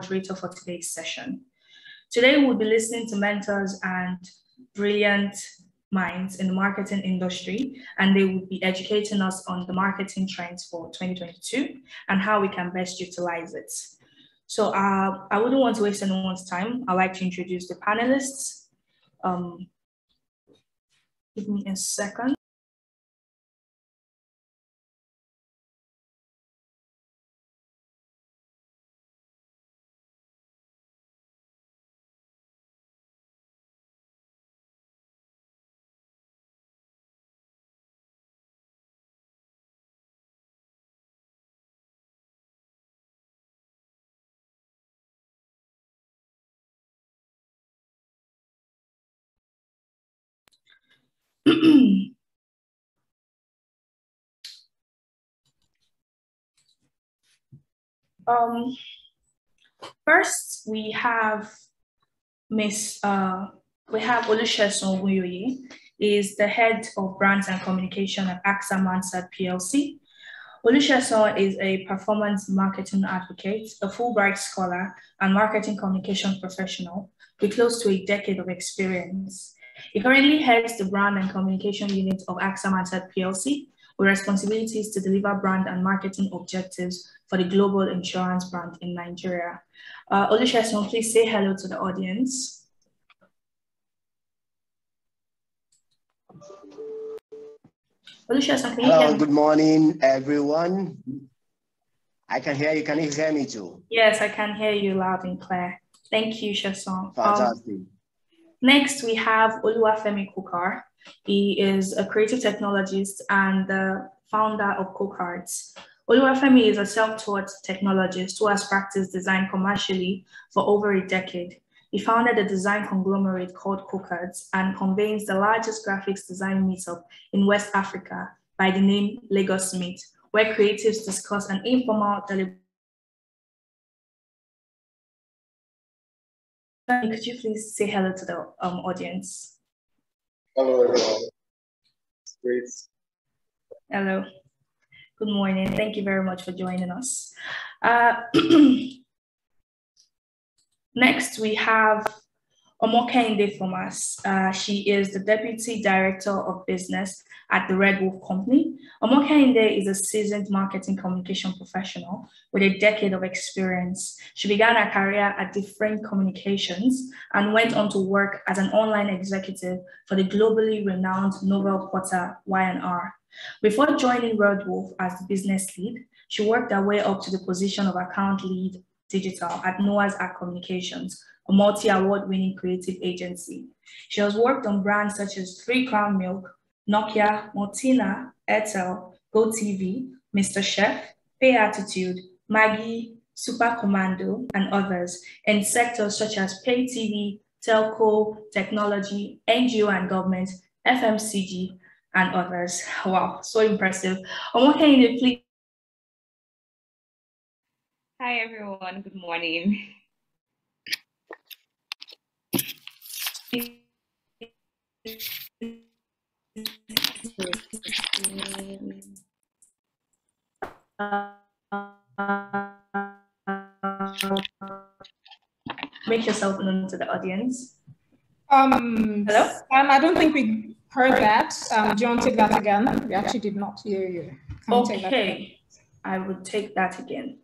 moderator for today's session. Today, we'll be listening to mentors and brilliant minds in the marketing industry, and they will be educating us on the marketing trends for 2022 and how we can best utilize it. So I wouldn't want to waste anyone's time. I'd like to introduce the panelists. Give me a second. First, we have Olusegun Ogunjoye, is the head of brands and communication at AXA Mansard PLC. Olusegun is a performance marketing advocate, a Fulbright scholar, and marketing communication professional with close to a decade of experience. He currently heads the brand and communication unit of AXA Mansard PLC, with responsibilities to deliver brand and marketing objectives for the global insurance brand in Nigeria. Olusegun, please say hello to the audience. Olusegun, can you hear me? Good morning, everyone. I can hear you. Can you hear me too? Yes, I can hear you loud and clear. Thank you, Sheson. Fantastic. Next, we have Oluwafemi Kokar. He is a creative technologist and the founder of Cocards. Oluwafemi is a self-taught technologist who has practiced design commercially for over a decade. He founded a design conglomerate called Cocards and convenes the largest graphics design meetup in West Africa by the name Lagos Meet, where creatives discuss an informal deliberation. Could you please say hello to the audience? Hello, everyone. It's great. Hello. Good morning. Thank you very much for joining us. Next, we have Omokehinde Thomas. She is the Deputy Director of Business at the Red Wolf Company. Omokehinde is a seasoned marketing communication professional with a decade of experience. She began her career at Different Communications and went on to work as an online executive for the globally renowned novel portal Y&R. Before joining Red Wolf as the business lead, she worked her way up to the position of account lead digital at Noah's Ark Communications, a multi-award-winning creative agency. She has worked on brands such as 3 Crown Milk, Nokia, Multina, Airtel, GoTV, Mr. Chef, Pay Attitude, Maggie, Super Commando, and others in sectors such as pay TV, telco, technology, NGO and government, FMCG, and others. Wow, so impressive. Omokehinde, please. Hi, everyone. Good morning. Make yourself known to the audience. Hello? I don't think we heard that. Do you want to take that again? We actually did not hear you. Okay, I would take that again.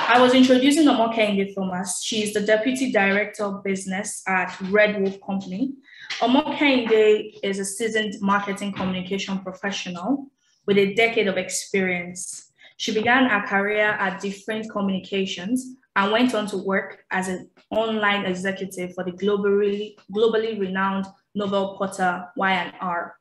I was introducing Omokehinde Thomas. She is the Deputy Director of Business at Red Wolf Company. Omokehinde is a seasoned marketing communication professional with a decade of experience. She began her career at Different Communications and went on to work as an online executive for the globally renowned novel portal Y&R.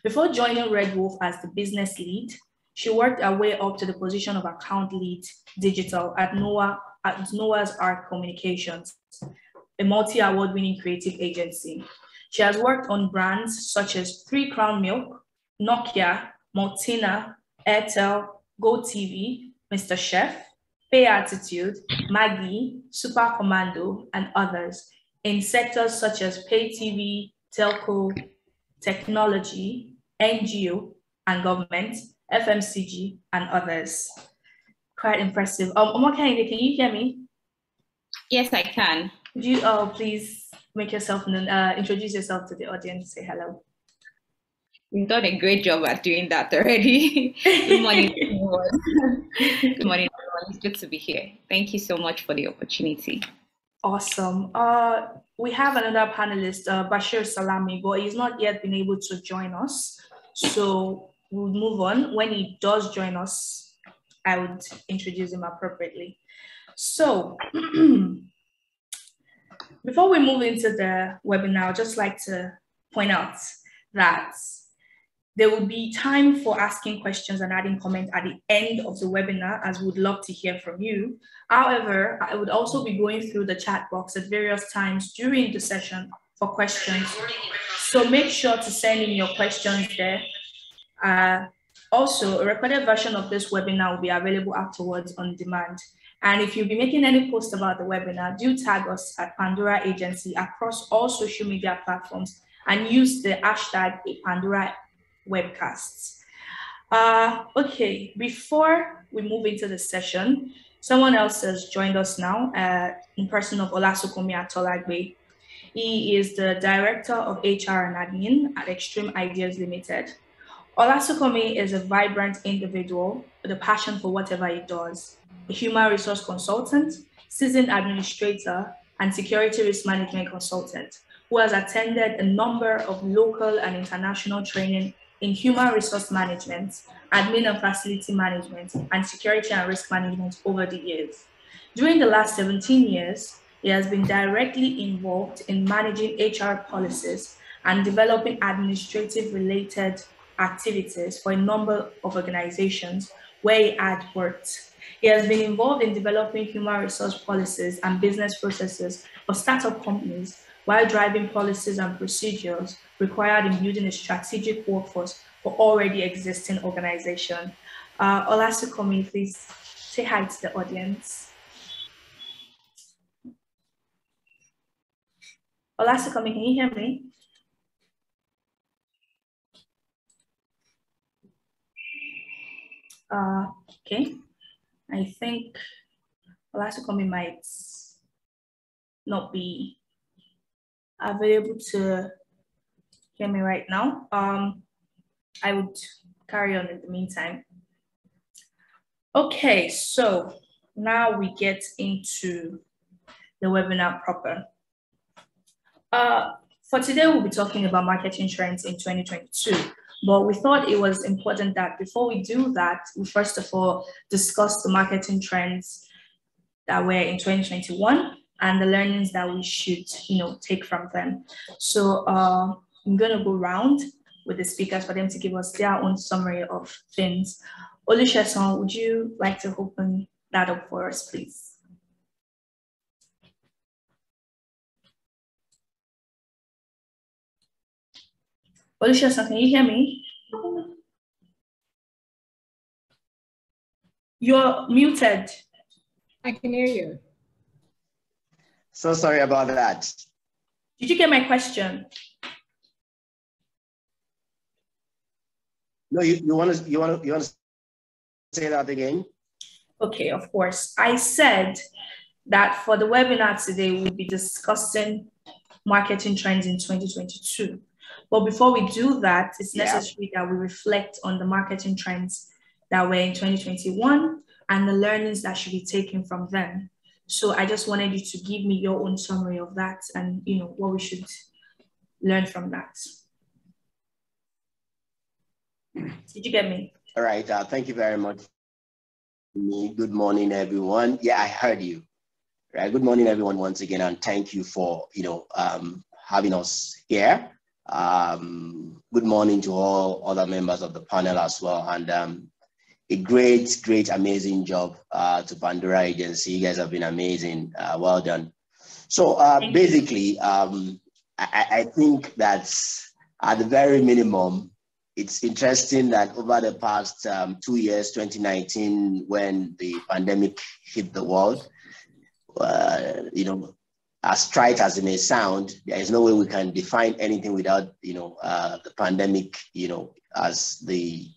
Before joining Red Wolf as the business lead, she worked her way up to the position of account lead digital at Noah's Ark Communications, a multi-award-winning creative agency. She has worked on brands such as 3 Crown Milk, Nokia, Multina, Airtel, GoTV, Mr. Chef, Pay Attitude, Maggie, Super Commando, and others in sectors such as pay TV, telco, technology, NGO and government, FMCG, and others. Quite impressive. Omokende, can you hear me? Yes, I can. Could you please make yourself known, introduce yourself to the audience, say hello? You've done a great job at doing that already. Good morning, everyone. Good morning, everyone. It's good to be here. Thank you so much for the opportunity. Awesome. We have another panelist, Bashir Salami, but he's not yet been able to join us. So we'll move on. When he does join us, I would introduce him appropriately. So before we move into the webinar, I'd just like to point out that there will be time for asking questions and adding comments at the end of the webinar, as we would love to hear from you. However, I would also be going through the chat box at various times during the session for questions. So make sure to send in your questions there. Also, a recorded version of this webinar will be available afterwards on demand. And if you'll be making any post about the webinar, do tag us at Pandora Agency across all social media platforms and use the hashtag Pandora Webcasts. Okay, before we move into the session, someone else has joined us now in person of Olasukomi Atolagbe. He is the Director of HR and Admin at Extreme Ideas Limited. Olasukomi is a vibrant individual with a passion for whatever he does, a human resource consultant, seasoned administrator, and security risk management consultant who has attended a number of local and international training in human resource management, admin and facility management, and security and risk management over the years. During the last 17 years, he has been directly involved in managing HR policies and developing administrative-related activities for a number of organizations where he had worked. He has been involved in developing human resource policies and business processes for startup companies while driving policies and procedures required in building a strategic workforce for already existing organizations. Olasukomi, please say hi to the audience. Olasukomi, can you hear me? Okay, I think Olasukomi might not be available to hear me right now. I would carry on in the meantime. Okay, so now we get into the webinar proper. For today, we'll be talking about marketing trends in 2022. But we thought it was important that before we do that, we first of all discuss the marketing trends that were in 2021 and the learnings that we should, take from them. So I'm going to go round with the speakers for them to give us their own summary of things. Olusegun, would you like to open that up for us, please? Olusegun, can you hear me? You're muted. I can hear you. So sorry about that. Did you get my question? No, you want to say that again? Okay, of course. I said that for the webinar today, we'll be discussing marketing trends in 2022. But before we do that, it's necessary that we reflect on the marketing trends that were in 2021 and the learnings that should be taken from them. So I just wanted you to give me your own summary of that and what we should learn from that. Did you get me? All right, thank you very much. Good morning, everyone. Yeah, I heard you. Right. Good morning, everyone, once again, and thank you for having us here. Good morning to all other members of the panel as well, and a great, amazing job to Pandora Agency. You guys have been amazing. Well done. So basically, I think that at the very minimum, it's interesting that over the past 2 years, 2019, when the pandemic hit the world, as trite as it may sound, there is no way we can define anything without, the pandemic, as the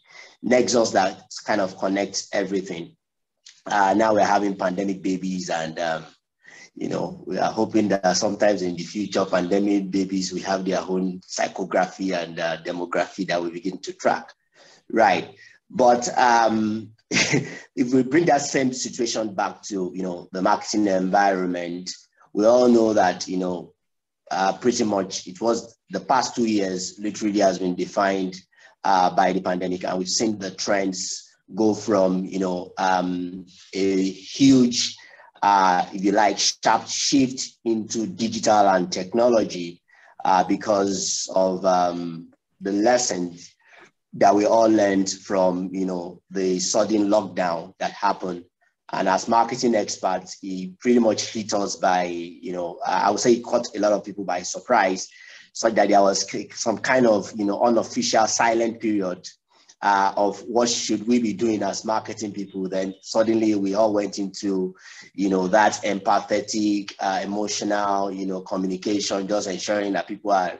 nexus that kind of connects everything. Now we're having pandemic babies, and we are hoping that sometimes in the future, pandemic babies will have their own psychography and demography that we begin to track, right? But if we bring that same situation back to the marketing environment, we all know that pretty much it was the past 2 years literally has been defined by the pandemic, and we've seen the trends go from a huge if you like sharp shift into digital and technology because of the lessons that we all learned from the sudden lockdown that happened. And as marketing experts, he pretty much hit us by, I would say he caught a lot of people by surprise, such that there was some kind of, unofficial silent period of what should we be doing as marketing people. Then suddenly we all went into, that empathetic, emotional, communication, just ensuring that people are,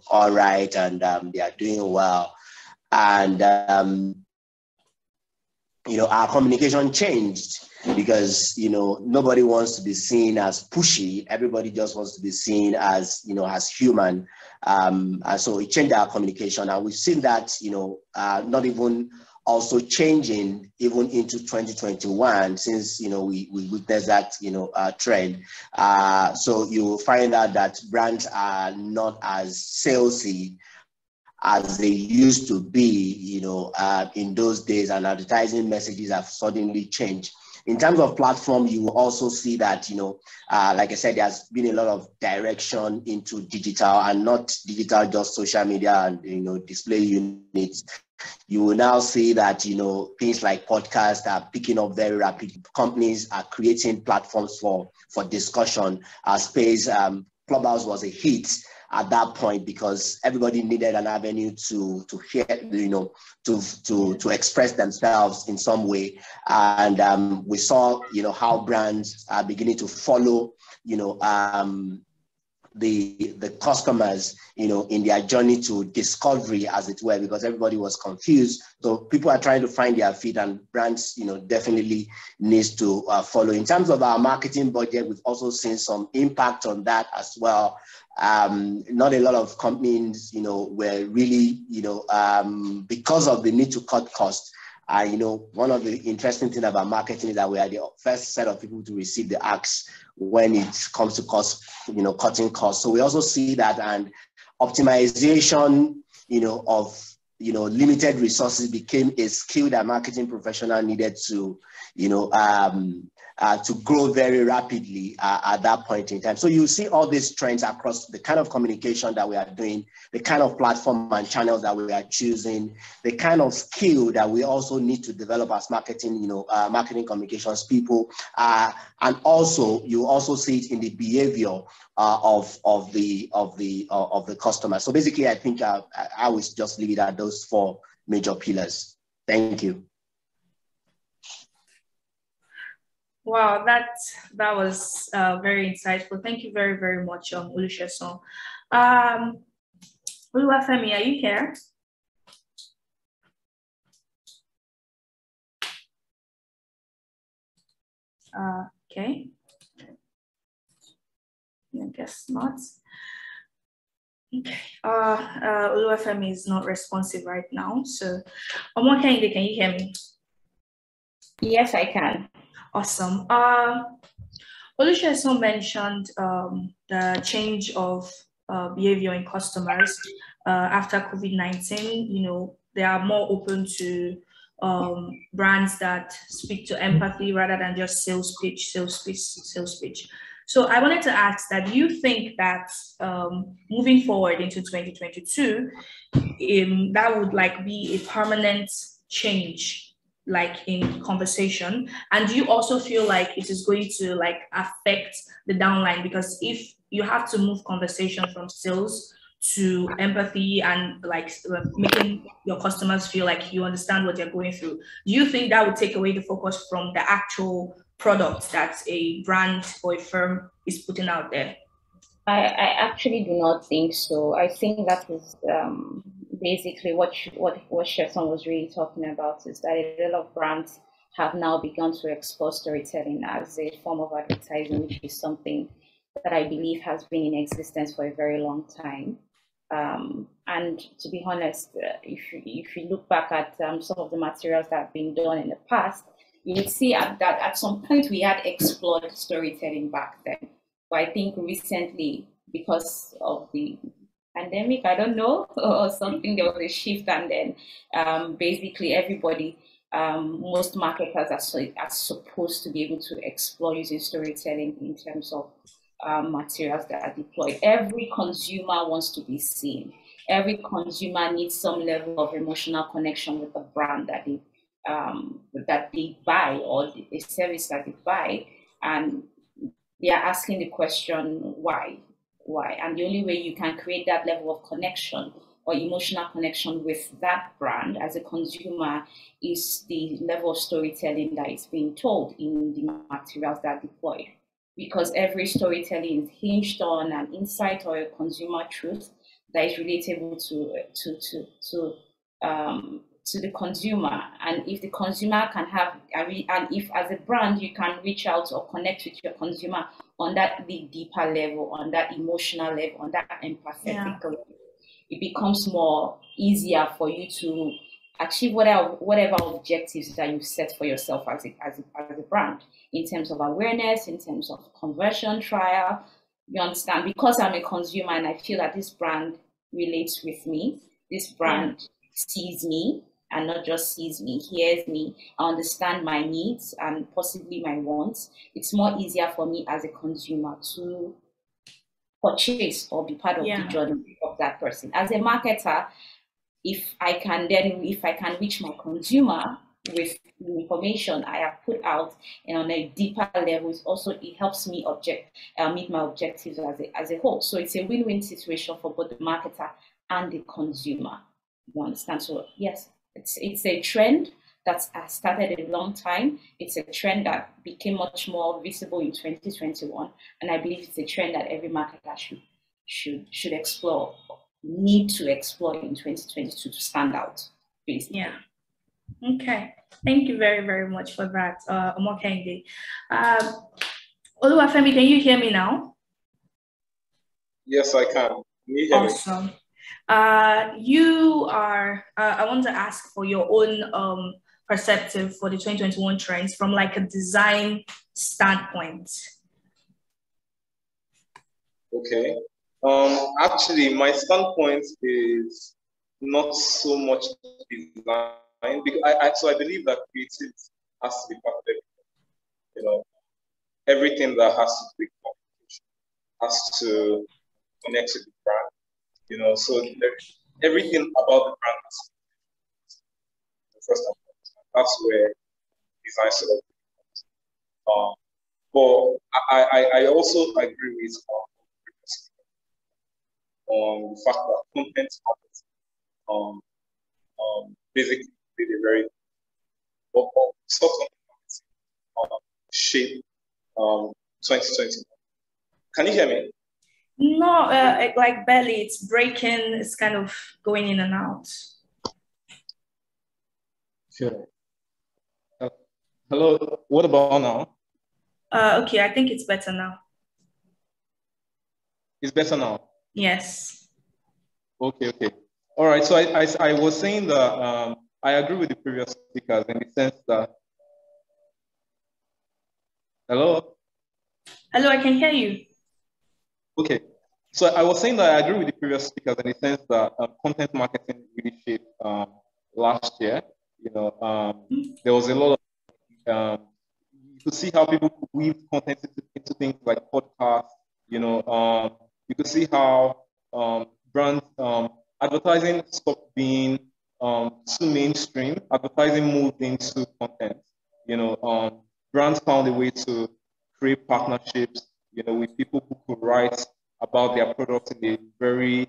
all right and they are doing well. And, our communication changed because, nobody wants to be seen as pushy. Everybody just wants to be seen as, as human. And so it changed our communication. And we've seen that, not even also changing even into 2021, since, we witnessed that, trend. So you will find out that brands are not as salesy as they used to be, in those days, and advertising messages have suddenly changed. In terms of platform, you will also see that, like I said, there's been a lot of direction into digital, and not digital, just social media and, display units. You will now see that, things like podcasts are picking up very rapidly. Companies are creating platforms for discussion. Space, Clubhouse was a hit at that point because everybody needed an avenue to hear, to express themselves in some way. And we saw, how brands are beginning to follow, the customers, in their journey to discovery, as it were, because everybody was confused. So people are trying to find their feet, and brands, definitely needs to follow. In terms of our marketing budget, we've also seen some impact on that as well. Not a lot of companies, were really, because of the need to cut costs. One of the interesting things about marketing is that we are the first set of people to receive the axe when it comes to cost, cutting costs. So we also see that, and optimization, of, limited resources became a skill that marketing professional needed to, to grow very rapidly at that point in time. So you see all these trends across the kind of communication that we are doing, the kind of platform and channels that we are choosing, the kind of skill that we also need to develop as marketing, marketing communications people. And also, you also see it in the behavior of the customer. So basically, I think I will just leave it at those 4 major pillars. Thank you. Wow, that was very insightful. Thank you very, very much, Olusegun. Oluwafemi, are you here? Okay. I guess not. Okay. Oluwafemi is not responsive right now. So, Omokende, can you hear me? Yes, I can. Awesome. Olusegun mentioned the change of behavior in customers after COVID-19. They are more open to brands that speak to empathy rather than just sales pitch. So I wanted to ask that, do you think that moving forward into 2022, that would be a permanent change, in conversation? And do you also feel like it is going to affect the downline? Because if you have to move conversation from sales to empathy and making your customers feel like you understand what they're going through, do you think that would take away the focus from the actual product that a brand or a firm is putting out there? I actually do not think so. I think that is basically what Sheson was really talking about, is that a lot of brands have now begun to explore storytelling as a form of advertising, which is something that I believe has been in existence for a very long time. And to be honest, if you look back at some of the materials that have been done in the past, you would see that at some point we had explored storytelling back then. But I think recently, because of the pandemic, I don't know, or something, there was a shift, and then basically everybody, most marketers are supposed to be able to explore using storytelling in terms of materials that are deployed. Every consumer wants to be seen. Every consumer needs some level of emotional connection with the brand that they buy, or the service that they buy, and they are asking the question why. And the only way you can create that level of connection or emotional connection with that brand as a consumer is the level of storytelling that is being told in the materials that are deployed. Because every storytelling is hinged on an insight or a consumer truth that is relatable to the consumer. And if the consumer can have, and if as a brand you can reach out or connect with your consumer on that deeper level, on that emotional level, on that empathetic level, it becomes more easier for you to achieve whatever objectives that you've set for yourself as a brand, in terms of awareness, in terms of conversion, trial. You understand? Because I'm a consumer and I feel that this brand relates with me, this brand sees me, and not just sees me, hears me, understand my needs and possibly my wants. It's more easier for me as a consumer to purchase or be part of the journey of that person. As a marketer, if I can reach my consumer with the information I have put out and on a deeper level, it helps me meet my objectives as a whole. So it's a win-win situation for both the marketer and the consumer. You understand? So yes, it's a trend that has started a long time. It's a trend that became much more visible in 2021, and I believe it's a trend that every marketer should explore, need to explore in 2022 to stand out, basically. Yeah. Okay. Thank you very, very much for that, Omokende. Oluwafemi, can you hear me now? Yes, I can. Awesome. I want to ask for your own perspective for the 2021 trends from like a design standpoint. Okay. Actually, my standpoint is not so much design, because I believe that creativity has to be part of everything. Everything that has to do with communication has to connect to the brand. So everything about the brand has to be first and foremost. That's where design sort of comes. But I also agree with the fact that content basically did a very sort of shape 2020. Can you hear me? No, like barely. It's breaking. It's kind of going in and out. Sure. Hello. What about now? Okay, I think it's better now. It's better now. Yes. Okay. All right. So I was saying that I agree with the previous speakers in the sense that. Hello. Hello, I can hear you. Okay. So I was saying that I agree with the previous speakers in the sense that content marketing really shaped last year. There was a lot of you could see how people weave content into things like podcasts. You could see how brands advertising stopped being too mainstream. Advertising moved into content. Brands found a way to create partnerships, with people who could write about their product in a very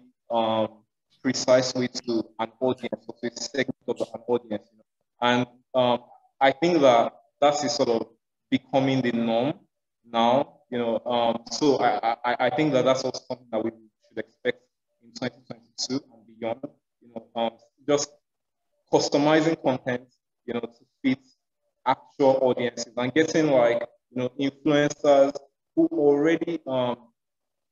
precise way to an audience, or to a segment of an audience. And I think that is sort of becoming the norm now. So I think that that's also something that we should expect in 2022 and beyond. Just customizing content, to fit actual audiences and getting like, influencers who already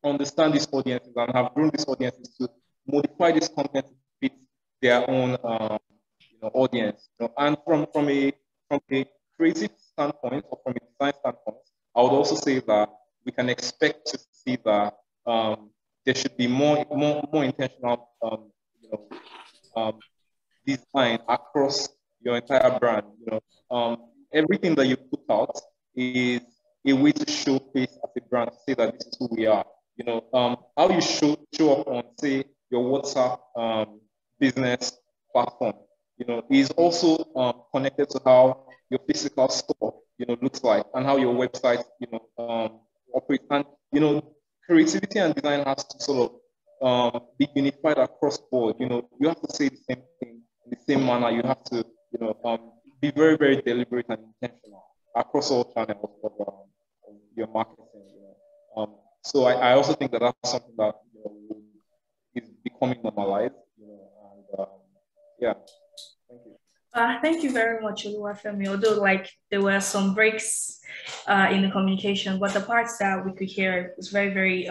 understand these audiences and have grown these audiences to modify this content to fit their own audience. And from a creative standpoint or from a design standpoint, I would also say that we can expect to see that there should be more intentional design across your entire brand. Everything that you put out is a way to showcase as a brand, to say that this is who we are. How you show up on, say, your WhatsApp business platform, is also connected to how your physical store, looks like, and how your website, operates. And creativity and design has to sort of be unified across board. You have to say the same thing in the same manner. You have to, be very, very deliberate and intentional across all channels of your marketing. So I also think that that's something that is becoming normalized. And yeah. Thank you. Thank you very much, Oluwafemi. Although, like, there were some breaks in the communication, but the parts that we could hear was very, very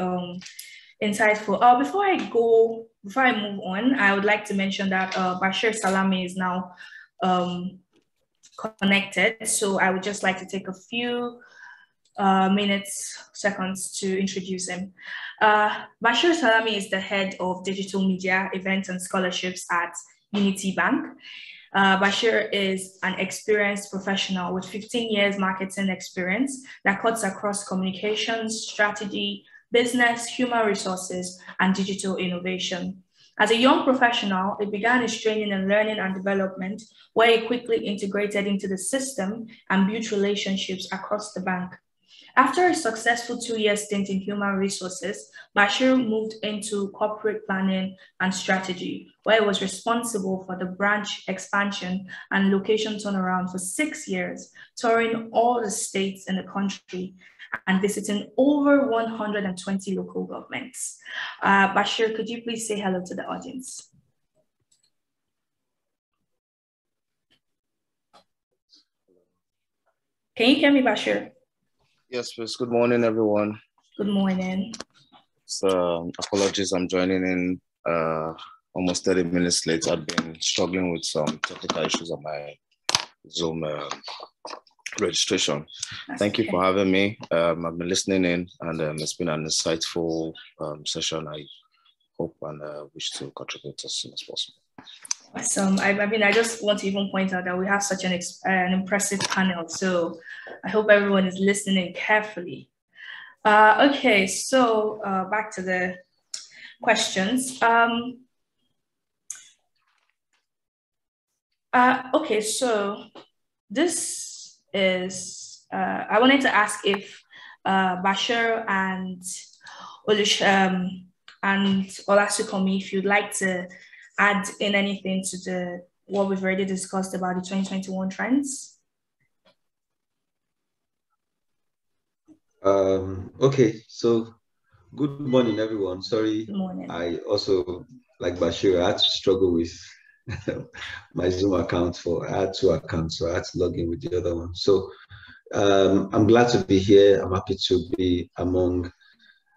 insightful. Before I move on, I would like to mention that Bashir Salami is now connected. So I would just like to take a few seconds to introduce him. Bashir Salami is the head of digital media, events, and scholarships at Unity Bank. Bashir is an experienced professional with 15 years marketing experience that cuts across communications, strategy, business, human resources, and digital innovation. As a young professional, he began his training in learning and development, where he quickly integrated into the system and built relationships across the bank. After a successful 2-year stint in human resources, Bashir moved into corporate planning and strategy, where he was responsible for the branch expansion and location turnaround for 6 years, touring all the states in the country and visiting over 120 local governments. Bashir, could you please say hello to the audience? Can you hear me, Bashir? Yes, please. Good morning, everyone. Good morning. So, apologies, I'm joining in almost 30 minutes late. I've been struggling with some technical issues on my Zoom registration. Thank you for having me. I've been listening in, and it's been an insightful session. I hope and wish to contribute as soon as possible. Awesome. I just want to even point out that we have such an impressive panel, so I hope everyone is listening carefully. Okay, so back to the questions. Okay, so this is, I wanted to ask if Bashir and Olasukomi, if you'd like to add in anything to what we've already discussed about the 2021 trends. Okay, so good morning, everyone. Sorry, good morning. I also, like Bashir, I had to struggle with my Zoom account. I had 2 accounts, so I had to log in with the other one. So I'm glad to be here. I'm happy to be among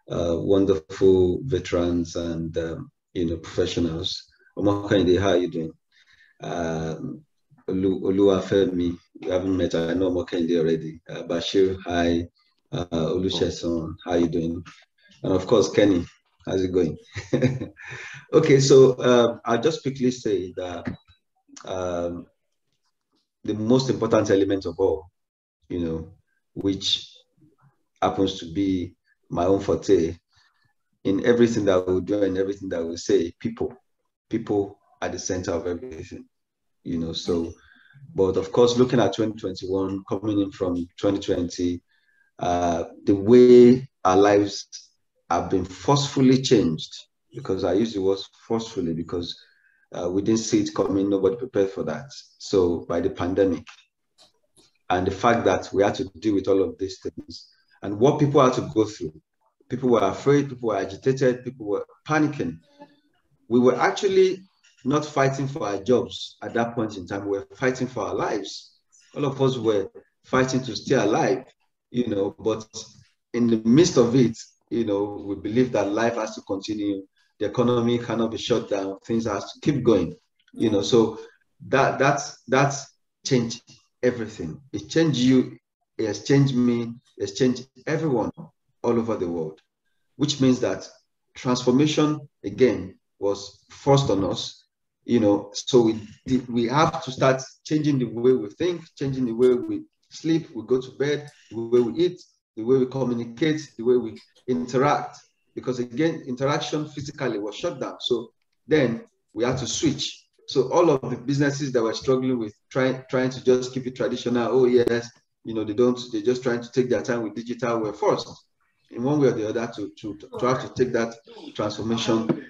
wonderful veterans and professionals. Omokainde, how are you doing? Oluwafemi, we haven't met. I know Omokainde already. Bashir, hi. Olusegun, how are you doing? And of course, Kenny, how's it going? Okay, so I'll just quickly say that the most important element of all, which happens to be my own forte in everything that we do and everything that we say, people at the center of everything, so, but of course, looking at 2021, coming in from 2020, the way our lives have been forcefully changed, because I use the word forcefully because we didn't see it coming, nobody prepared for that. So by the pandemic and the fact that we had to deal with all of these things and what people had to go through, people were afraid, people were agitated, people were panicking. We were actually not fighting for our jobs at that point in time, we were fighting for our lives. All of us were fighting to stay alive, but in the midst of it, we believe that life has to continue. The economy cannot be shut down. Things have to keep going, so that's changed everything. It changed you, it has changed me, it has changed everyone all over the world, which means that transformation again was forced on us, so we have to start changing the way we think, changing the way we sleep, we go to bed, the way we eat, the way we communicate, the way we interact, because again, interaction physically was shut down. So then we had to switch. So all of the businesses that were struggling with trying to just keep it traditional, oh yes, they're just trying to take their time with digital, were forced in one way or the other to have to take that transformation,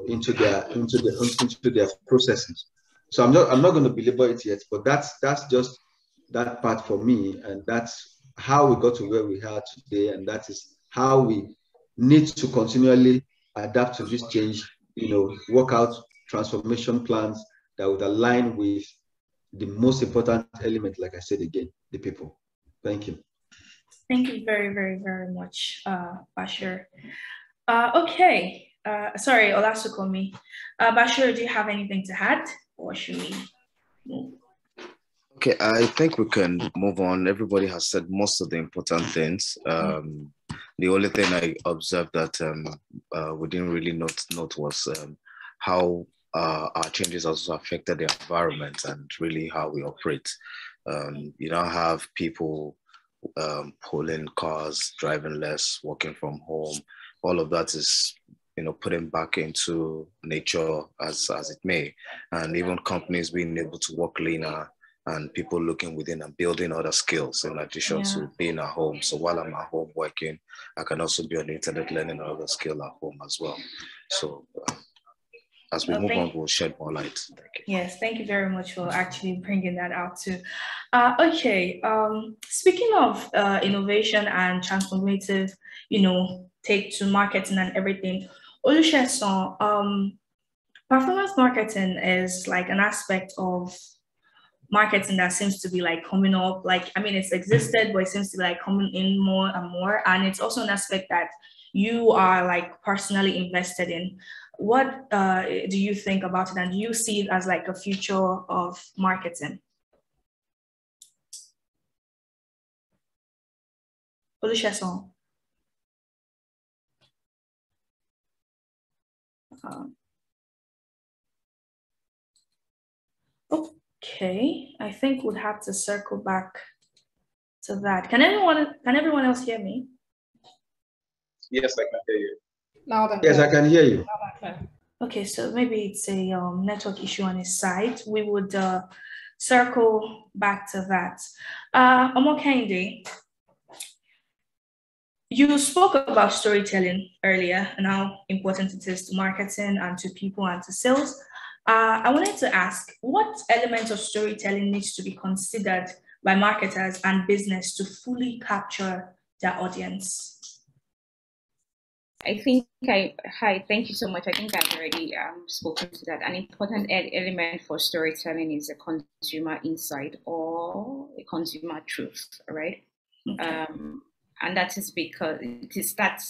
into their processes. So I'm not going to belabor it yet, but that's just that part for me, and that's how we got to where we are today, and that is how we need to continually adapt to this change, work out transformation plans that would align with the most important element, like I said again, the people. Thank you. Thank you very, very, very much, Bashir. Okay, sorry, Olasukomi. Bashir, do you have anything to add, or should we move? Okay, I think we can move on. Everybody has said most of the important things. The only thing I observed that we didn't really note was how our changes also affected the environment and really how we operate. You now have people pulling cars, driving less, working from home. All of that is, putting back into nature as it may, and even companies being able to work leaner, and people looking within and building other skills in addition to being at home. So while I'm at home working, I can also be on the internet learning another skill at home as well. So as we move on, we'll shed more light. Thank you. Yes, thank you very much for actually bringing that out too. Okay, speaking of innovation and transformative, take to marketing and everything, Olusegun, performance marketing is like an aspect of marketing that seems to be like coming up. Like, I mean, it's existed, but it seems to be like coming in more and more. And it's also an aspect that you are like personally invested in. What do you think about it? And do you see it as like a future of marketing? Olusegun. Okay, I think we'll have to circle back to that. Can everyone else hear me? Yes, I can hear you. Yes, I can hear you. Okay, so maybe it's a network issue on his side. We would circle back to that. Omokende, you spoke about storytelling earlier and how important it is to marketing and to people and to sales. I wanted to ask, what elements of storytelling needs to be considered by marketers and business to fully capture their audience? Thank you so much. I think I've already spoken to that. An important element for storytelling is a consumer insight or a consumer truth, right? Okay. And that is because it is that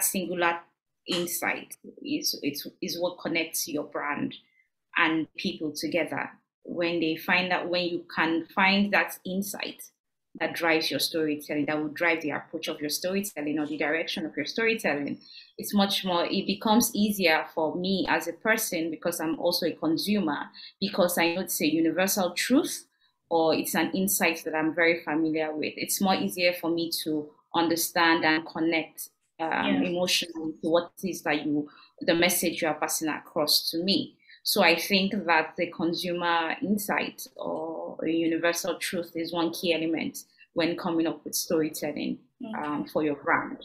singular insight is what connects your brand and people together. When you can find that insight that drives your storytelling, that will drive the approach of your storytelling or the direction of your storytelling, it becomes easier for me as a person, because I'm also a consumer, because I know it's a universal truth or it's an insight that I'm very familiar with. It's more easier for me to understand and connect emotionally to what it is that the message you are passing across to me. So I think that the consumer insight or a universal truth is one key element when coming up with storytelling for your brand.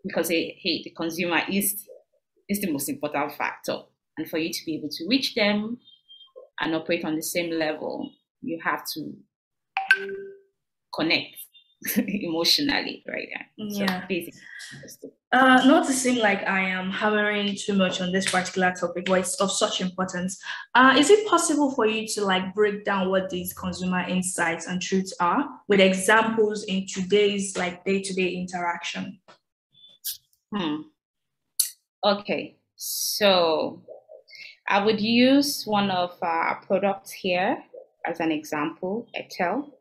Because the consumer is the most important factor. And for you to be able to reach them and operate on the same level, you have to connect emotionally, right? Yeah. So basically, Not to seem like I am hammering too much on this particular topic, but it's of such importance. Is it possible for you to like break down what these consumer insights and truths are with examples in today's like day-to-day interaction? Okay, so I would use one of our products here as an example, Airtel.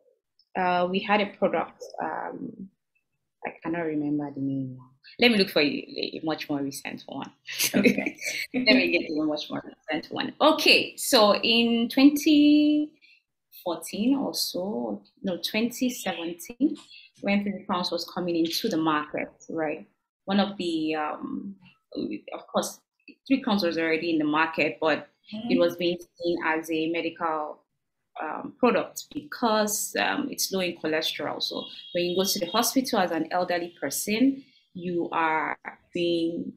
We had a product, I cannot remember the name now. Let me look for a much more recent one. Okay. Let me get a much more recent one. Okay, so in 2014 or so, no, 2017, when 3 crowns was coming into the market, right? One of the, of course, 3 crowns was already in the market, but it was being seen as a medical product because it's low in cholesterol. So when you go to the hospital as an elderly person, you are being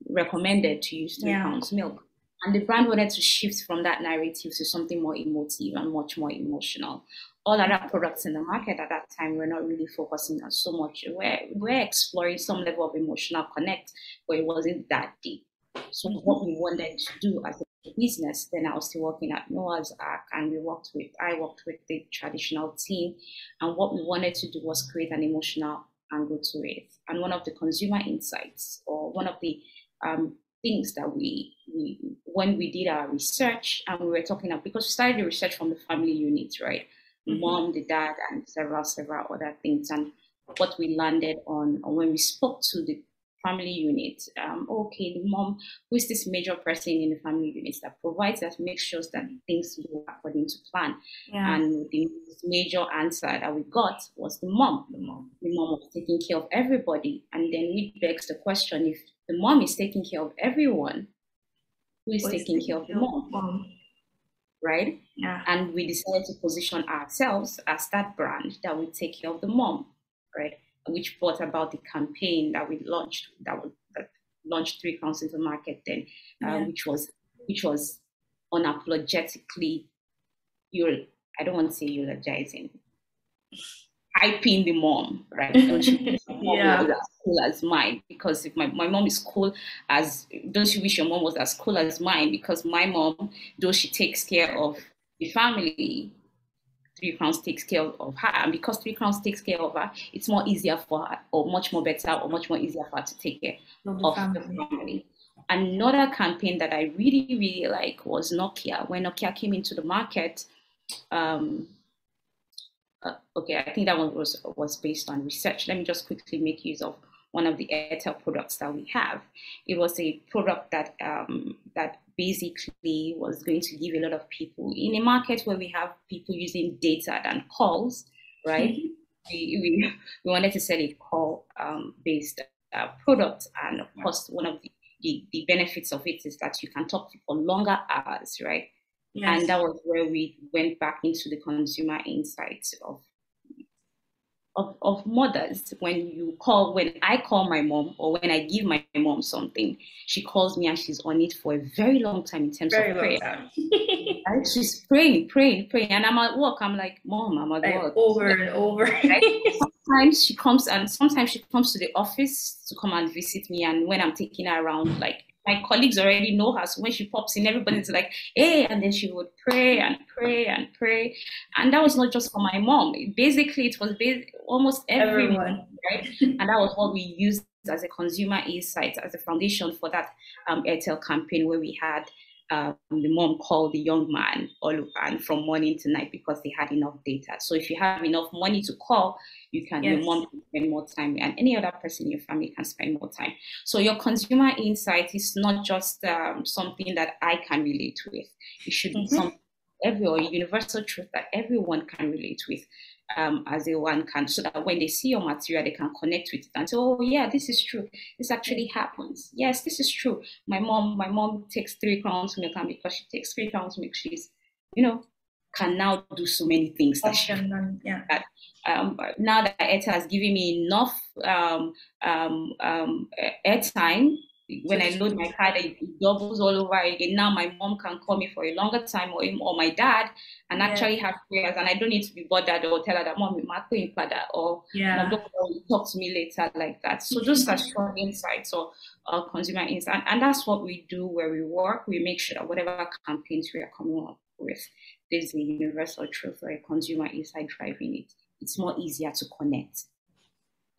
recommended to use 3 pounds milk. And the brand wanted to shift from that narrative to something more emotive and much more emotional. All other products in the market at that time were not really focusing on so much. We're exploring some level of emotional connect, but it wasn't that deep. So what we wanted to do as a business, then I was still working at Noah's Ark, and I worked with the traditional team, and what we wanted to do was create an emotional angle to it. And one of the consumer insights, or one of the things that we when we did our research, and we were talking about, because we started the research from the family unit, right? The mom, the dad, and several other things. And what we landed on when we spoke to the family unit, okay, the mom, who is this major person in the family unit that provides us, makes sure that things go according to plan. And the major answer that we got was the mom. The mom was taking care of everybody. And then it begs the question, if the mom is taking care of everyone, who is taking care of the mom? Right? Yeah. And we decided to position ourselves as that brand that will take care of the mom, right? Which brought about the campaign that we launched, that launched 3 crowns into the market then, which was unapologetically, I don't want to say eulogizing, hyping the mom, right? Don't you wish your mom was as cool as mine? Because if my mom is cool don't you wish your mom was as cool as mine? Because my mom, though she takes care of the family, 3 crowns takes care of her, and because 3 crowns takes care of her, it's more easier for her, or much more better, or much more easier for her to take care of the family. Another campaign that I really, really like was Nokia. When Nokia came into the market, okay, I think that one was based on research. Let me just quickly make use of one of the Airtel products that we have. It was a product that that basically was going to give a lot of people in a market where we have people using data than calls, right? we wanted to sell a call based product, and of course one of the benefits of it is that you can talk for longer hours, right? Yes. And that was where we went back into the consumer insights of mothers. When I call my mom, or when I give my mom something, she calls me and she's on it for a very long time in terms of prayer. She's praying, and I'm at work. I'm like, Mom, I'm at work. Over and over. Right? Sometimes she comes to the office to come and visit me, and when I'm taking her around, like, my colleagues already know her, so when she pops in, everybody's like, hey, and then she would pray and pray and pray. And that was not just for my mom. Basically, it was almost everyone, right? And that was what we used as a consumer insight, as a foundation for that Airtel campaign, where we had the mom call the young man and from morning to night, because they had enough data. So if you have enough money to call, your mom can spend more time, and any other person in your family can spend more time. So your consumer insight is not just something that I can relate with. It should be something a universal truth that everyone can relate with, as one can, so that when they see your material, they can connect with it and say, oh yeah, this is true. This actually happens. Yes, this is true. My mom takes 3 crowns milk, and because she takes 3 crowns milk, she's, can now do so many things that she can. Yeah. Now that Airtel has given me enough airtime When I load my card, it doubles all over again. Now my mom can call me for a longer time, or my dad, and actually have prayers, and I don't need to be bothered or tell her that mom, or mom, don't talk to me later like that. So just a strong insights or consumer insight, and that's what we do where we work. We make sure that whatever campaigns we are coming up with, there's a universal truth or a consumer insight driving it. It's more easier to connect.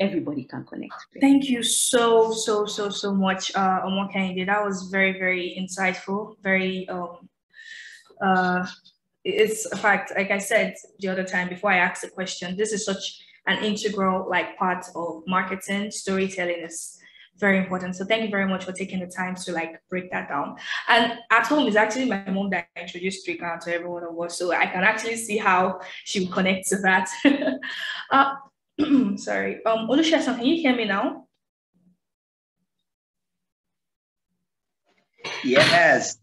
Everybody can connect. Thank you so much, Omokayinde. That was very, very insightful. Very it's a fact, like I said the other time before I asked the question, this is such an integral part of marketing. Storytelling is very important. So thank you very much for taking the time to break that down. And at home is actually my mom that introduced Trika to every one of us. So I can actually see how she would connect to that. Sorry. Olusegun, can you hear me now? Yes.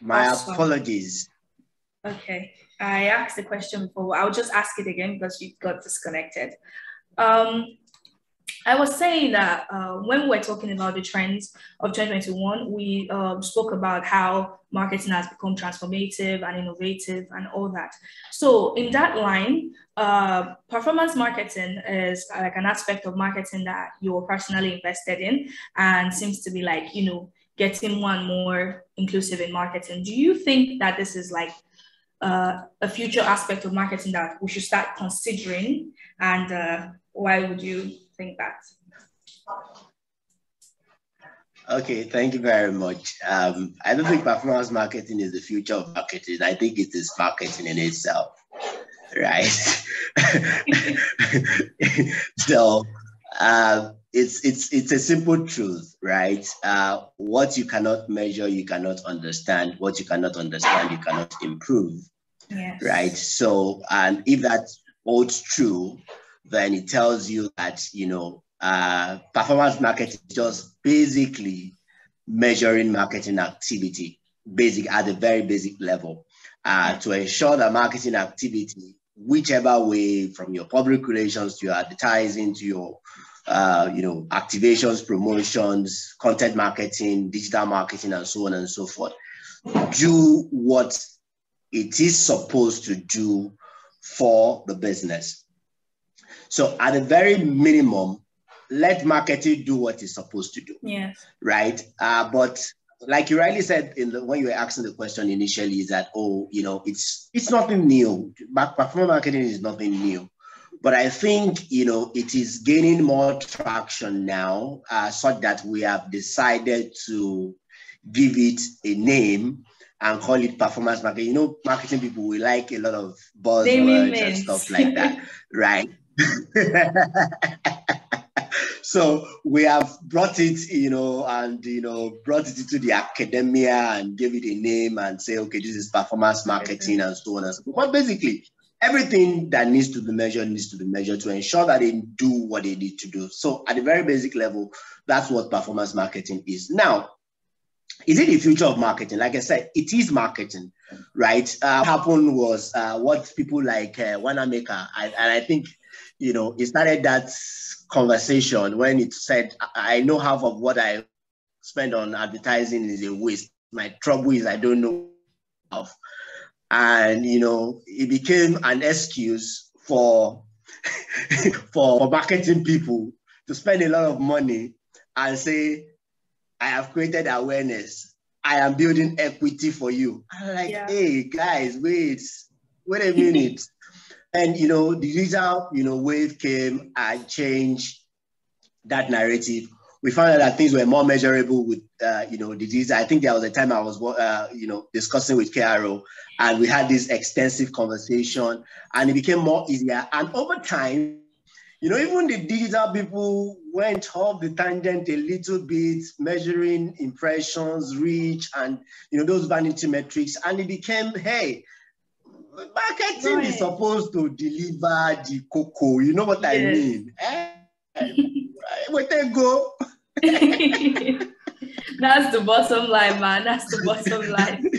My apologies. Okay. I asked the question before. I'll just ask it again because you got disconnected. I was saying that when we were talking about the trends of 2021, we spoke about how marketing has become transformative and innovative and all that. So in that line, performance marketing is an aspect of marketing that you're personally invested in and seems to be getting more and more inclusive in marketing. Do you think that this is a future aspect of marketing that we should start considering, and why would you think that? Okay, thank you very much. I don't think performance marketing is the future of marketing. I think it is marketing in itself, right? So it's a simple truth, right? What you cannot measure, you cannot understand. What you cannot understand, you cannot improve. Yes. Right? So, and if that holds true, then it tells you that, performance marketing is just basically measuring marketing activity, at the very basic level, to ensure that marketing activity, whichever way, from your public relations to your advertising to your activations, promotions, content marketing, digital marketing, and so on and so forth, do what it is supposed to do for the business. So at the very minimum, let marketing do what it's supposed to do. Yes. Right? But like you rightly said when you were asking the question initially, is that, it's nothing new. Performance marketing is nothing new. But I think, it is gaining more traction now, such that we have decided to give it a name and call it performance marketing. Marketing people, we like a lot of buzzwords and stuff like that, right? So we have brought it, brought it into the academia and gave it a name and say, okay, this is performance marketing and so on and so forth. But basically, everything that needs to be measured to ensure that they do what they need to do. So at the very basic level, that's what performance marketing is. Now, is it the future of marketing? Like I said, it is marketing, right? What happened was what people like Wanamaker, and I think, it started that conversation when it said, I know half of what I spend on advertising is a waste. My trouble is I don't know enough. And, it became an excuse for marketing people to spend a lot of money and say, I have created awareness. I am building equity for you. I'm like, hey, guys, wait a minute. And, the digital, wave came and changed that narrative. We found out that things were more measurable with, the digital. I think there was a time I was, discussing with KRO, and we had this extensive conversation, and it became more easier. And over time, even the digital people went off the tangent a little bit, measuring impressions, reach, and, those vanity metrics. And it became, hey, marketing is supposed to deliver the cocoa. You know what I mean? Where they go? That's the bottom line, man. That's the bottom line.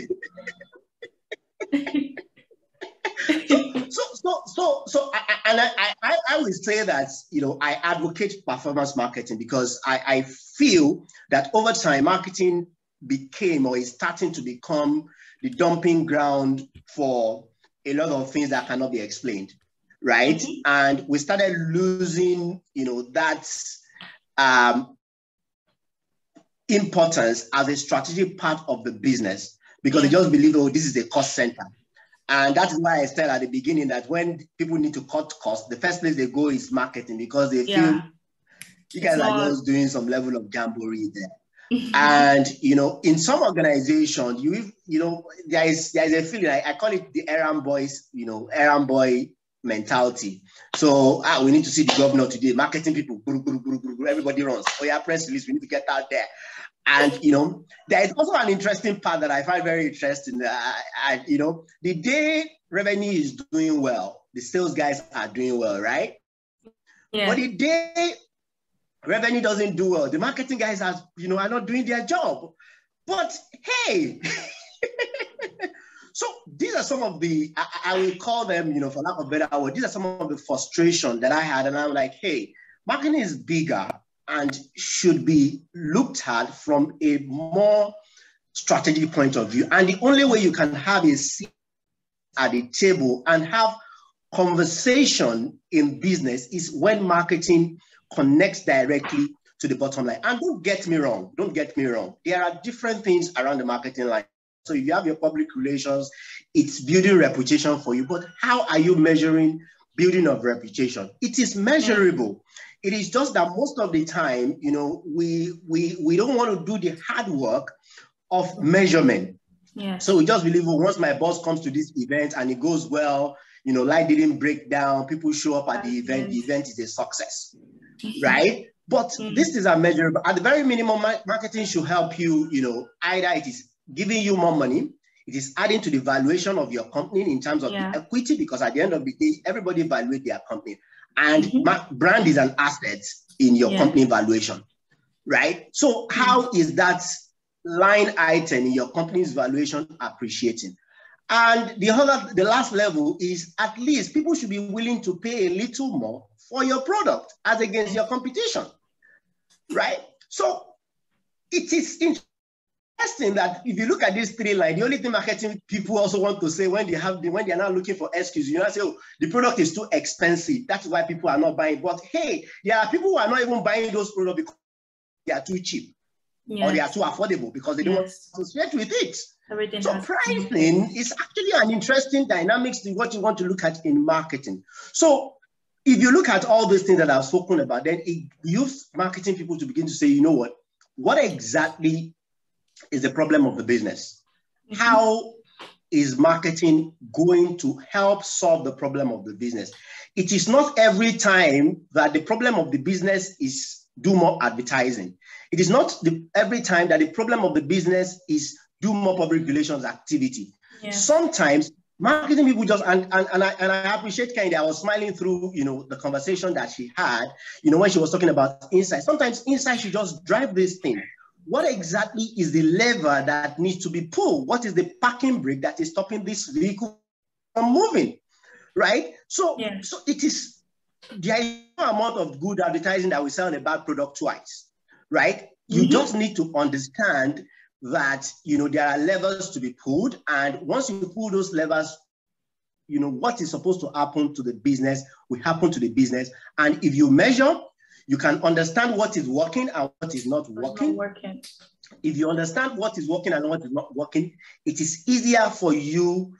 I would say that, you know, I advocate performance marketing because I feel that over time, marketing became or is starting to become the dumping ground for a lot of things that cannot be explained, right? And we started losing, you know, that importance as a strategic part of the business because they just believe, oh, this is a cost center. And that's why I said at the beginning that when people need to cut costs, the first place they go is marketing because they feel you guys are just doing some level of jamboree there. And, you know, in some organizations, you know, there is a feeling, I call it the errand boys, you know, errand boy mentality. So we need to see the governor today, marketing people, everybody runs. Oh yeah, press release, we need to get out there. And, you know, there is also an interesting part that I find very interesting. You know, the day revenue is doing well, the sales guys are doing well, right? Yeah. But the day revenue doesn't do well, the marketing guys are not doing their job. But hey, so these are some of the, I will call them, you know, for lack of a better word, these are some of the frustration that I had. And I'm like, hey, marketing is bigger and should be looked at from a more strategic point of view. And the only way you can have a seat at the table and have conversation in business is when marketing connects directly to the bottom line. And don't get me wrong. There are different things around the marketing line. So if you have your public relations, it's building reputation for you. But how are you measuring building of reputation? It is measurable. It is just that most of the time, you know, we don't want to do the hard work of measurement. Yeah. So we just believe, well, once my boss comes to this event and it goes well, you know, light didn't break down, people show up at the event is a success, right? But this is a measurable. At the very minimum, marketing should help you, you know, either it is giving you more money, it is adding to the valuation of your company in terms of the equity, because at the end of the day, everybody evaluates their company. And brand is an asset in your company valuation, right? So how is that line item in your company's valuation appreciating? And the last level is at least people should be willing to pay a little more for your product as against your competition, right? So it is interesting that if you look at these three lines, the only thing marketing people also want to say when they're not looking for excuses, you know, say, oh, the product is too expensive. That's why people are not buying. But hey, there are people who are not even buying those products because they are too cheap or they are too affordable because they don't want to associate with it. So pricing is actually an interesting dynamics to what you want to look at in marketing. So if you look at all these things that I've spoken about, then it gives marketing people to begin to say, you know what exactly is the problem of the business? How is marketing going to help solve the problem of the business? It is not every time that the problem of the business is do more advertising. It is not every time that the problem of the business is do more public relations activity. Yeah. Sometimes marketing people just, and I appreciate Kehinde. I was smiling through, you know, the conversation that she had, you know, when she was talking about insight. Sometimes insight should just drive this thing. What exactly is the lever that needs to be pulled? What is the parking brake that is stopping this vehicle from moving, right? So it is, there is no amount of good advertising that will sell a bad product twice, right? You just need to understand that, you know, there are levers to be pulled. And once you pull those levers, you know, what is supposed to happen to the business will happen to the business. And if you measure, you can understand what is working and what is not working. If you understand what is working and what is not working, it is easier for you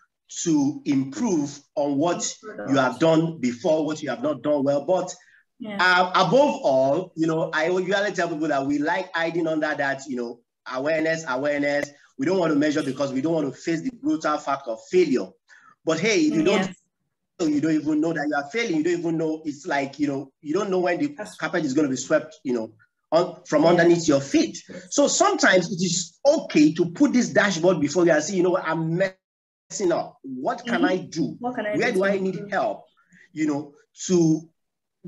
to improve on what you have done before, what you have not done well. But above all, you know, I usually tell people that we like hiding under that, you know, awareness. We don't want to measure because we don't want to face the brutal fact of failure. But hey, if you don't, you don't even know that you are failing. You don't even know. It's like, you know, you don't know when the carpet is going to be swept, you know, from underneath your feet. So sometimes it is okay to put this dashboard before you and say, you know what, I'm messing up. What can I do? Where do I need help, you know, to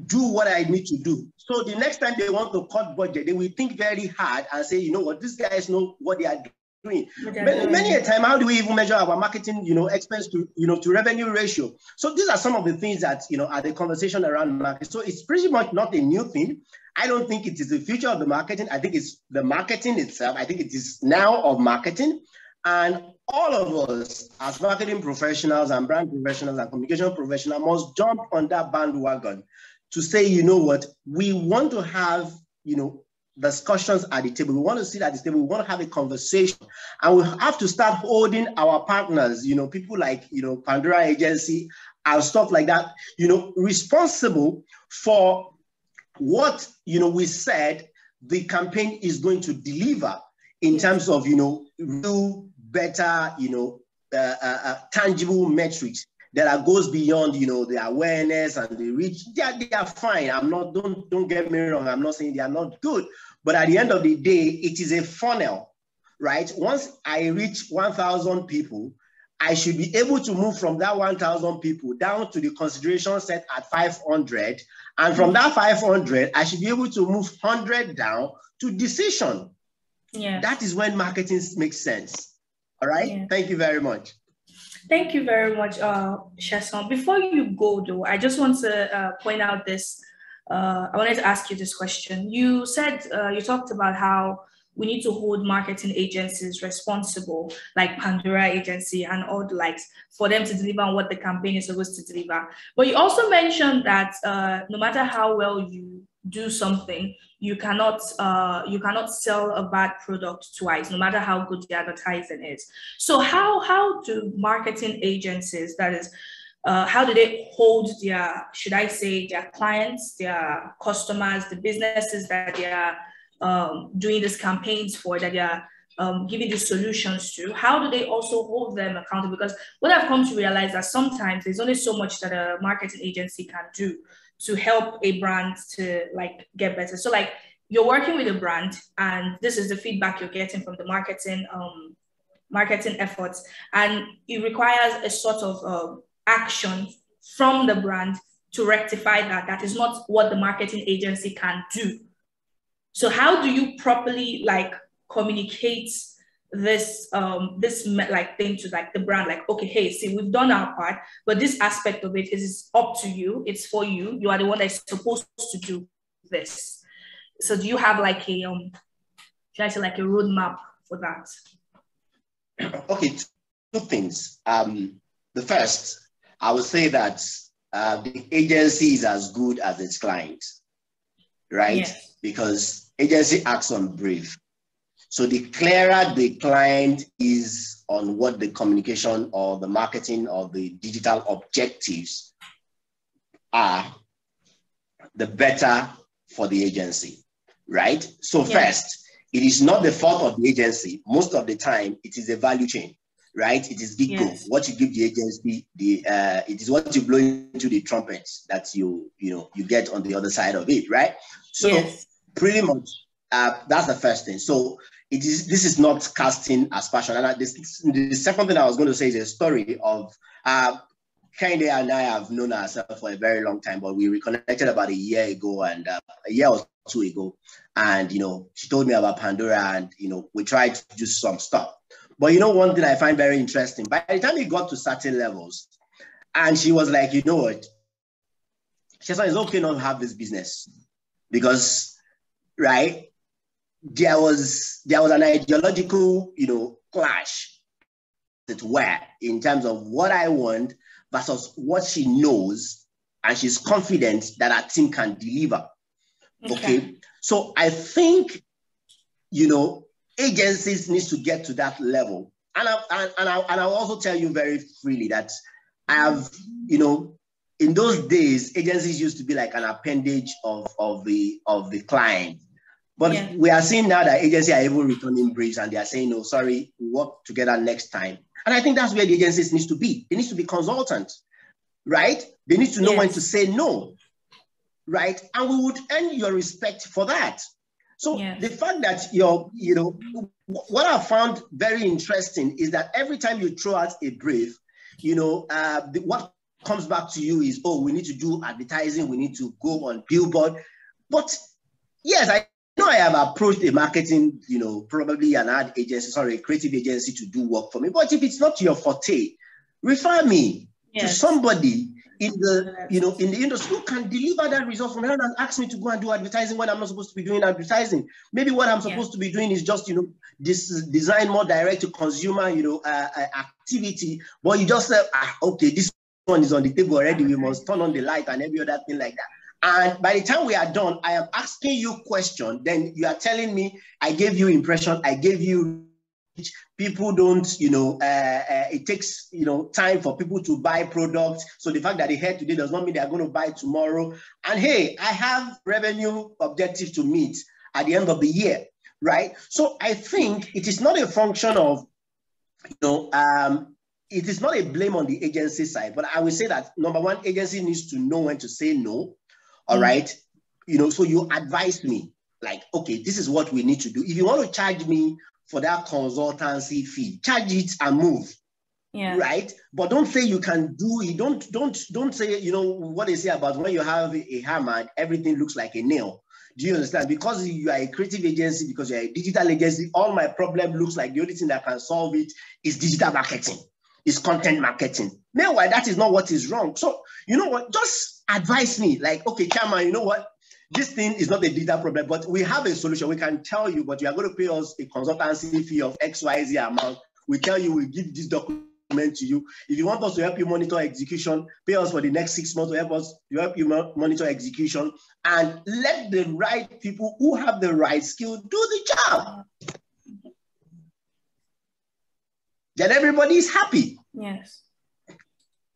do what I need to do? So the next time they want to cut budget, they will think very hard and say, you know what, these guys know what they are doing. Many a time, how do we even measure our marketing, expense to, to revenue ratio? So these are some of the things that, are the conversation around market. So it's pretty much not a new thing. I don't think it is the future of the marketing. I think it's the marketing itself. I think it is now of marketing. And all of us as marketing professionals and brand professionals and communication professionals must jump on that bandwagon to say, you know what, we want to have, discussions at the table. We want to sit at the table. We want to have a conversation, and we have to start holding our partners, people like, Pandora Agency and stuff like that, responsible for what, we said the campaign is going to deliver in terms of, real, better, tangible metrics that goes beyond, the awareness and the reach. They are fine. Don't get me wrong. I'm not saying they are not good, but at the end of the day, it is a funnel, right? Once I reach 1,000 people, I should be able to move from that 1,000 people down to the consideration set at 500. And from that 500, I should be able to move 100 down to decision. Yeah. That is when marketing makes sense. All right. Yeah. Thank you very much. Thank you very much, Sheson. Before you go, though, I just want to point out this. I wanted to ask you this question. You said, you talked about how we need to hold marketing agencies responsible, like Pandora Agency and all the likes, for them to deliver on what the campaign is supposed to deliver. But you also mentioned that no matter how well you do something, you cannot sell a bad product twice, no matter how good the advertising is. So how do marketing agencies, that is, how do they hold their, should I say, their clients, their customers, the businesses that they are doing these campaigns for, that they are giving these solutions to, how do they also hold them accountable? Because what I've come to realize that sometimes there's only so much that a marketing agency can do to help a brand to get better. So you're working with a brand, and this is the feedback you're getting from the marketing efforts, and it requires a sort of action from the brand to rectify that. That is not what the marketing agency can do. So how do you properly communicate this thing to the brand, okay, hey, see, we've done our part, but this aspect of it is up to you, it's for you, you are the one that's supposed to do this. So do you have a should I say a roadmap for that? Okay, two things. The first, I would say that the agency is as good as its client, right? Yes. Because agency acts on brief. So the clearer the client is on what the communication or the marketing or the digital objectives are, the better for the agency, right? So first, it is not the fault of the agency. Most of the time, it is a value chain, right? It is big goal. What you give the agency, it is what you blow into the trumpets that you get on the other side of it, right? So pretty much, that's the first thing. So this is not casting aspersion. And the second thing I was going to say is a story of Kehinde and I have known ourselves for a very long time, but we reconnected about a year ago, and a year or two ago. And she told me about Pandora, and we tried to do some stuff. But one thing I find very interesting, by the time we got to certain levels, and she was like, you know what, she said, it's okay not to have this business, because right, there was an ideological, clash that were in terms of what I want versus what she knows, and she's confident that our team can deliver. Okay. So I think, agencies need to get to that level. And I'll also tell you very freely that I have, in those days, agencies used to be like an appendage of the client. But we are seeing now that agencies are even returning briefs, and they are saying, no, sorry, we'll work together next time. And I think that's where the agencies need to be. They need to be consultants, right? They need to know when to say no, right? And we would earn your respect for that. So the fact that what I found very interesting is that every time you throw out a brief, what comes back to you is, oh, we need to do advertising, we need to go on billboard. But yes, I know I have approached a marketing, probably an ad agency, sorry, a creative agency to do work for me. But if it's not your forte, refer me to somebody in the, in the industry who can deliver that result from here and ask me to go and do advertising when I'm not supposed to be doing advertising. Maybe what I'm supposed to be doing is just, this design more direct to consumer, activity. But you just say, okay, this one is on the table already. We must turn on the light and every other thing like that. And by the time we are done, I am asking you question. Then you are telling me, I gave you impression, I gave you, people don't, it takes, time for people to buy products. So the fact that they heard today does not mean they are going to buy tomorrow. And hey, I have revenue objectives to meet at the end of the year, right? So I think it is not a function of, it is not a blame on the agency side, but I will say that number one, agency needs to know when to say no. All right. So you advise me like, okay, this is what we need to do. If you want to charge me for that consultancy fee, charge it and move. Yeah. Right. But don't say you can do it. Don't say, what they say about when you have a hammer, everything looks like a nail. Do you understand? Because you are a creative agency, because you're a digital agency, all my problem looks like the only thing that can solve it is digital marketing, is content marketing. Meanwhile, that is not what is wrong. So, you know what? Just advise me like, okay, Chairman, you know what? This thing is not a data problem, but we have a solution. We can tell you, but you are going to pay us a consultancy fee of XYZ amount. We tell you, we give this document to you. If you want us to help you monitor execution, pay us for the next 6 months to help you monitor execution, and let the right people who have the right skill do the job. Then everybody is happy. Yes.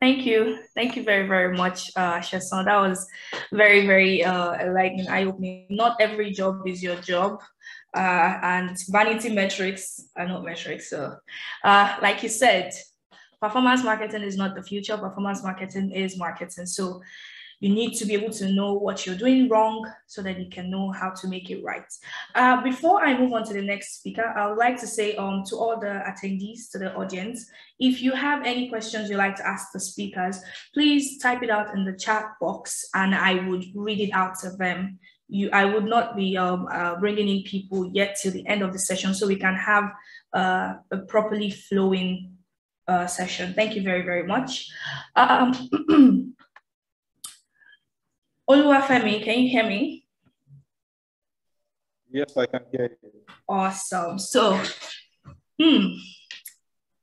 Thank you. Thank you very, very much, Sheson. That was very, very enlightening, eye-opening. Not every job is your job. And vanity metrics are not metrics. So like you said, performance marketing is not the future. Performance marketing is marketing. So you need to be able to know what you're doing wrong so that you can know how to make it right. Before I move on to the next speaker, I would like to say to all the attendees, to the audience, if you have any questions you'd like to ask the speakers, please type it out in the chat box and I would read it out to them. I would not be bringing in people yet till the end of the session so we can have a properly flowing session. Thank you very, very much. Oluwafemi, can you hear me? Yes, I can hear you. Awesome. So,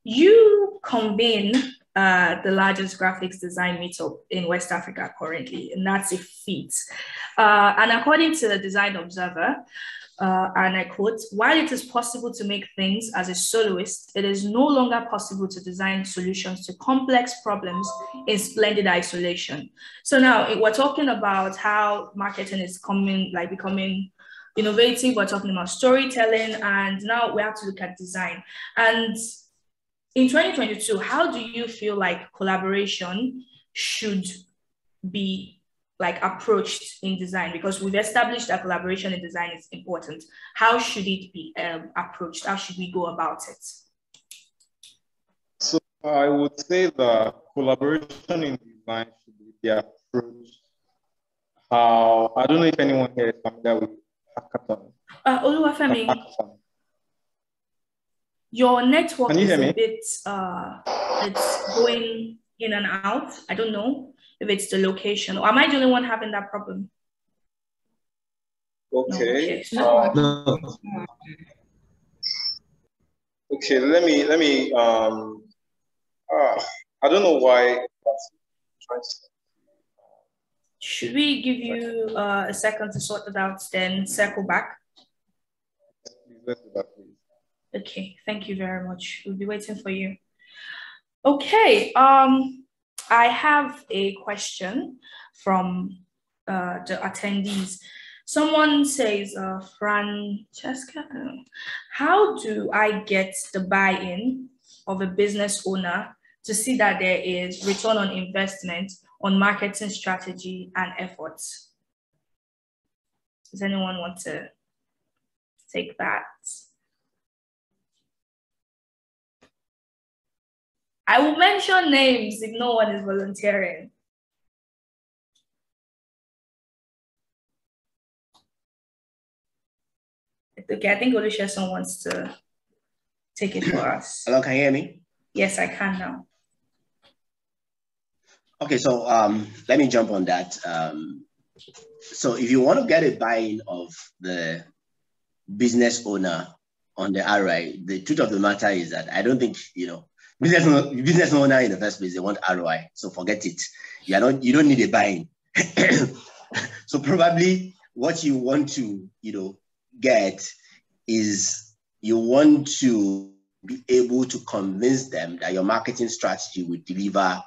you convene the largest graphics design meetup in West Africa currently, and that's a feat. And according to the Design Observer, and I quote, while it is possible to make things as a soloist, it is no longer possible to design solutions to complex problems in splendid isolation. So now we're talking about how marketing is becoming innovative. We're talking about storytelling, and now we have to look at design. And in 2022, how do you feel like collaboration should be approached in design? Because we've established that collaboration in design is important. How should it be approached? How should we go about it? So I would say that collaboration in design should be approached how, I don't know if anyone here is familiar with hackathon. Oluwafemi, your network is a bit, it's going in and out. I don't know if it's the location, or am I the only one having that problem? Okay. No. Okay, let me I don't know why. Should we give you a second to sort it out, then circle back? Let's do that, please. Okay, thank you very much. We'll be waiting for you. Okay, I have a question from the attendees. Someone says, Francesca, how do I get the buy-in of a business owner to see that there is return on investment on marketing strategy and efforts? Does anyone want to take that? I will mention names if no one is volunteering. Okay, I think Olusegun wants to take it for us. Hello, can you hear me? Yes, I can now. Okay, so let me jump on that. So if you want to get a buy-in of the business owner on the ROI, the truth of the matter is that I don't think, business owner in the first place, they want ROI. So forget it. You don't need a buy-in. So probably what you want to, get is you want to be able to convince them that your marketing strategy will deliver,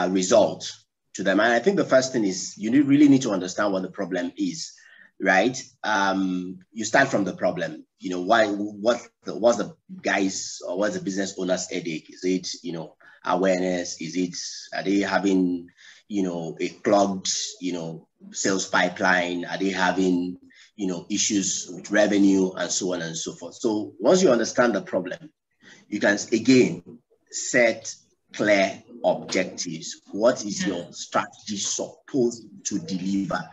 results to them. And I think the first thing is you really need to understand what the problem is, right? You start from the problem. What's the guys or what's the business owner's headache? Is it, awareness? Are they having, a clogged, sales pipeline? Are they having, issues with revenue and so on and so forth? So once you understand the problem, you can again set clear objectives. What is your strategy supposed to deliver?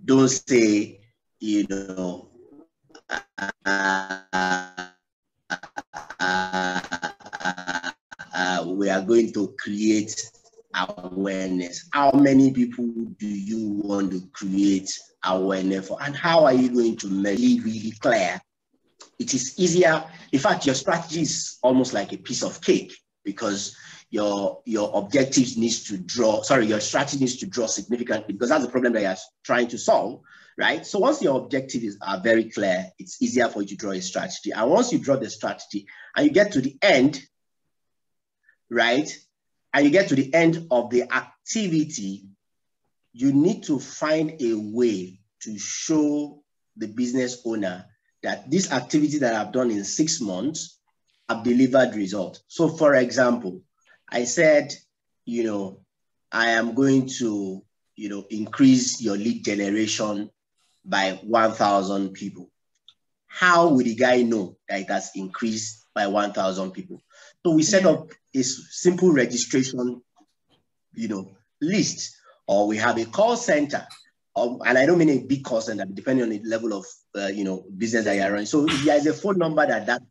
Don't say, we are going to create awareness. How many people do you want to create awareness for? And how are you going to make it really clear? It is easier. In fact, your strategy is almost like a piece of cake because your objectives your strategy needs to draw significantly because that's the problem that you're trying to solve, right? So once your objectives are very clear, it's easier for you to draw a strategy. And once you draw the strategy and you get to the end, right? And you get to the end of the activity, you need to find a way to show the business owner that this activity that I've done in 6 months have delivered results. So for example, I said, I am going to, increase your lead generation by 1,000 people. How would the guy know that it has increased by 1,000 people? So we set up a simple registration, list, or we have a call center. And I don't mean a big call center, depending on the level of, business that you're running. So if there is a phone number that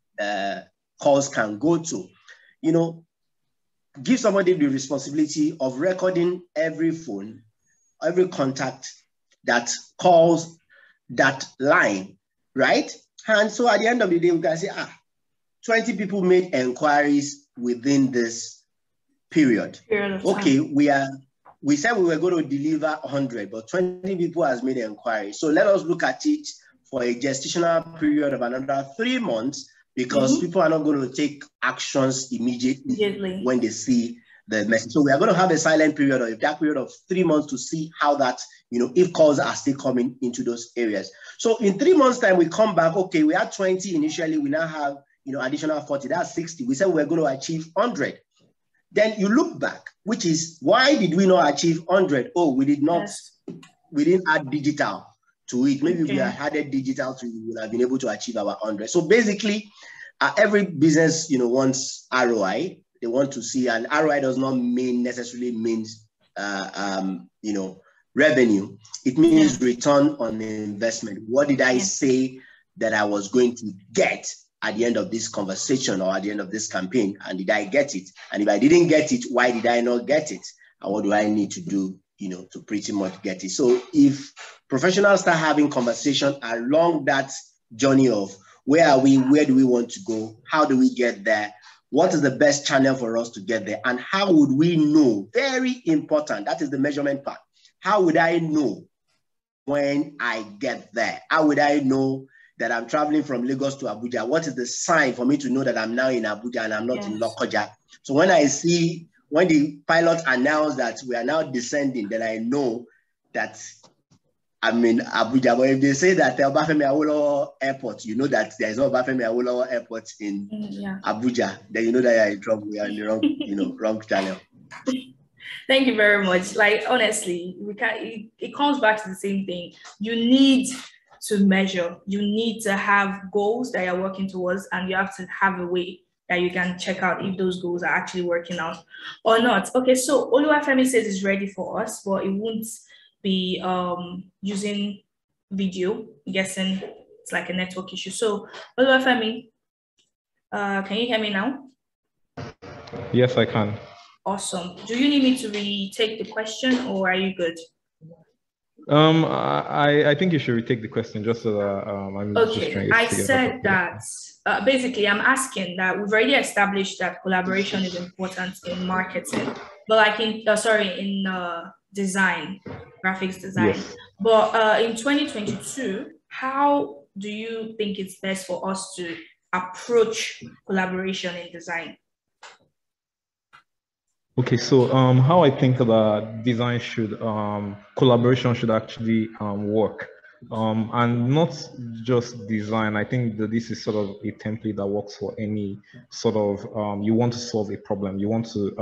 calls can go to, give somebody the responsibility of recording every phone, every contact that calls that line, right? And so at the end of the day, we can say, 20 people made inquiries within this period. Okay, we said we were going to deliver 100, but 20 people has made inquiries. So let us look at it for a gestational period of another 3 months because people are not going to take actions immediately when they see the message. So we are going to have a silent period or a dark period of 3 months to see how that, if calls are still coming into those areas. So in 3 months' time, we come back, okay, we had 20 initially, we now have, additional 40, that's 60. We said we were going to achieve 100. Then you look back, which is, why did we not achieve 100? Oh, we did not, we didn't add digital to it. Maybe if we had added digital to it, we would have been able to achieve our 100. So basically, every business, wants ROI. They want to see, and ROI does not necessarily mean, revenue. It means return on investment. What did I say that I was going to get at the end of this conversation or at the end of this campaign? And did I get it? And if I didn't get it, why did I not get it? And what do I need to do, to pretty much get it? So if professionals start having conversation along that journey of where are we, where do we want to go, how do we get there, what is the best channel for us to get there, and how would we know? Very important, that is the measurement part. How would I know when I get there? How would I know that I'm traveling from Lagos to Abuja? What is the sign for me to know that I'm now in Abuja and I'm not in Lokoja? So when the pilot announced that we are now descending, then I know that I'm in Abuja. But if they say that Obafemi Awolowo Airport, you know that there is no Obafemi Awolowo Airport in Abuja, then you know that you're in trouble. We are in the wrong, wrong channel. Thank you very much. Like, honestly, it comes back to the same thing. You need to measure. You need to have goals that you're working towards, and you have to have a way that you can check out if those goals are actually working out or not. Okay, so Oluwafemi says it's ready for us, but it won't be using video. I'm guessing it's like a network issue. So, Oluwafemi, can you hear me now? Yes, I can. Awesome. Do you need me to retake the question, or are you good? I think you should retake the question just so that I'm just trying to I said that basically I'm asking that we've already established that collaboration is important in marketing, but like in design, graphics design. Yes. But in 2022, how do you think it's best for us to approach collaboration in design? Okay, so how I think that design should, collaboration should actually work. And not just design. I think that this is sort of a template that works for any sort of, you want to solve a problem. You want to,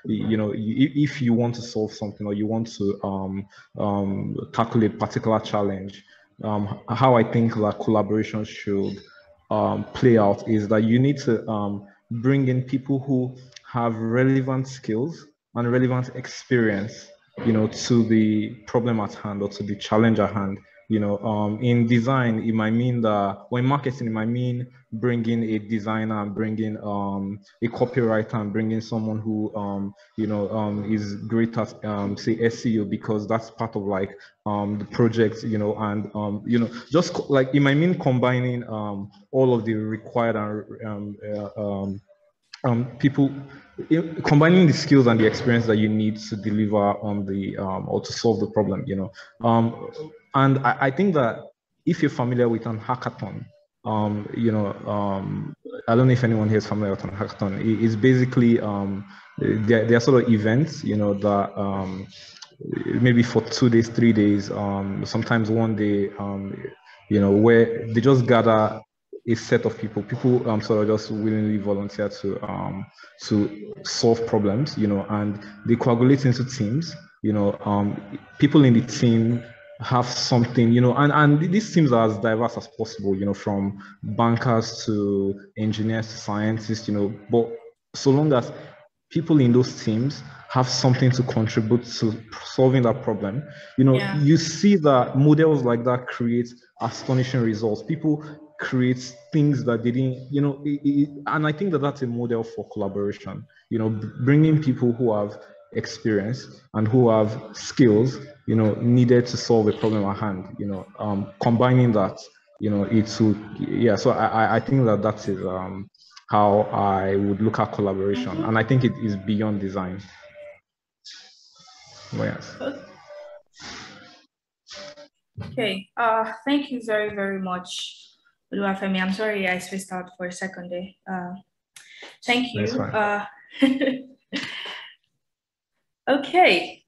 if you want to solve something or you want to tackle a particular challenge, how I think that collaboration should play out is that you need to bring in people who have relevant skills and relevant experience, to the problem at hand or to the challenge at hand. In design, it might mean that, or in marketing, it might mean bringing a designer and bringing a copywriter and bringing someone who, is great at, say, SEO, because that's part of like the project, and, just like it might mean combining all of the required people, combining the skills and the experience that you need to deliver on the or to solve the problem, and I think that if you're familiar with an hackathon, I don't know if anyone here is familiar with an hackathon. It's basically they're sort of events, that maybe for 2 days, 3 days, sometimes one day, where they just gather a set of people sort of just willingly volunteer to solve problems, and they coagulate into teams. People in the team have something, and these teams are as diverse as possible, from bankers to engineers to scientists, but so long as people in those teams have something to contribute to solving that problem, you see that models like that create astonishing results. People create things that they didn't, and I think that that's a model for collaboration, bringing people who have experience and who have skills, needed to solve a problem at hand, combining that, so I think that is how I would look at collaboration, and I think it is beyond design. Yes. Okay. Thank you very, very much, Oluwafemi. I'm sorry I spaced out for a second there. Thank you. Okay.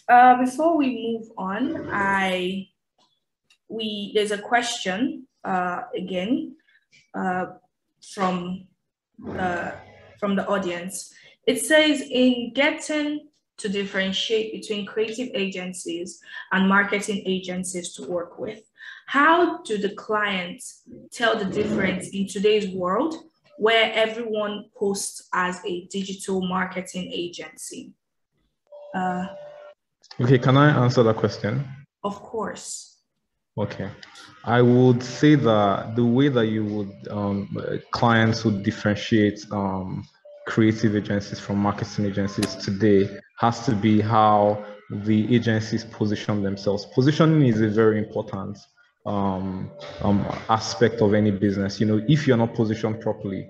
Before we move on, there's a question again from the audience. It says, in getting to differentiate between creative agencies and marketing agencies to work with, how do the clients tell the difference in today's world where everyone posts as a digital marketing agency? Okay, can I answer that question? Of course. Okay, I would say that the way that you would clients would differentiate creative agencies from marketing agencies today has to be how the agencies position themselves. Positioning is a very important aspect of any business. If you're not positioned properly,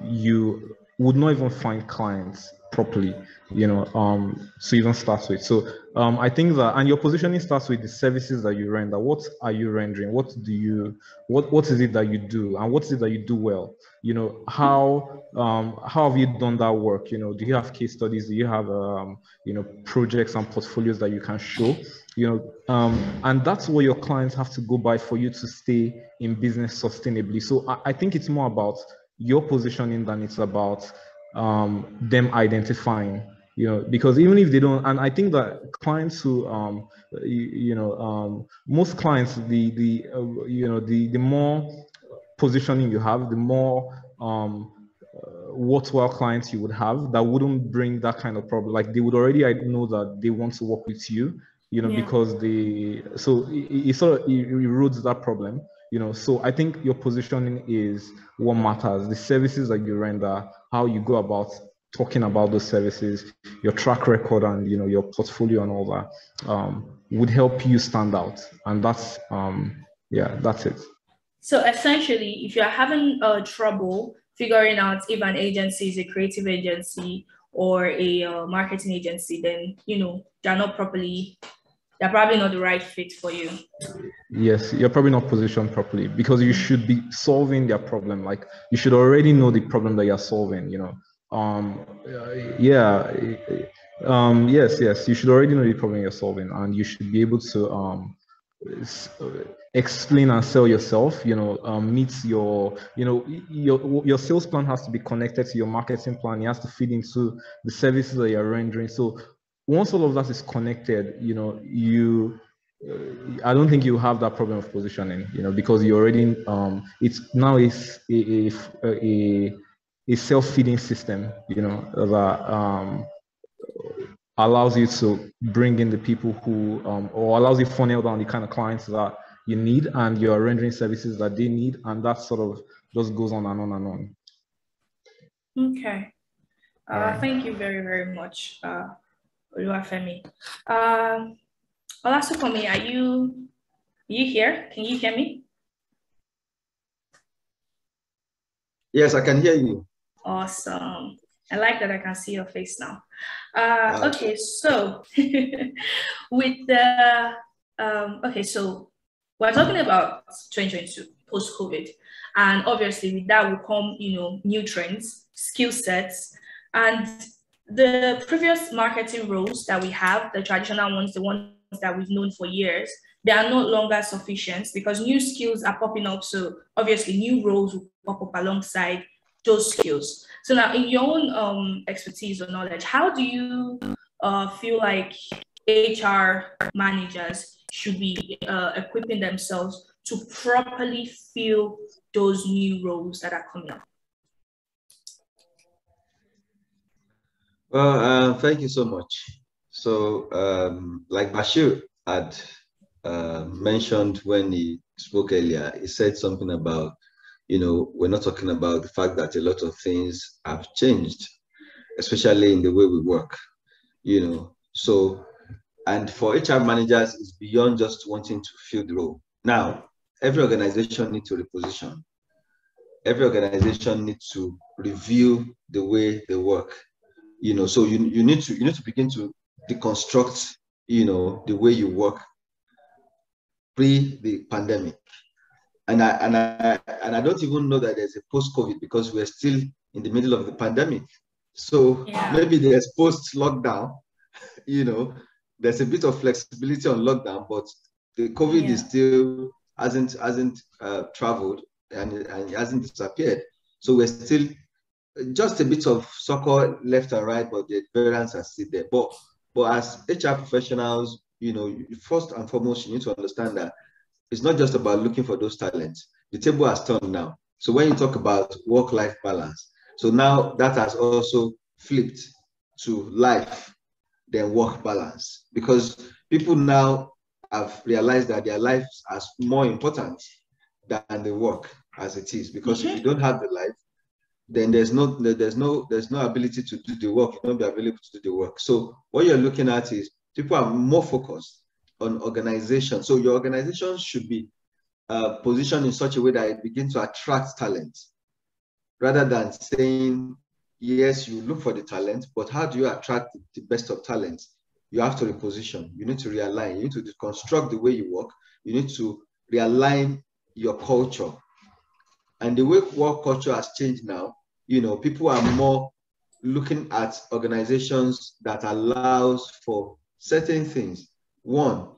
you would not even find clients properly, to even start with. So I think that, and your positioning starts with the services that you render. What are you rendering? What is it that you do? And what is it that you do well? How have you done that work? Do you have case studies? Do you have, projects and portfolios that you can show? And that's what your clients have to go by for you to stay in business sustainably. So I think it's more about your positioning than it's about them identifying, because even if they don't, and I think that clients who, most clients, the more positioning you have, the more worthwhile clients you would have that wouldn't bring that kind of problem. Like, they would already know that they want to work with you, you know, because it sort of erodes that problem, you know. So I think your positioning is what matters. The services that you render, how you go about talking about those services, your track record, and, you know, your portfolio and all that would help you stand out. And that's that's it. So essentially, if you're having trouble figuring out if an agency is a creative agency or a marketing agency, then, you know, they're probably not the right fit for you. Yes, you're probably not positioned properly, because you should be solving their problem. Like, you should already know the problem that you're solving, you know. Yes, you should already know the problem you're solving, and you should be able to explain and sell yourself, you know. Meets your, you know, your sales plan has to be connected to your marketing plan. It has to feed into the services that you're rendering. So once all of that is connected, you know, I don't think you have that problem of positioning, you know, because you already it's now a self-feeding system, you know, that allows you to bring in the people who or allows you funnel down the kind of clients that you need, and you're rendering services that they need, and that sort of just goes on and on and on. Okay. Thank you very, very much, Oluwafemi. Olasupomi, are you here? Can you hear me? Yes, I can hear you. Awesome. I like that I can see your face now. Okay, so with the so we're talking about 2022 post-COVID, and obviously with that will come, you know, new trends, skill sets, and the previous marketing roles that we have, the traditional ones, the ones that we've known for years, they are no longer sufficient because new skills are popping up. So obviously new roles will pop up alongside those skills. So now, in your own expertise or knowledge, how do you feel like HR managers should be equipping themselves to properly fill those new roles that are coming up? Well, thank you so much. So, like Bashir had mentioned when he spoke earlier, he said something about, you know, we're not talking about the fact that a lot of things have changed, especially in the way we work, you know. So, and for HR managers, it's beyond just wanting to fill the role. Now, every organization needs to reposition. Every organization needs to review the way they work, you know. So you need to begin to deconstruct, you know, the way you work pre the pandemic. And I don't even know that there's a post-COVID, because we're still in the middle of the pandemic. So maybe there's post-lockdown, you know, there's a bit of flexibility on lockdown, but the COVID is still hasn't traveled and it hasn't disappeared. So we're still just a bit of soccer left and right, but the variants are still there. But as HR professionals, you know, first and foremost, you need to understand that it's not just about looking for those talents. The table has turned now. So when you talk about work-life balance, so now that has also flipped to life, then work balance, because people now have realized that their lives are more important than the work as it is. Because if you don't have the life, then there's no ability to do the work. You don't be available to do the work. So what you're looking at is people are more focused on organization. So your organization should be positioned in such a way that it begins to attract talent, rather than saying, yes, you look for the talent, but how do you attract the best of talent? You have to reposition. You need to realign. You need to deconstruct the way you work. You need to realign your culture. And the way work culture has changed now, you know, people are more looking at organizations that allows for certain things. One,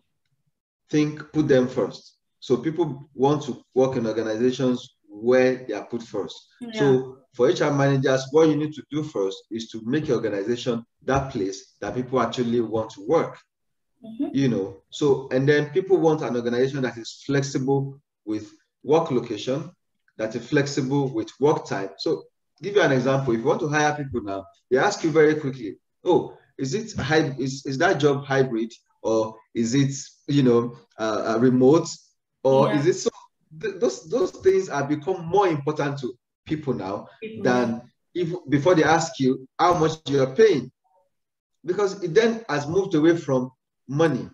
put them first. So people want to work in organizations where they are put first. So for HR managers, what you need to do first is to make your organization that place that people actually want to work. You know, so, and then people want an organization that is flexible with work location, that is flexible with work time. So give you an example. If you want to hire people now, they ask you very quickly, oh, is that job hybrid or is it, remote, or Yeah. is it so? Those things have become more important to people now than even before they ask you how much you are paying, because it then has moved away from money,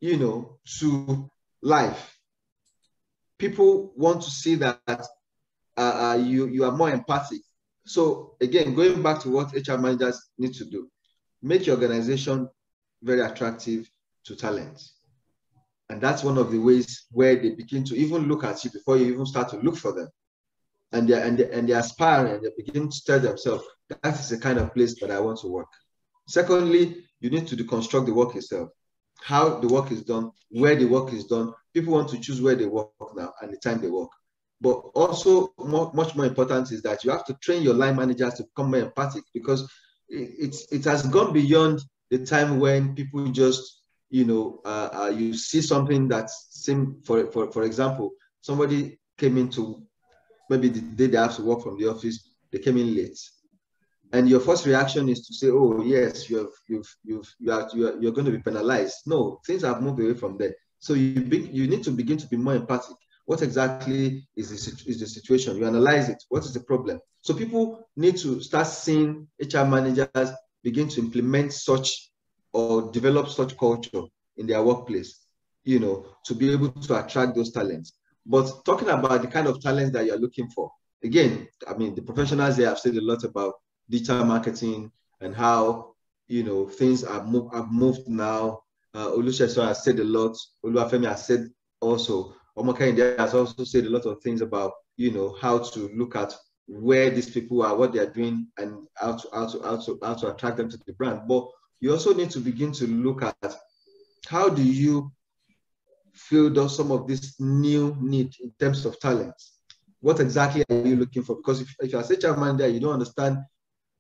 to life. People want to see that you are more empathic. So again, going back to what HR managers need to do, make your organization very attractive to talent. And that's one of the ways where they begin to even look at you before you even start to look for them. And they aspire and they begin to tell themselves, that is the kind of place that I want to work. Secondly, you need to deconstruct the work itself, how the work is done, where the work is done. People want to choose where they work now and the time they work. But also much more important is that you have to train your line managers to become more empathic, because it has gone beyond the time when people just, you see something that seems, for example, somebody came into, maybe the day they have to work from the office, they came in late. And your first reaction is to say, oh, yes, you're going to be penalized. No, things have moved away from there. So you need to begin to be more empathic. What exactly is the situation? You analyze it. What is the problem? So people need to start seeing HR managers begin to implement such or develop such culture in their workplace, to be able to attract those talents. But talking about the kind of talents that you're looking for, again, I mean, the professionals there have said a lot about digital marketing and how, things have moved now. Olusegun has said a lot. Oluwafemi has said also. Omokainde has also said a lot of things about, how to look at where these people are, what they are doing, and how to attract them to the brand. But you also need to begin to look at how do you fill some of this new need in terms of talent. What exactly are you looking for? Because if you're a HR manager, you don't understand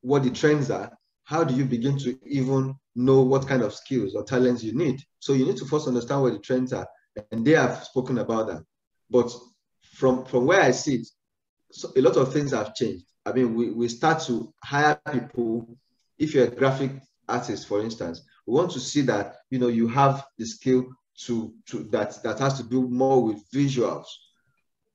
what the trends are, how do you begin to even know what kind of skills or talents you need? So you need to first understand what the trends are, and they have spoken about that. But from where I see it, so a lot of things have changed. I mean, we start to hire people. If you're a graphic artist, for instance, we want to see that, you have the skill that has to do more with visuals,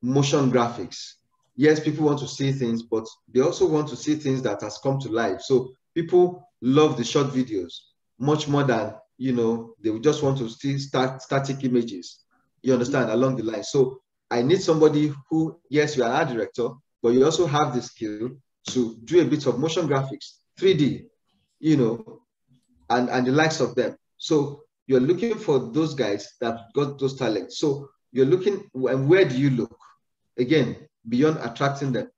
motion graphics. Yes, people want to see things, but they also want to see things that has come to life. So people love the short videos much more than, they would just want to see static images, you understand, along the line. So I need somebody who, yes, you are an art director, but you also have the skill to do a bit of motion graphics, 3D, and the likes of them. So you're looking for those guys that got those talents. So you're looking, and where do you look? Again, beyond attracting them,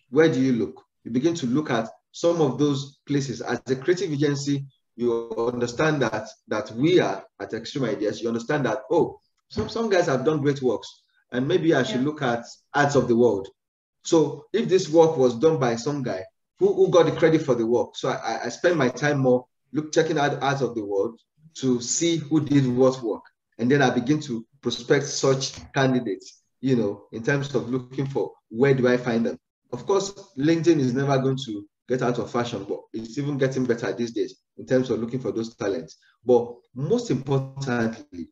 where do you look? You begin to look at some of those places. As a creative agency, you understand that we are at Extreme Ideas. You understand that, oh, some guys have done great works, and maybe I should look at Arts of the World. So if this work was done by some guy, who got the credit for the work? So I spend my time more checking out Arts of the World to see who did what work. And then I begin to prospect such candidates, in terms of looking for where do I find them. Of course, LinkedIn is never going to get out of fashion, but it's even getting better these days in terms of looking for those talents. But most importantly,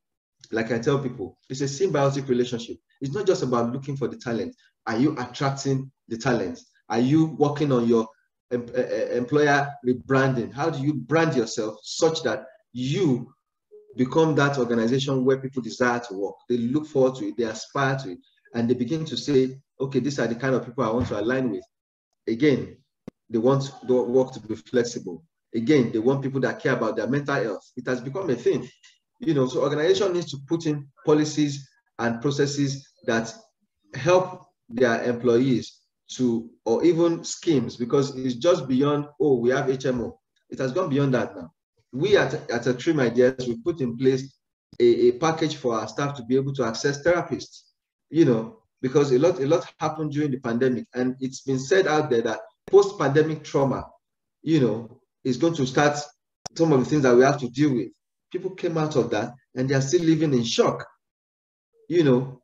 like I tell people, it's a symbiotic relationship. It's not just about looking for the talent. Are you attracting the talent? Are you working on your employer rebranding? How do you brand yourself such that you become that organization where people desire to work? They look forward to it, they aspire to it, and they begin to say, okay, these are the kind of people I want to align with. Again, they want the work to be flexible. Again, they want people that care about their mental health. It has become a thing. So organization needs to put in policies and processes that help their employees to, or even schemes, because it's just beyond, oh, we have HMO. It has gone beyond that now. We at Extreme Ideas, we put in place a package for our staff to be able to access therapists, because a lot happened during the pandemic. And it's been said out there that post-pandemic trauma, is going to start some of the things that we have to deal with. People came out of that and they are still living in shock,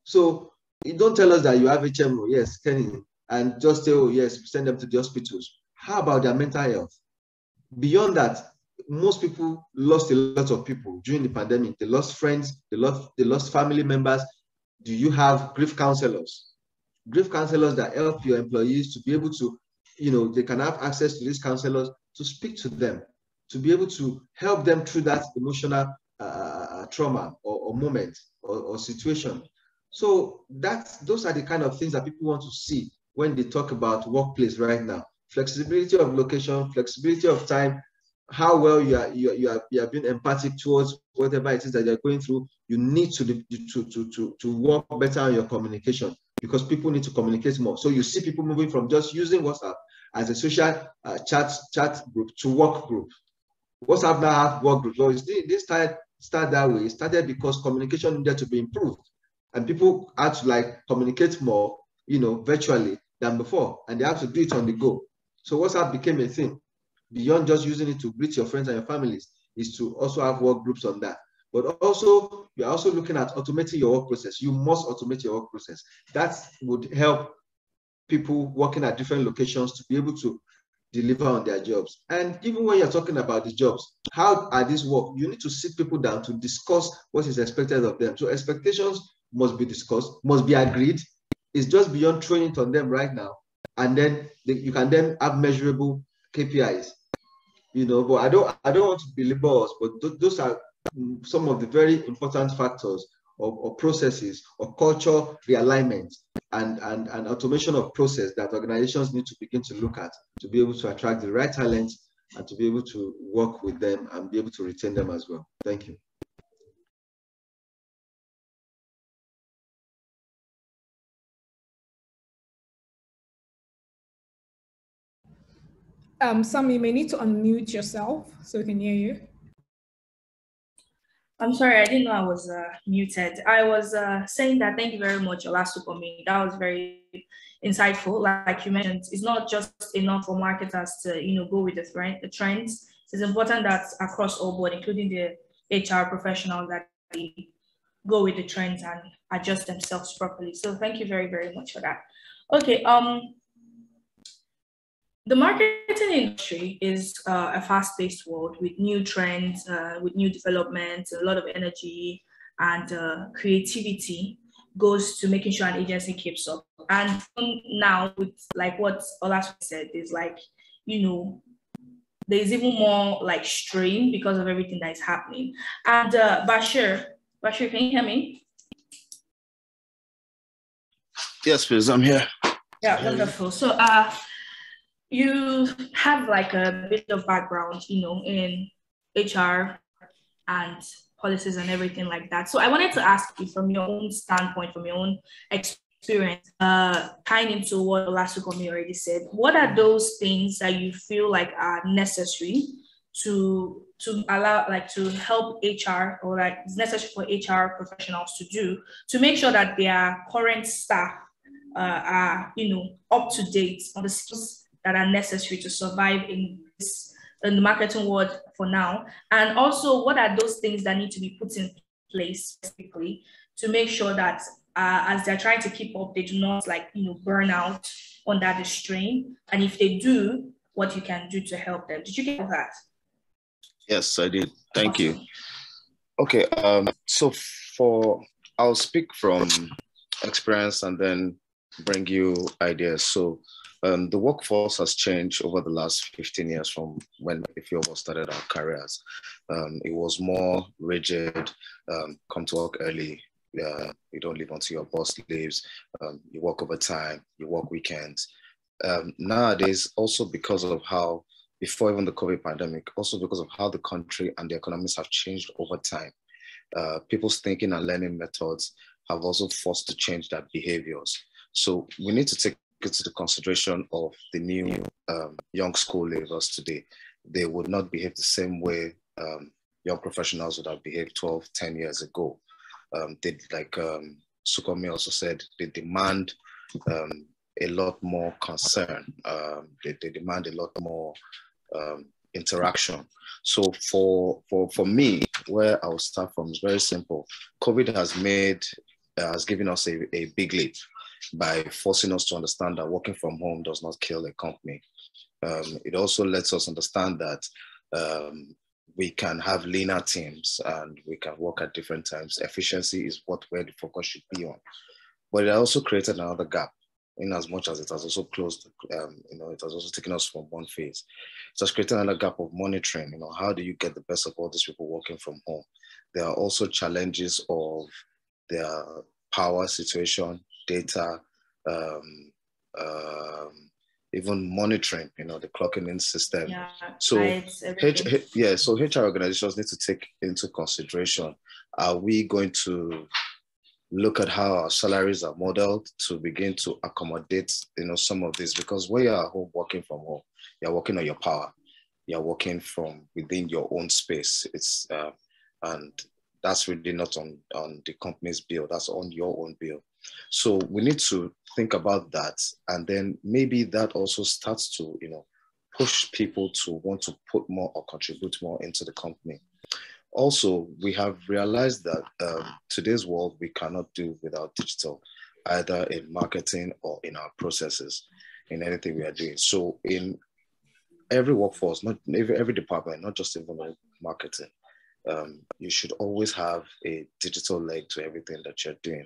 So you don't tell us that you have HMO, yes, Kenny, and just say, oh, yes, send them to the hospitals. How about their mental health? Beyond that, most people lost a lot of people during the pandemic. They lost friends, they lost family members. Do you have grief counselors? Grief counselors that help your employees to be able to, they can have access to these counselors to speak to them, to be able to help them through that emotional trauma or moment or situation. So those are the kind of things that people want to see when they talk about workplace right now. Flexibility of location, flexibility of time, how well you are being empathic towards whatever it is that you're going through. You need to work better on your communication, because people need to communicate more. So you see people moving from just using WhatsApp as a social chat group to work group. WhatsApp now have work groups. So this start that way. It started because communication needed to be improved, and people had to communicate more, virtually than before, and they have to do it on the go. So WhatsApp became a thing. Beyond just using it to greet your friends and your families, is to also have work groups on that. But also, you're also looking at automating your work process. You must automate your work process. That would help people working at different locations to be able to deliver on their jobs. And even when you're talking about the jobs, how are these work? You need to sit people down to discuss what is expected of them. So expectations must be discussed, must be agreed. It's just beyond throwing it on them right now. And then you can then have measurable KPIs. But I don't want to belabor us, but those are some of the very important factors or processes or culture realignment and automation of process that organizations need to begin to look at to be able to attract the right talents and to be able to work with them and be able to retain them as well. Thank you. Sam, you may need to unmute yourself so we can hear you. I'm sorry, I didn't know I was muted. I was saying that thank you very much, Olasupomi. That was very insightful. Like you mentioned, it's not just enough for marketers to go with the trends. It's important that across all board, including the HR professionals, that they go with the trends and adjust themselves properly. So thank you very, very much for that. Okay. The marketing industry is a fast-paced world with new trends, with new developments, a lot of energy and creativity goes to making sure an agency keeps up. And now with what Olas said is there's even more strain because of everything that is happening. And Bashir, can you hear me? Yes, please, I'm here. Yeah, wonderful. So you have a bit of background, in HR and policies and everything like that. So I wanted to ask you from your own standpoint, from your own experience, tying into what Olasupomi already said, what are those things that you feel are necessary to allow, to help HR, or it's necessary for HR professionals to do to make sure that their current staff are, up to date on the skills that are necessary to survive in the marketing world for now? And also, what are those things that need to be put in place specifically to make sure that as they're trying to keep up, they do not burn out under the strain? And if they do, what you can do to help them? Did you get that? Yes, I did. Thank you. Okay, so I'll speak from experience and then bring you ideas. So the workforce has changed over the last 15 years from when a few of us started our careers. It was more rigid, come to work early, you don't leave until your boss leaves, you work overtime, you work weekends. Nowadays, also because of how, before even the COVID pandemic, also because of how the country and the economies have changed over time, people's thinking and learning methods have also forced to change their behaviors. So we need to take into the consideration of the new young school leavers today. They would not behave the same way young professionals would have behaved 12, 10 years ago. They, like Sukomi also said, they demand a lot more concern. They demand a lot more interaction. So for me, where I will start from is very simple. COVID has given us a big leap by forcing us to understand that working from home does not kill a company. It also lets us understand that we can have leaner teams and we can work at different times. Efficiency is where the focus should be on. But it also created another gap, in as much as it has also closed, it has also taken us from one phase. It has created another gap of monitoring. How do you get the best of all these people working from home? There are also challenges of their power situation, data, even monitoring, the clocking in system. Yeah, so HR organizations need to take into consideration, are we going to look at how our salaries are modeled to begin to accommodate, some of this? Because when you're at home working from home, you're working on your power, you're working from within your own space. It's and that's really not on the company's bill, that's on your own bill. So we need to think about that. And then maybe that also starts to, push people to want to put more or contribute more into the company. Also, we have realized that today's world, we cannot do without digital, either in marketing or in our processes, in anything we are doing. So in every workforce, not every department, not just even marketing, you should always have a digital leg to everything that you're doing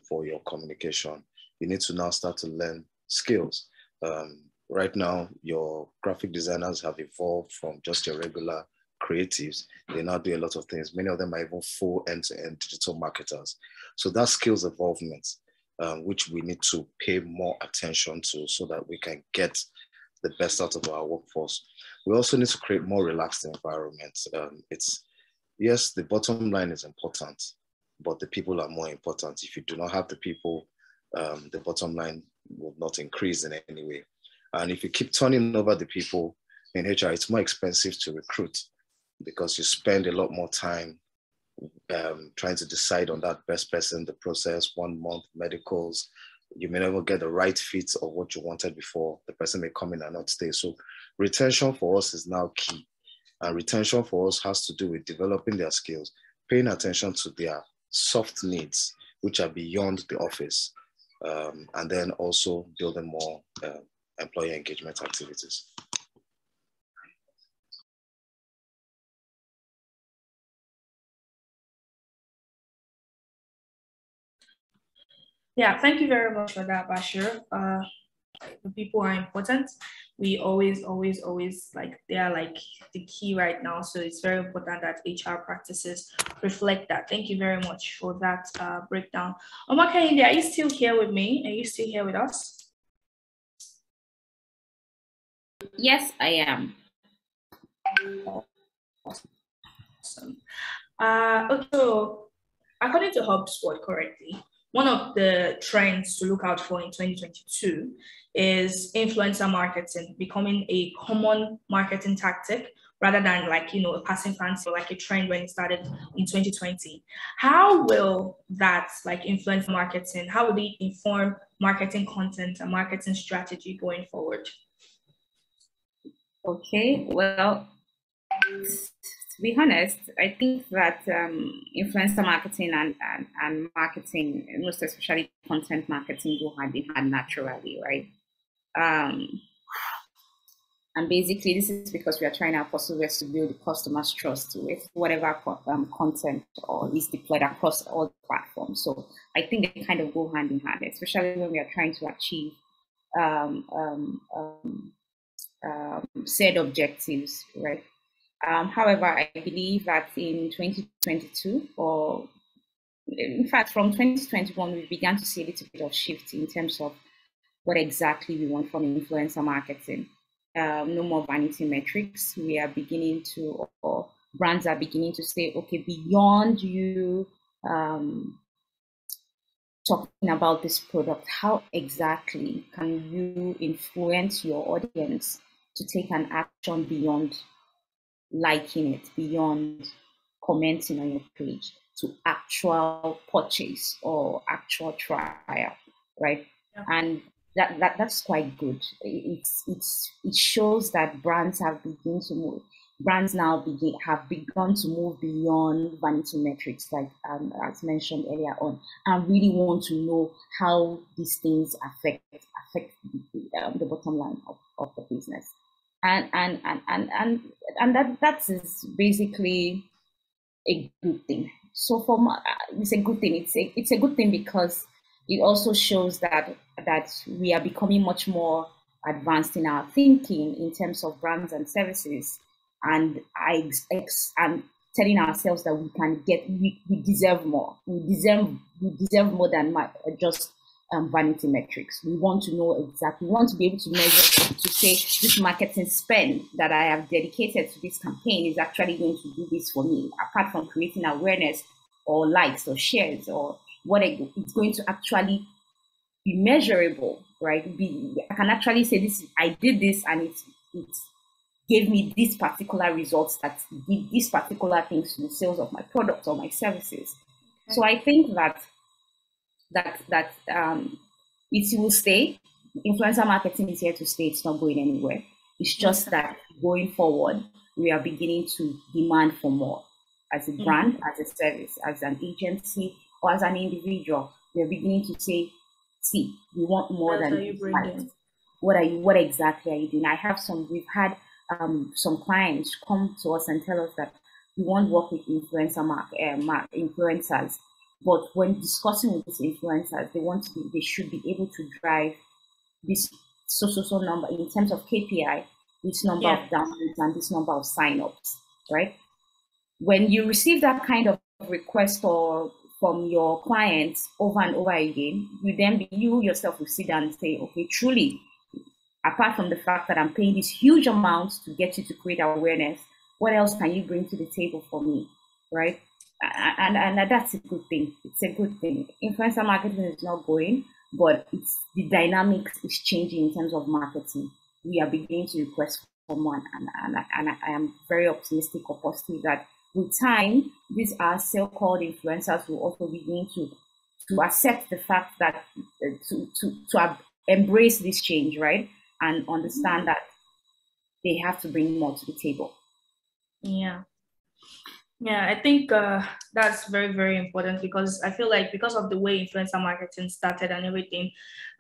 for your communication. You need to now start to learn skills. Right now, your graphic designers have evolved from just your regular creatives. They now do a lot of things. Many of them are even full end-to-end digital marketers. So that skills involvement, which we need to pay more attention to so that we can get the best out of our workforce. We also need to create more relaxed environments. Yes, the bottom line is important, but the people are more important. If you do not have the people, the bottom line will not increase in any way. And if you keep turning over the people in HR, it's more expensive to recruit because you spend a lot more time trying to decide on that best person, the process, 1 month, medicals. You may never get the right fit of what you wanted before. The person may come in and not stay. So retention for us is now key. And retention for us has to do with developing their skills, paying attention to their soft needs, which are beyond the office, and then also building more employee engagement activities. Yeah, thank you very much for that, Bashir. The people are important. We always, they are like the key right now. So it's very important that HR practices reflect that. Thank you very much for that breakdown. Omakayinde, are you still here with me? Are you still here with us? Yes, I am. Awesome. So according to HubSpot correctly, one of the trends to look out for in 2022 is influencer marketing becoming a common marketing tactic rather than a passing fancy or like a trend when it started in 2020. How will that influence marketing? How will it inform marketing content and marketing strategy going forward? Okay, well, to be honest, I think that influencer marketing and marketing, most especially content marketing, go hand in hand naturally, right? And basically, this is because we are trying our possible best to build the customer's trust with whatever content or is deployed across all the platforms. So I think they kind of go hand in hand, especially when we are trying to achieve said objectives, right? However, I believe that in 2022, or in fact from 2021, we began to see a little bit of shift in terms of what exactly we want from influencer marketing. No more vanity metrics. We are beginning to, or brands are beginning to say, okay, beyond you talking about this product, how exactly can you influence your audience to take an action beyond liking it, beyond commenting on your page, to actual purchase or actual trial, right? Yeah. And that's quite good. It shows that brands have begun to move. Brands now have begun to move beyond vanity metrics, like as mentioned earlier on, and really want to know how these things affect the bottom line of the business. And that is basically a good thing. So it's a good thing. It's a good thing because it also shows that we are becoming much more advanced in our thinking in terms of brands and services, and and telling ourselves that we deserve more. We deserve more than just vanity metrics. We want to know exactly. We want to be able to measure, to say this marketing spend that I have dedicated to this campaign is actually going to do this for me, apart from creating awareness or likes or shares or what it's going to actually be measurable, right? I can actually say this, I did this and it gave me these particular results that did these particular things to the sales of my products or my services. Okay. So I think that it will stay. Influencer marketing is here to stay. It's not going anywhere. It's just that going forward, we are beginning to demand for more as a brand, as a service, as an agency, or as an individual. We are beginning to say, see, we want more than that. What exactly are you doing? We've had some clients come to us and tell us that we want to work with influencers, but when discussing with these influencers, they should be able to drive this so number in terms of KPI, this number of downloads and this number of signups, right? When you receive that kind of request from your clients over and over again, you yourself will sit down and say, okay, truly, apart from the fact that I'm paying this huge amount to get you to create awareness, what else can you bring to the table for me, right? And that's a good thing. It's a good thing. Influencer marketing is not going, but the dynamics is changing in terms of marketing. We are beginning to request for more, and I am very optimistic or positive that with time, these are so-called influencers will also begin to accept the fact that to embrace this change, right? And understand that they have to bring more to the table. Yeah, I think that's very, very important, because I feel like because of the way influencer marketing started and everything,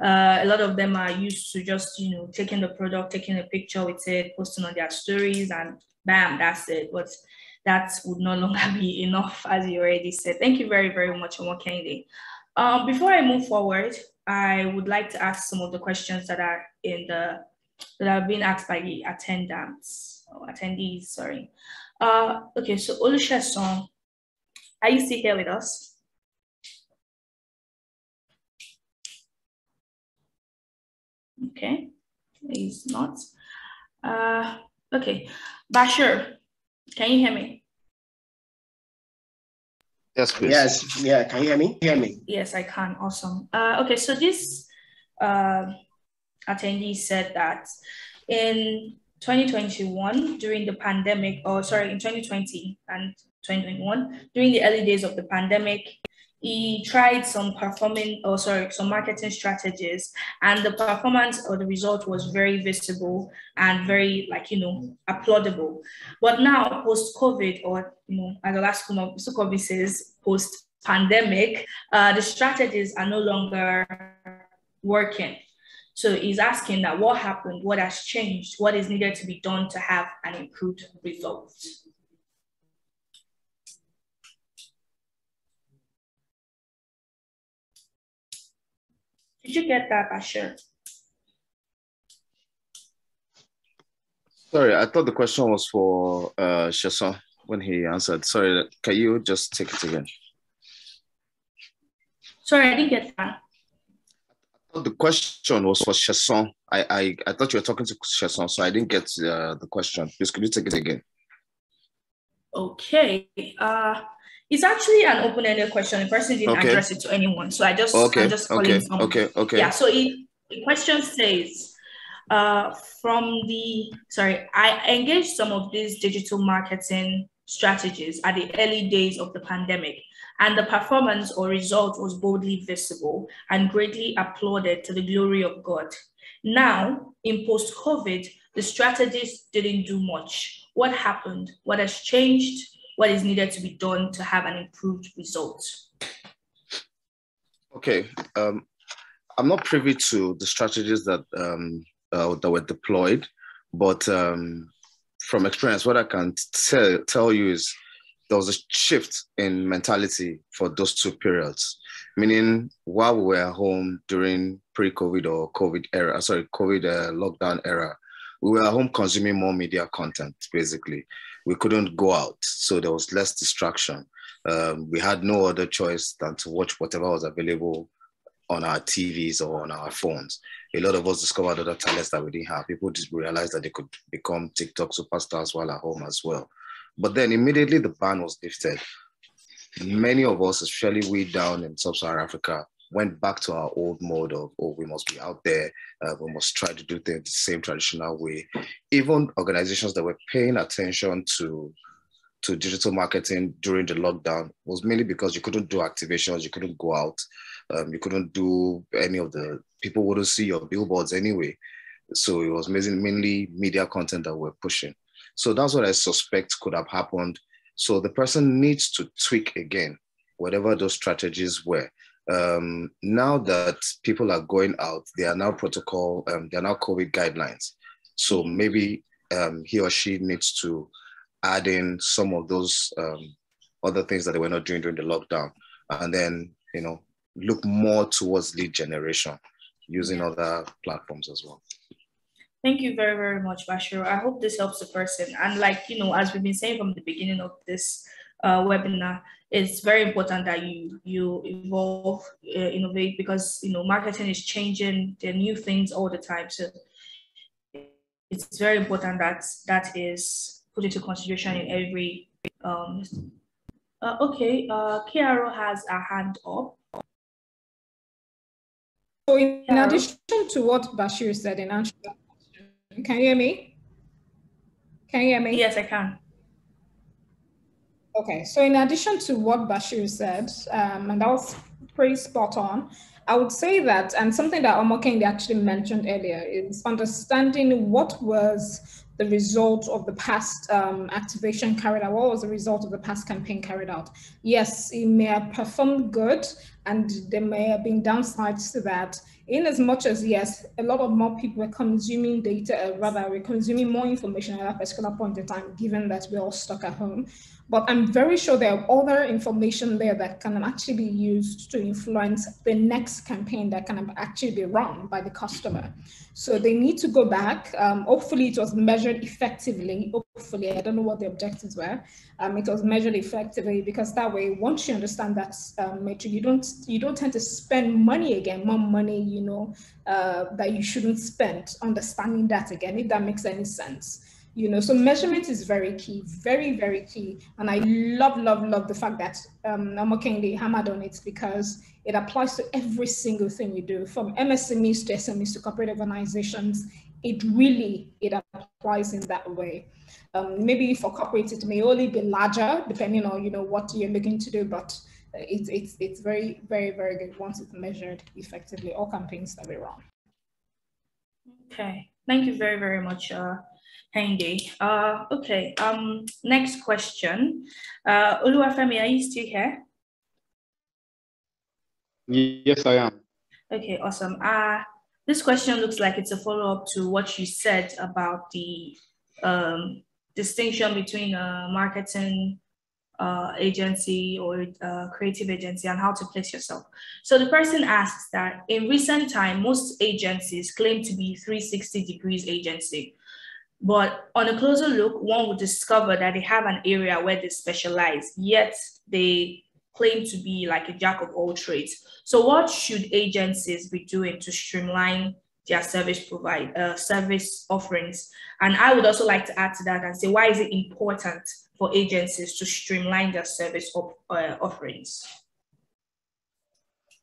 a lot of them are used to just, taking the product, taking a picture with it, posting on their stories, and bam, that's it. But that would no longer be enough, as you already said. Thank you very, very much, Omokende. Before I move forward, I would like to ask some of the questions that are that have been asked by the attendees. Sorry. Okay, so Olusegun, are you still here with us? Okay, he's not. Okay, Bashir, can you hear me? Yes, please. Yes, yeah, can you hear me? Yes, I can, awesome. Okay, so this attendee said that in 2021, during the pandemic, in 2020 and 2021, during the early days of the pandemic, he tried some marketing strategies, and the performance or the result was very visible and very, applaudable. But now, post-COVID, or, as the last COVID says, post-pandemic, the strategies are no longer working. So he's asking that what happened, what has changed, what is needed to be done to have an improved result. Did you get that, Bashir? Sorry, I thought the question was for Sheson when he answered. Sorry, can you just take it again? Sorry, I didn't get that. The question was for Sheson. I thought you were talking to Sheson, so I didn't get the question. Please, could you take it again? Okay. It's actually an open-ended question. The person didn't address it to anyone, so I'm just calling from. Okay. Yeah. So the question says, I engaged some of these digital marketing strategies at the early days of the pandemic, and the performance or result was boldly visible and greatly applauded to the glory of God. Now, in post-COVID, the strategies didn't do much. What happened? What has changed? What is needed to be done to have an improved result? Okay, I'm not privy to the strategies that were deployed, But from experience, what I can tell you is there was a shift in mentality for those two periods. Meaning, while we were home during pre-COVID or COVID era, COVID lockdown era, we were at home consuming more media content, basically. We couldn't go out, so there was less distraction. We had no other choice than to watch whatever was available on our TVs or on our phones. A lot of us discovered other talents that we didn't have. People just realized that they could become TikTok superstars while at home as well. But then immediately the ban was lifted. Many of us, especially we down in sub-Saharan Africa, went back to our old mode of, oh, we must be out there. We must try to do things the same traditional way. Even organizations that were paying attention to digital marketing during the lockdown was mainly because you couldn't do activations, you couldn't go out, you couldn't do any of the, people wouldn't see your billboards anyway. So it was mainly media content that we're pushing. So that's what I suspect could have happened. So the person needs to tweak again, whatever those strategies were. Now that people are going out, they are now they are now COVID guidelines. So maybe he or she needs to add in some of those other things that they were not doing during the lockdown, and then, look more towards lead generation using other platforms as well. Thank you very, very much, Bashir. I hope this helps the person. And as we've been saying from the beginning of this webinar, it's very important that you evolve, innovate, because, marketing is changing. There are new things all the time. So it's very important that is put into consideration in every, okay, Kiara has a hand up. So in addition to what Bashir said in answer to that question, can you hear me? Can you hear me? Yes, I can. Okay, so in addition to what Bashir said, and that was pretty spot on, I would say that, and something that Omokende actually mentioned earlier, is understanding what was the result of the past activation carried out, what was the result of the past campaign carried out. Yes, it may have performed good, and there may have been downsides to that, in as much as, yes, a lot of more people are consuming data, rather we're consuming more information at a particular point in time, given that we're all stuck at home. But I'm very sure there are other information there that can actually be used to influence the next campaign that can actually be run by the customer. So they need to go back. Hopefully it was measured effectively. Hopefully, I don't know what the objectives were. It was measured effectively, because that way, once you understand that metric, you don't tend to spend money again, more money, that you shouldn't spend, understanding that again, if that makes any sense. So measurement is very key, very, very key. And I love the fact that Omokende hammered on it, because it applies to every single thing we do, from MSMEs to SMEs to corporate organizations. It applies in that way. Maybe for corporate, it may only be larger, depending on what you're looking to do, but it's very, very, very good once it's measured effectively, all campaigns that we run. Okay, thank you very, very much, Henge. Okay, next question. Oluwafemi, are you still here? Yes, I am. Okay, awesome. This question looks like it's a follow-up to what you said about the distinction between a marketing agency or creative agency and how to place yourself. So the person asks that in recent time, most agencies claim to be 360 degrees agency. But on a closer look, one would discover that they have an area where they specialize, yet they claim to be like a jack of all trades. So what should agencies be doing to streamline their service offerings? And I would also like to add to that and say, why is it important for agencies to streamline their service offerings?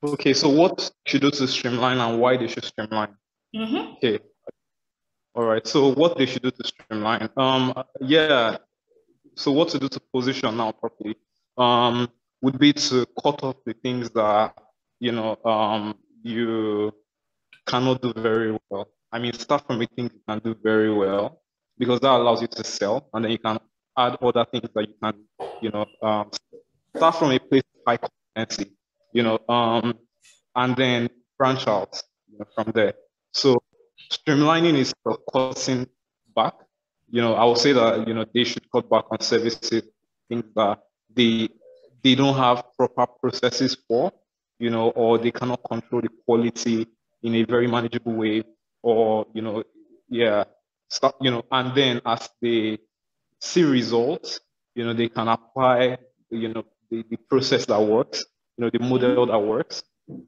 Okay, so what should do to streamline and why they should streamline? Mm-hmm. Okay. All right, so what they should do to streamline. So what to do to position now properly would be to cut off the things that, you cannot do very well. I mean, start from the things you can do very well, because that allows you to sell, and then you can add other things that you can, start from a place of high competency, and then branch out from there. So streamlining is cutting back. I will say that, they should cut back on services, things that they don't have proper processes for, or they cannot control the quality in a very manageable way, or, and then as they see results, they can apply, the process that works, the model that works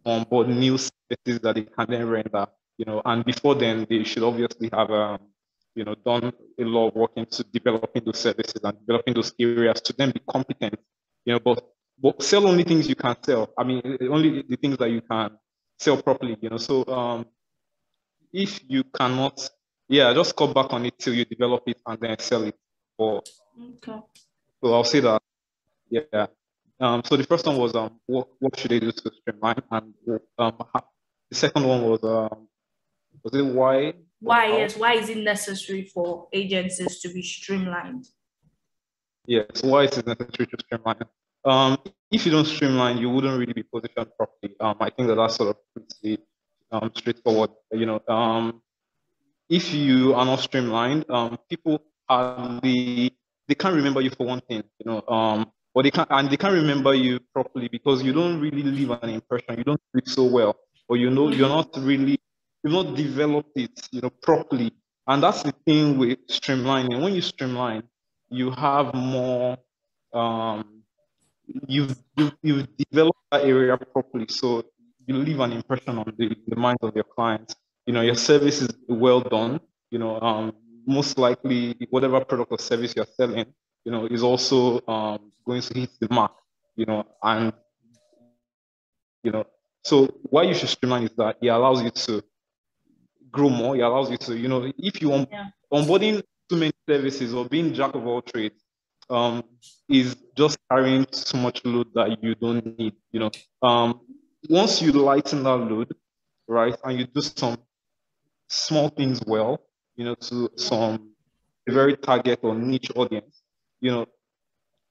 on board new services that they can then render, and before then they should obviously have, done a lot of work into developing those services and developing those areas to then be competent, but sell only things you can sell. I mean, only the things that you can sell properly, So if you cannot, just cut back on it till you develop it and then sell it. Okay. So I'll say that, yeah. So the first one was what should they do to streamline, and the second one was it why? Why is it necessary for agencies to be streamlined? Yes, why is it necessary to streamline? If you don't streamline, you wouldn't really be positioned properly. I think that's sort of pretty straightforward. If you are not streamlined, people they can't remember you for one thing, or they can't remember you properly because you don't really leave an impression. You don't do it so well, or you've not developed it, properly. And that's the thing with streamlining. When you streamline, you have more. You've developed that area properly, so you leave an impression on the minds of your clients. Your service is well done. Most likely whatever product or service you're selling, is also going to hit the mark. And so why you should streamline is that it allows you to grow more. It allows you to, if you want onboarding too many services or being jack of all trades, is just carrying so much load that you don't need. Once you lighten that load, right, and you do some small things well, to some very target or niche audience,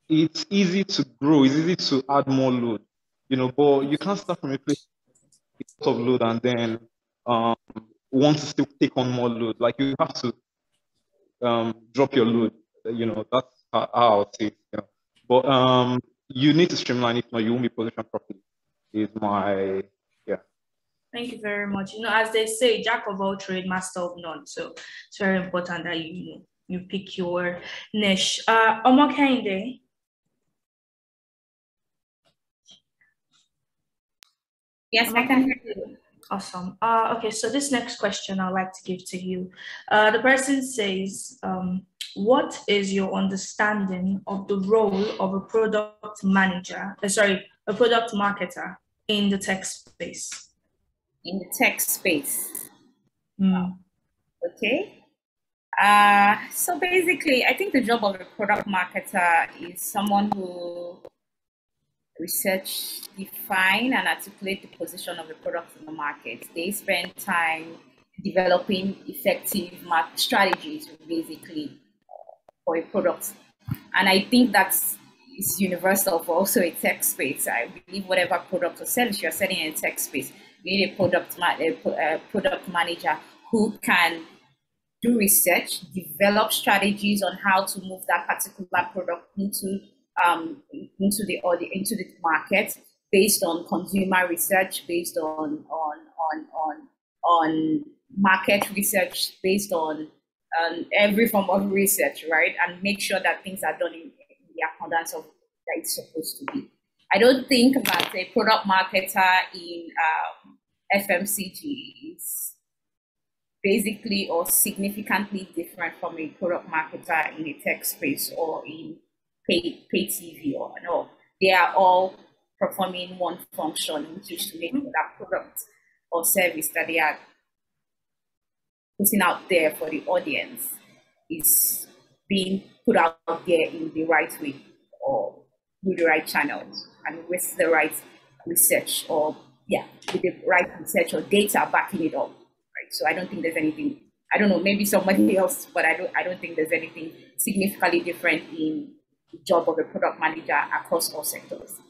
it's easy to grow. It's easy to add more load, but you can't start from a place of load and then want to still take on more load. Like you have to drop your load. That's how I'll say it. But you need to streamline. If not, you won't be positioned properly. Is my Thank you very much. As they say, jack of all trade, master of none. So it's very important that you pick your niche. Omokende. Yes, I can hear you. Awesome. Okay, so this next question I'd like to give to you. The person says, what is your understanding of the role of a product marketer in the tech space? In the tech space. Okay. So basically, I think the job of a product marketer is someone who research, define, and articulate the position of the product in the market. They spend time developing effective market strategies, basically, for a product. And I think that's universal for also a tech space. I believe whatever product or service you're selling in a tech space, you need a product manager who can do research, develop strategies on how to move that particular product into the market based on consumer research, based on market research, based on every form of research, right? And make sure that things are done in the accordance of that it's supposed to be. I don't think that a product marketer in FMCG is basically or significantly different from a product marketer in a tech space or in pay TV or no. They are all performing one function, which is to make that product or service that they are putting out there for the audience is being put out there in the right way or with the right channels and with the right research or with the right research or data backing it up. Right. So I don't think there's anything, I don't know, maybe somebody else, but I don't think there's anything significantly different in the job of a product manager across all sectors.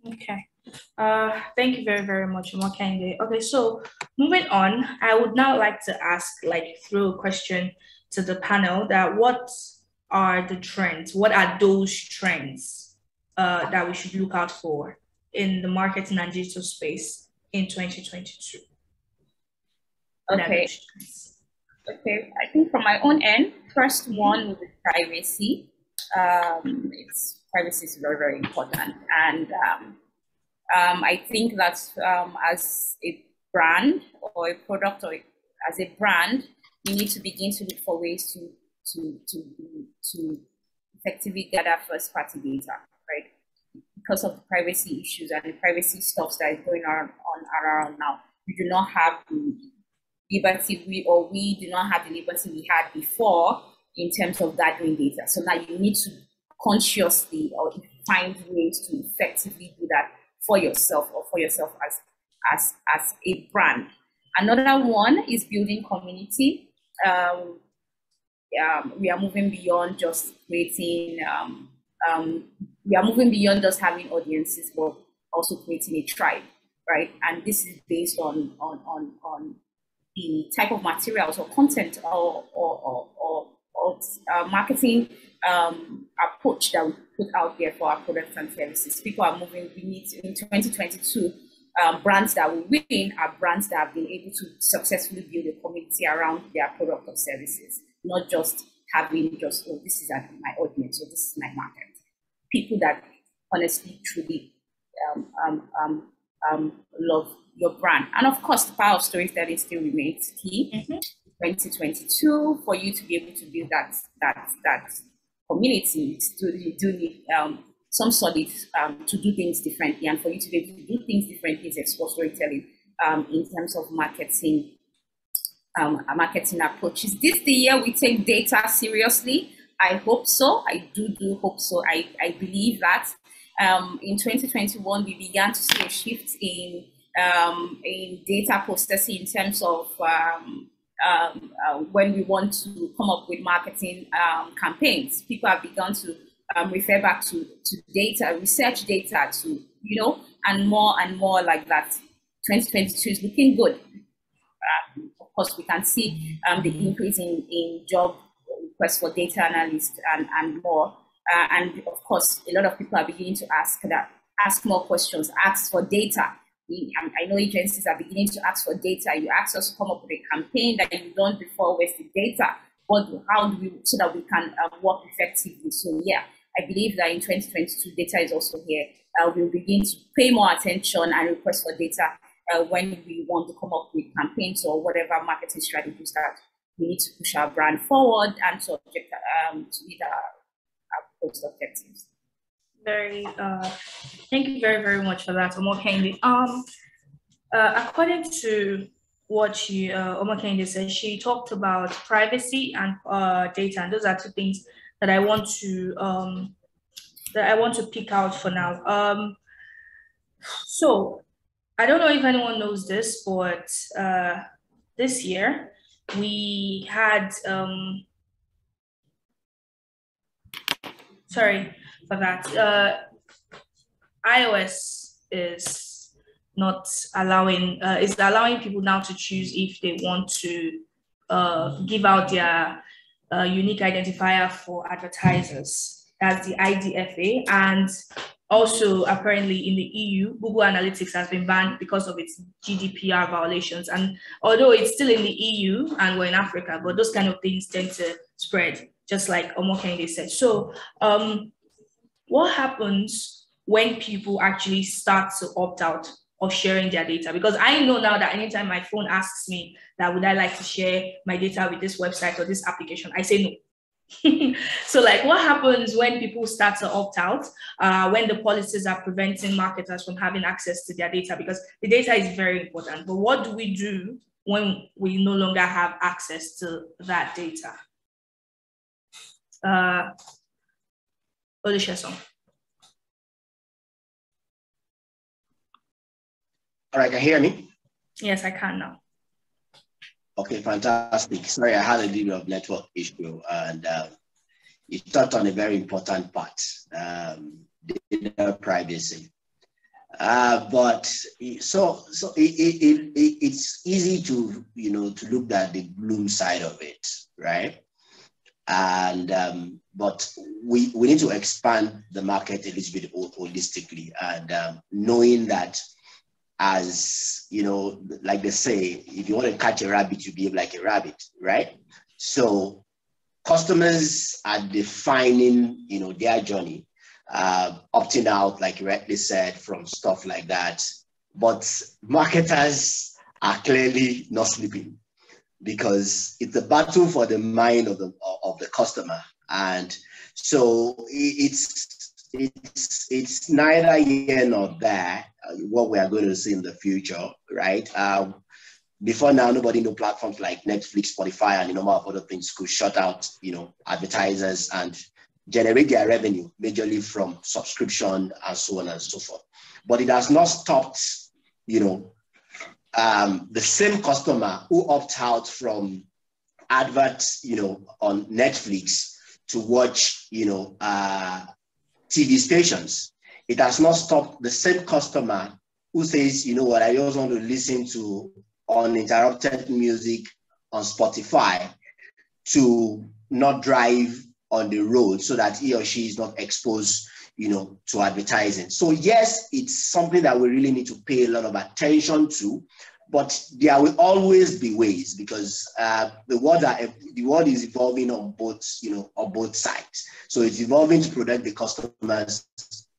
Okay. Thank you very, very much, Omokende. Okay, so moving on, I would now like to ask, throw a question to the panel that what are the trends? What are those trends that we should look out for in the marketing and digital space in 2022? Okay. Okay. I think from my own end, first one would be privacy. Privacy is very, very important. And I think that as a brand or a product, or as a brand, you need to begin to look for ways to effectively gather first-party data, right? Because of the privacy issues and the privacy stuff that is going on around now, we do not have the liberty, we do not have the liberty we had before in terms of gathering data. So now you need to consciously or find ways to effectively do that for yourself or for yourself as a brand. Another one is building community. We are moving beyond just creating, we are moving beyond just having audiences, but also creating a tribe, right? And this is based on the type of materials or content or marketing approach that we put out there for our products and services. People are moving. We need to, in 2022, brands that will win are brands that have been able to successfully build a community around their product or services, not just having this is my audience or this is my market. People that honestly, truly love your brand. And of course, the power of storytelling still remains key. 2022, for you to be able to build that community, you do need some solid to do things differently, and for you to be able to do things differently is explore storytelling in terms of marketing, a marketing approach. Is this the year we take data seriously? I hope so. I do hope so. I believe that in 2021 we began to see a shift in data processing in terms of when we want to come up with marketing campaigns. People have begun to refer back to data, research data, to and more like that. 2022 is looking good. Of course, we can see the increase in job requests for data analysts and more. And of course, a lot of people are beginning to ask more questions, ask for data. I know agencies are beginning to ask for data. You ask us to come up with a campaign that you've done before. Where's the data? How do we, so that we can work effectively? So yeah, I believe that in 2022, data is also here. We'll begin to pay more attention and request for data when we want to come up with campaigns or whatever marketing strategies that we need to push our brand forward and to meet our post objectives. Thank you very, very much for that, Omokende. According to what Omokende said, she talked about privacy and data, and those are two things that I want to pick out for now. So I don't know if anyone knows this, but this year we had sorry for that. iOS is not allowing is allowing people now to choose if they want to give out their unique identifier for advertisers. That's the IDFA. And also apparently in the EU, Google Analytics has been banned because of its GDPR violations. And although it's still in the EU and we're in Africa, but those kind of things tend to spread, just like Omokende said. So what happens when people actually start to opt out of sharing their data? Because I know now that anytime my phone asks me that would I like to share my data with this website or this application, I say no. So like what happens when people start to opt out, when the policies are preventing marketers from having access to their data? Because the data is very important, but what do we do when we no longer have access to that data? Olusegun. All right, can you hear me? Yes, I can now. Okay, fantastic. Sorry, I had a little bit of network issue, and you touched on a very important part, data privacy. But so it's easy to to look at the gloom side of it, right? And but we need to expand the market a little bit holistically, and knowing that, as you know, like they say, if you want to catch a rabbit, you behave like a rabbit, right? So customers are defining, you know, their journey, opting out, like you rightly said, from stuff like that. But marketers are clearly not sleeping, because it's a battle for the mind of the customer. And so it's neither here nor there what we are going to see in the future, right? Before now, nobody knew platforms like Netflix, Spotify, and a number of other things could shut out, you know, advertisers and generate their revenue majorly from subscription and so on and so forth. But it has not stopped, you know, the same customer who opts out from adverts, you know, on Netflix to watch, you know, TV stations. It has not stopped the same customer who says, you know what, I just want to listen to uninterrupted music on Spotify to not drive on the road, so that he or she is not exposed, you know, to advertising. So yes, it's something that we really need to pay a lot of attention to, but there will always be ways, because the world is evolving on both, you know, on both sides. So it's evolving to protect the customers.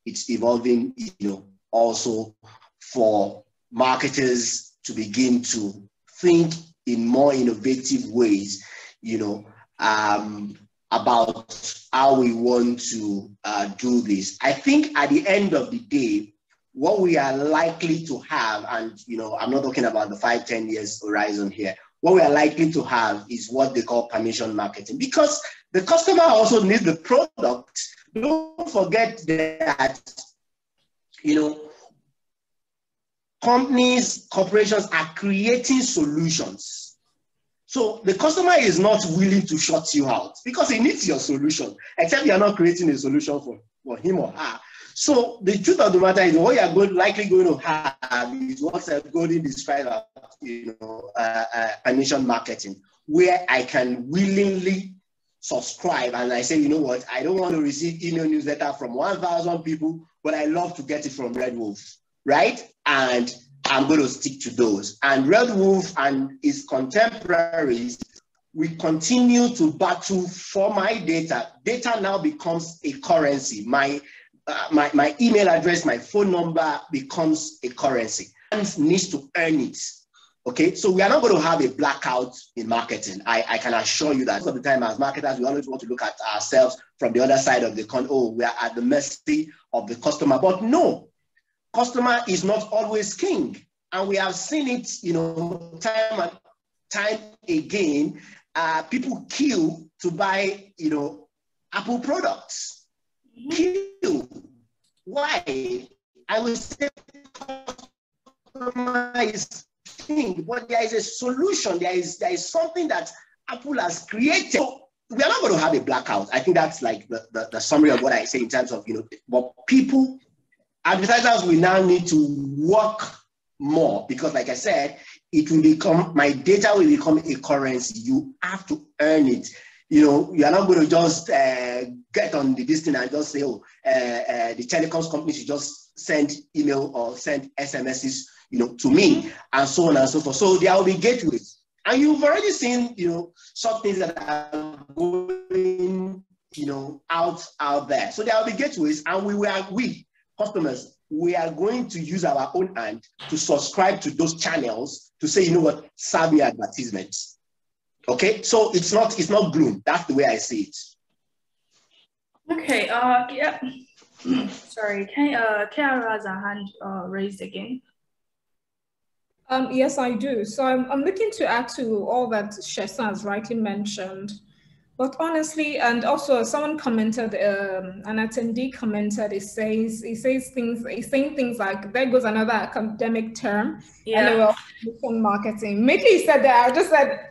It's evolving, you know, also for marketers to begin to think in more innovative ways, you know, about how we want to do this. I think at the end of the day, what we are likely to have, and you know, I'm not talking about the 5-10 years horizon here, what we are likely to have is what they call permission marketing, because the customer also needs the product. Don't forget that, you know, companies, corporations are creating solutions. So the customer is not willing to shut you out because he needs your solution, except you're not creating a solution for him or her. So the truth of the matter is, what you're likely going to have is what Golden described as, you know, permission marketing, where I can willingly subscribe and I say, you know what, I don't want to receive email newsletter from 1,000 people, but I love to get it from Red Wolf, right? And I'm going to stick to those. And Red Wolf and his contemporaries, we continue to battle for my data. Data now becomes a currency. My email address, my phone number becomes a currency, and needs to earn it. Okay, so we are not going to have a blackout in marketing. I can assure you that. Most of the time, as marketers, we always want to look at ourselves from the other side of the coin. Oh, we are at the mercy of the customer. But no, customer is not always king. And we have seen it, you know, time and time again. People queue to buy, you know, Apple products. Queue. Why? I will say customer is king, but there is a solution. There is something that Apple has created. So we are not going to have a blackout. I think that's like the summary of what I say in terms of, you know, but people, advertisers will now need to work more, because like I said, it will become, my data will become a currency. You have to earn it. You know, you are not going to just get on this thing and just say, oh, the telecoms company should just send email or send SMSs, you know, to me, and so on and so forth. So there will be gateways. And you've already seen, you know, some things that are going, you know, out there. So there will be gateways, and we customers, we are going to use our own hand to subscribe to those channels to say, you know what, serve me advertisements. Okay, so it's not gloom. That's the way I see it. Okay. Yeah. Sorry. Kiara has her hand raised again. Yes, I do. So I'm looking to add to all that Shesa has rightly mentioned. But honestly, and also someone commented, an attendee commented, he's saying things like, there goes another academic term, permission marketing. Immediately he said that,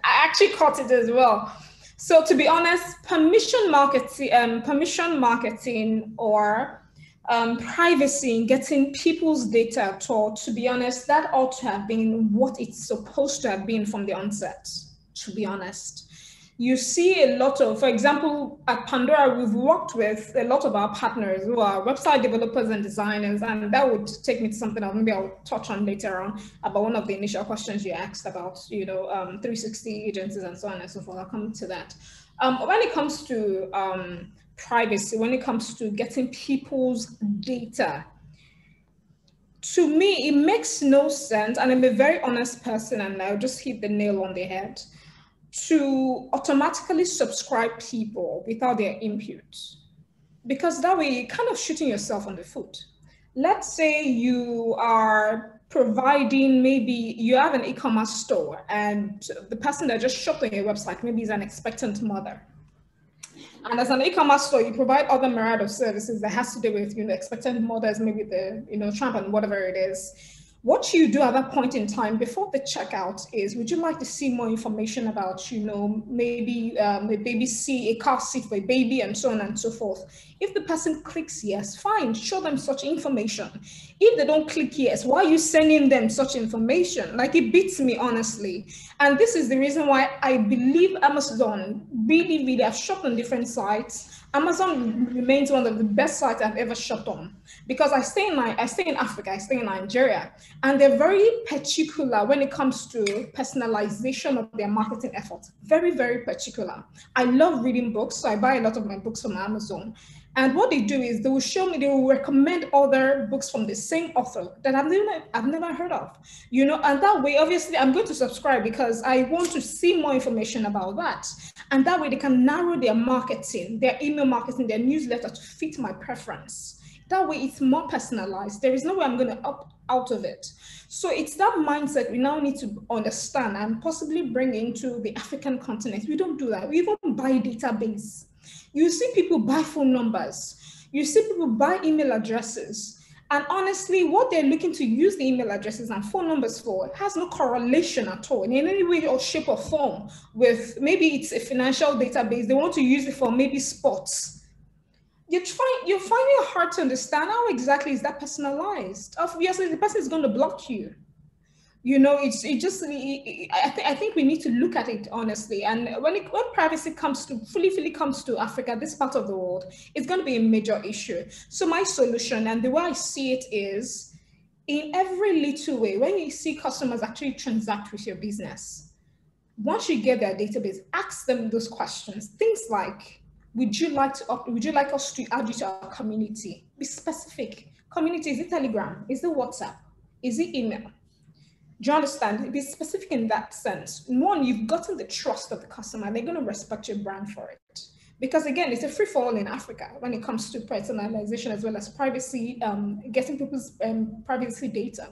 I actually caught it as well. So to be honest, permission marketing or privacy in getting people's data at all, to be honest, that ought to have been what it's supposed to have been from the onset, to be honest. You see a lot of, for example, at Pandora, we've worked with a lot of our partners who are website developers and designers, and that would take me to something that maybe I'll touch on later on about one of the initial questions you asked about, 360 agencies and so on and so forth. I'll come to that. When it comes to privacy, when it comes to getting people's data, to me, it makes no sense, and I'm a very honest person, and I'll just hit the nail on the head, to automatically subscribe people without their input, because that way you're kind of shooting yourself on the foot. Let's say you are providing, maybe you have an e-commerce store and the person that just shopped on your website maybe is an expectant mother. And as an e-commerce store, you provide other myriad of services that has to do with, expectant mothers, maybe the tramp and whatever it is. What you do at that point in time before the checkout is, would you like to see more information about, maybe a baby seat, a car seat for a baby, and so on and so forth? If the person clicks yes, fine, show them such information. If they don't click yes, why are you sending them such information? Like, it beats me, honestly. And this is the reason why I believe Amazon really, I've shopped on different sites. Amazon remains one of the best sites I've ever shopped on, because I stay in Africa, I stay in Nigeria, and they're very particular when it comes to personalization of their marketing efforts. Very, very particular. I love reading books, so I buy a lot of my books from Amazon. And what they do is they will recommend other books from the same author that I've never heard of, and that way, obviously, I'm going to subscribe because I want to see more information about that. And that way they can narrow their marketing, their email marketing, their newsletter to fit my preference. That way it's more personalized. There is no way I'm going to opt out of it. So it's that mindset we now need to understand and possibly bring into the African continent. We don't do that. We even buy database. You see people buy phone numbers. You see people buy email addresses. And honestly, what they're looking to use the email addresses and phone numbers for has no correlation at all in any way or shape or form with, maybe it's a financial database. They want to use it for maybe sports. You're finding it hard to understand how exactly is that personalized. Obviously, the person is going to block you. I think we need to look at it honestly. And when privacy fully comes to Africa, this part of the world, it's going to be a major issue. So my solution, and the way I see it, is in every little way, when you see customers actually transact with your business, once you get their database, ask them those questions. Things like, would you like us to add you to our community? Be specific. Community, is it Telegram? Is it WhatsApp? Is it email? Do you understand? Be specific in that sense. One, you've gotten the trust of the customer. They're going to respect your brand for it. Because again, it's a free-for-all in Africa when it comes to personalization as well as privacy, getting people's privacy data.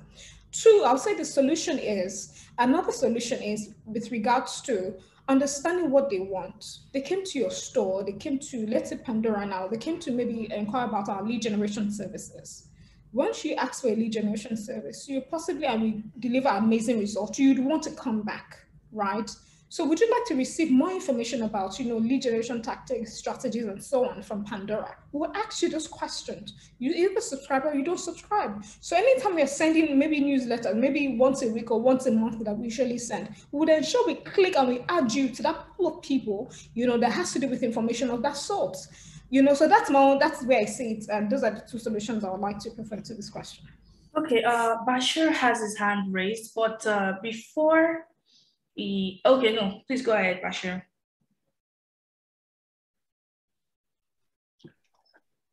Two, I'll say another solution is with regards to understanding what they want. They came to your store, they came to, let's say Pandora now, they came to maybe inquire about our lead generation services. Once you ask for a lead generation service, you possibly, and we deliver amazing results, you'd want to come back, right? So would you like to receive more information about, lead generation tactics, strategies, and so on from Pandora? We'll ask you those questions. You either subscribe or you don't subscribe. So anytime we're sending maybe newsletters, maybe once a week or once a month that we usually send, we would ensure we click and we add you to that pool of people, that has to do with information of that sort. So that's where I see it. And those are the two solutions I would like to prefer to this question. Okay, Bashir has his hand raised, but before please go ahead, Bashir.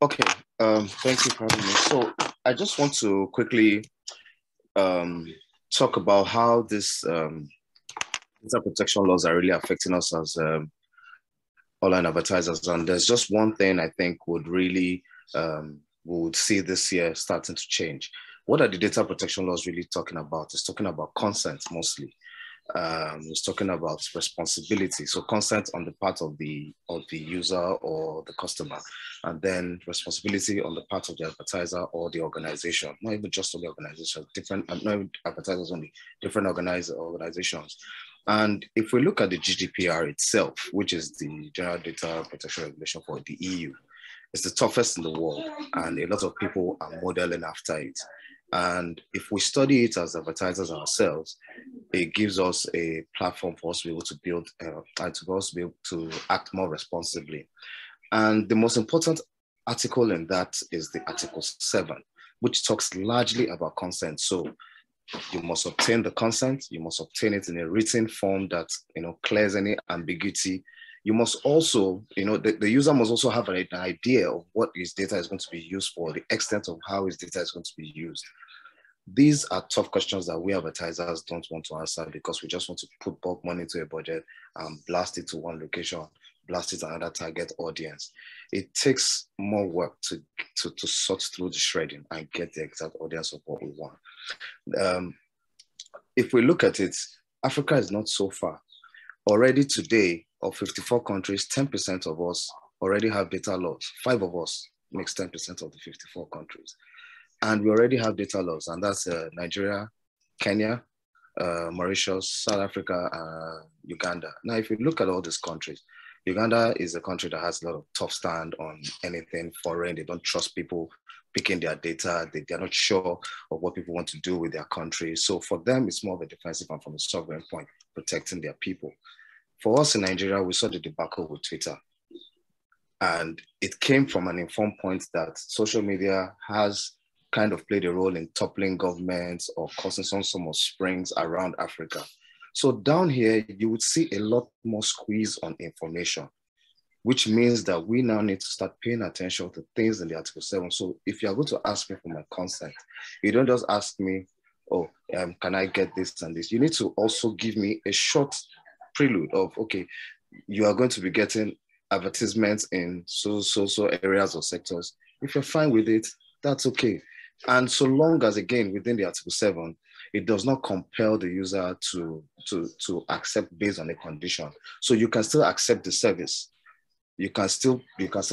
Okay, thank you for having me. So I just want to quickly talk about how this data protection laws are really affecting us as online advertisers. And there's just one thing I think would really, we would see this year starting to change. What are the data protection laws really talking about? It's talking about consent mostly. It's talking about responsibility. So consent on the part of the user or the customer, and then responsibility on the part of the advertiser or the organization. Not even just on the organization, not advertisers only, different organizations. And if we look at the GDPR itself, which is the General Data Protection Regulation for the EU, it's the toughest in the world, and a lot of people are modeling after it. And if we study it as advertisers ourselves, it gives us a platform for us to be able to build and to us be able to act more responsibly. And the most important article in that is the Article 7, which talks largely about consent. So you must obtain the consent, you must obtain it in a written form that clears any ambiguity. You must also, the user must also have an idea of what his data is going to be used for, the extent of how his data is going to be used. These are tough questions that we advertisers don't want to answer because we just want to put bulk money into a budget and blast it to one location, blast it to another target audience. It takes more work to sort through the shredding and get the exact audience of what we want. If we look at it, Africa is not so far. Already today, of 54 countries, 10% of us already have data laws. 5 of us makes 10% of the 54 countries. And we already have data laws, and that's Nigeria, Kenya, Mauritius, South Africa, Uganda. Now, if you look at all these countries, Uganda is a country that has a lot of tough stand on anything foreign. They don't trust people picking their data. They're not sure of what people want to do with their country. So for them, it's more of a defensive and from a sovereign point, protecting their people. For us in Nigeria, we saw the debacle with Twitter. And it came from an informed point that social media has kind of played a role in toppling governments or causing some sort of springs around Africa. So down here, you would see a lot more squeeze on information, which means that we now need to start paying attention to things in the Article 7. So if you are going to ask me for my consent, you don't just ask me, oh, can I get this and this? You need to also give me a short prelude of, okay, you are going to be getting advertisements in so areas or sectors. If you're fine with it, that's okay. And so long as, again, within the Article 7, it does not compel the user to accept based on a condition. So you can still accept the service. You can still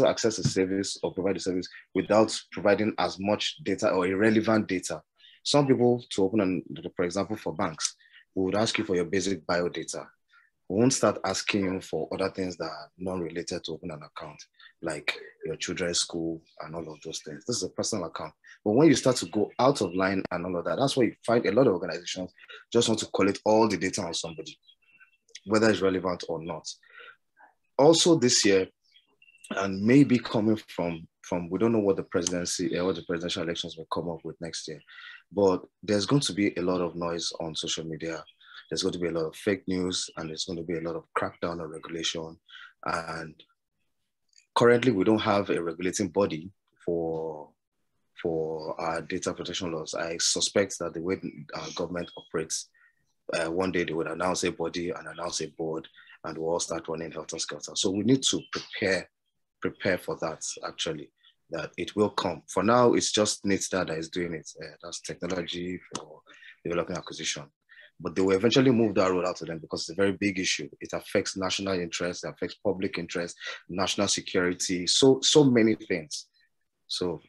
access the service or provide the service without providing as much data or irrelevant data. Some people, to open, for example, for banks, we would ask you for your basic bio data. We won't start asking you for other things that are non-related to open an account, like your children's school and all of those things. This is a personal account. But when you start to go out of line and all of that, that's why you find a lot of organizations just want to collect all the data on somebody, whether it's relevant or not. Also this year, and maybe coming from we don't know what the presidency or what the presidential elections will come up with next year, but there's going to be a lot of noise on social media. There's going to be a lot of fake news, and there's going to be a lot of crackdown on regulation. And currently, we don't have a regulating body for our data protection laws. I suspect that the way our government operates, one day they would announce a body and announce a board, and we'll all start running helter-skelter. So we need to prepare for that, actually, that it will come. For now, it's just NITSDA that is doing it. That's technology for developing acquisition. But they will eventually move that road out to them because it's a very big issue. It affects national interest, it affects public interest, national security, so many things. So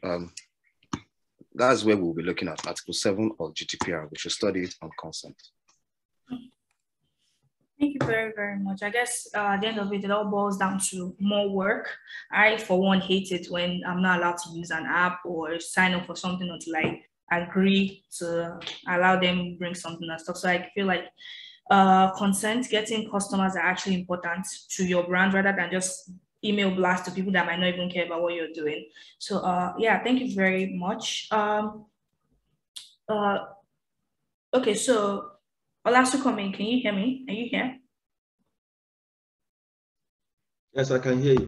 that's where we'll be looking at Article 7 of GDPR. We should study it on consent. Thank you very, very much. I guess at the end of it, it all boils down to more work. I, for one, hate it when I'm not allowed to use an app or sign up for something until I agree to allow them bring something and stuff. So I feel like consent, getting customers are actually important to your brand rather than just email blast to people that might not even care about what you're doing. So yeah, thank you very much. Okay, so Olasukomi, can you hear me? Are you here? Yes, I can hear you.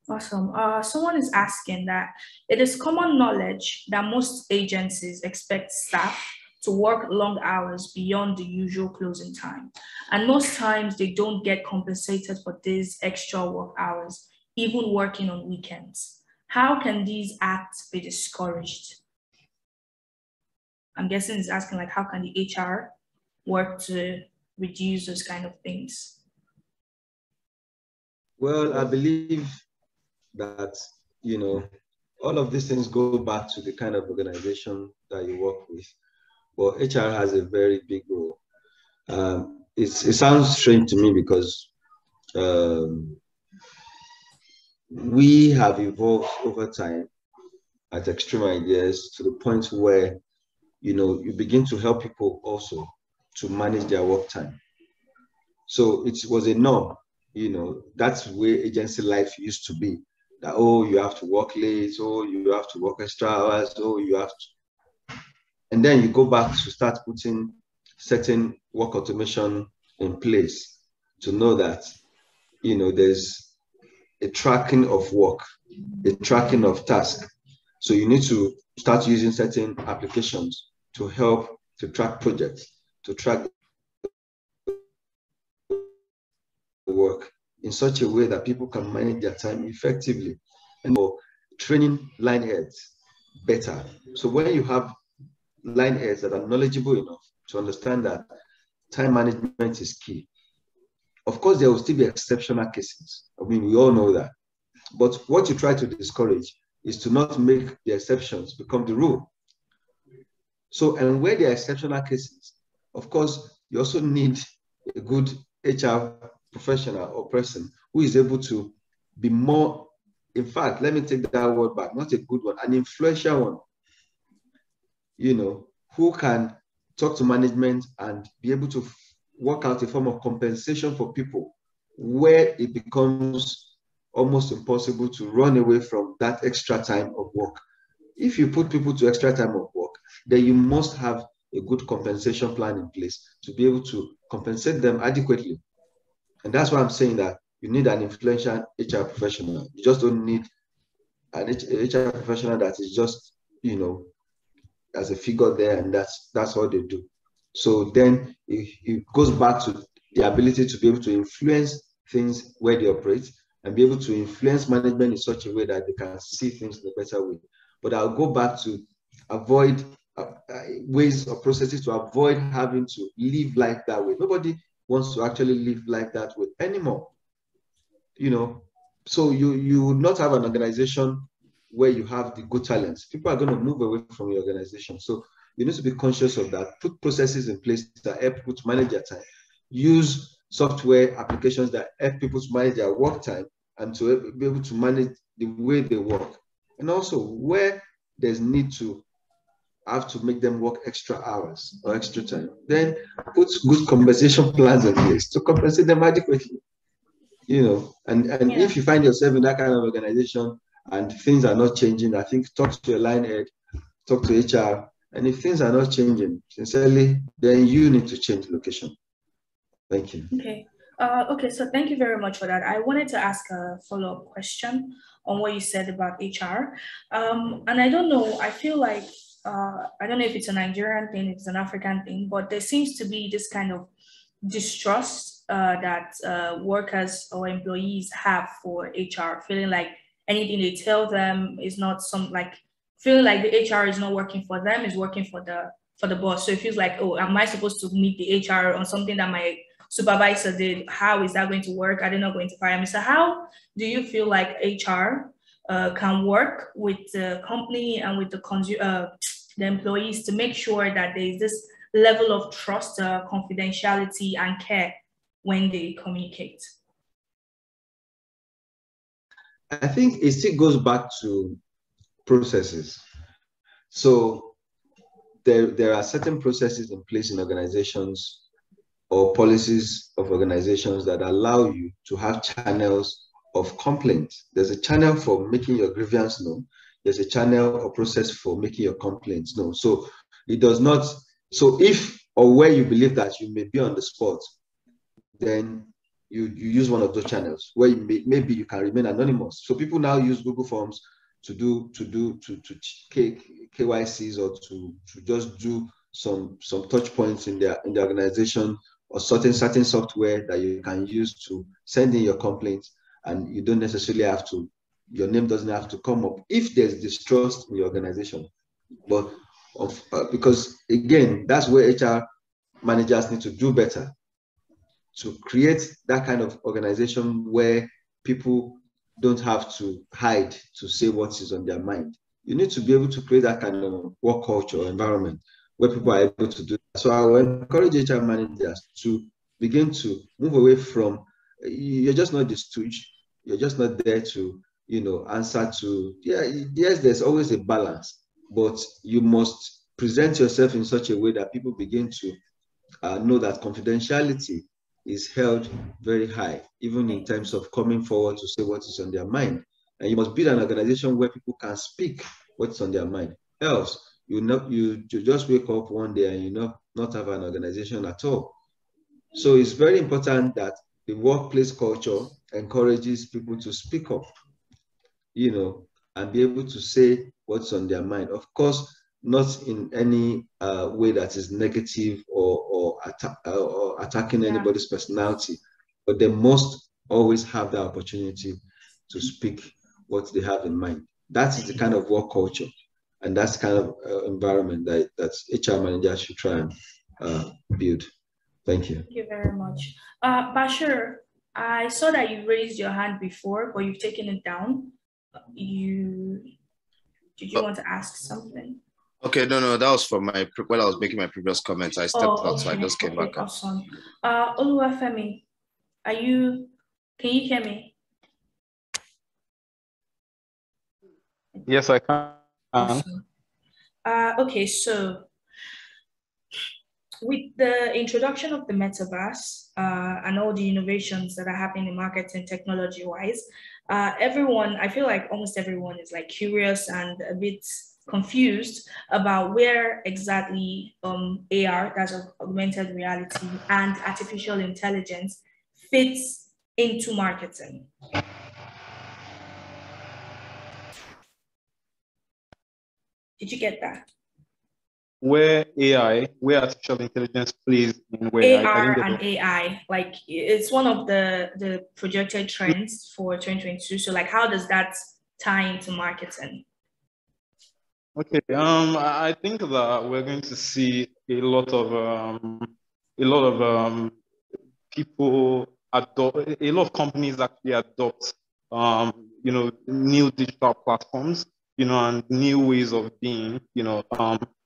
Awesome. Someone is asking that it is common knowledge that most agencies expect staff to work long hours beyond the usual closing time. And most times they don't get compensated for these extra work hours, even working on weekends. How can these acts be discouraged? I'm guessing it's asking like, how can the HR work to reduce those kind of things? Well, I believe that, all of these things go back to the kind of organization that you work with. But HR has a very big role. It sounds strange to me because we have evolved over time at Extreme Ideas to the point where you begin to help people also to manage their work time. So it was a norm, that's the way agency life used to be. That, oh, you have to work late, oh, you have to work extra hours, oh, you have to. And then you go back to start putting certain work automation in place to know that, there's a tracking of work, a tracking of tasks. So you need to start using certain applications to help to track projects, to track work in such a way that people can manage their time effectively, and for training line heads better. So when you have line heads that are knowledgeable enough to understand that time management is key, of course, there will still be exceptional cases. I mean, we all know that. But what you try to discourage is to not make the exceptions become the rule. So, and where there are exceptional cases, of course, you also need a good HR professional or person who is able to be more, in fact, let me take that word back, not a good one, an influential one, who can talk to management and be able to work out a form of compensation for people where it becomes almost impossible to run away from that extra time of work. If you put people to extra time of work, then you must have a good compensation plan in place to be able to compensate them adequately. And that's why I'm saying that you need an influential HR professional. You just don't need an HR professional that is just, as a figure there, and that's all they do. So then it goes back to the ability to be able to influence things where they operate and be able to influence management in such a way that they can see things in a better way. But I'll go back to avoid ways or processes to avoid having to live life that way. Nobody wants to actually live like that way anymore. So you would not have an organization where you have the good talents. People are going to move away from your organization. So you need to be conscious of that. Put processes in place that help people to manage their time. Use software applications that help people to manage their work time and to be able to manage the way they work. And also where there's need to have to make them work extra hours or extra time, then put good compensation plans in place to compensate them adequately. And if you find yourself in that kind of organization and things are not changing, I think talk to your line head, talk to HR, and if things are not changing, sincerely, then you need to change location. Thank you. Okay. Okay, so thank you very much for that. I wanted to ask a follow-up question on what you said about HR. And I don't know, I feel like, I don't know if it's a Nigerian thing, if it's an African thing, but there seems to be this kind of distrust that workers or employees have for HR, feeling like anything they tell them is not feeling like the HR is not working for them, is working for the boss. So it feels like, oh, am I supposed to meet the HR on something that my supervisor did? How is that going to work? Are they not going to fire me? So how do you feel like HR can work with the company and with the employees to make sure that there is this level of trust, confidentiality, and care when they communicate? I think it still goes back to processes. So there are certain processes in place in organizations or policies of organizations that allow you to have channels of complaint. There's a channel for making your grievance known. There's a channel or process for making your complaints known. So it does not, so if or where you believe that you may be on the spot, then you use one of those channels where maybe you can remain anonymous. So people now use Google Forms to KYCs or to just do some touch points in the organization, or certain software that you can use to send in your complaints, and you don't necessarily have to, your name doesn't have to come up if there's distrust in your organization. But because again, that's where HR managers need to do better, to create that kind of organization where people don't have to hide to say what is on their mind. You need to be able to create that kind of work culture or environment where people are able to do that. So I will encourage HR managers to begin to move away from, you're just not the stooge, you're just not there to, answer to, yes, there's always a balance, but you must present yourself in such a way that people begin to know that confidentiality is held very high, even in terms of coming forward to say what is on their mind. And you must build an organization where people can speak what's on their mind. Else, you just wake up one day and not have an organization at all. So it's very important that the workplace culture encourages people to speak up, and be able to say what's on their mind. Of course, not in any way that is negative or attacking anybody's personality, but they must always have the opportunity to speak what they have in mind. That is the kind of work culture, and that's the kind of environment that HR managers should try and build. Thank you. Thank you very much. Bashir, I saw that you raised your hand before, but you've taken it down. Did you want to ask something? Okay, no, that was for when I was making my previous comments. I stepped out, so I just came back. Awesome. Oluwafemi, can you hear me? Yes, I can. Awesome. Okay, so with the introduction of the metaverse and all the innovations that are happening in marketing technology-wise, I feel like almost everyone is like curious and a bit confused about where exactly AR, that's augmented reality, and artificial intelligence fits into marketing. Did you get that? Where artificial intelligence plays in where AR and AI, like it's one of the projected trends for 2022. So like, how does that tie into marketing? Okay, I think that we're going to see a lot of people adopt, a lot of companies actually adopt, new digital platforms, and new ways of being,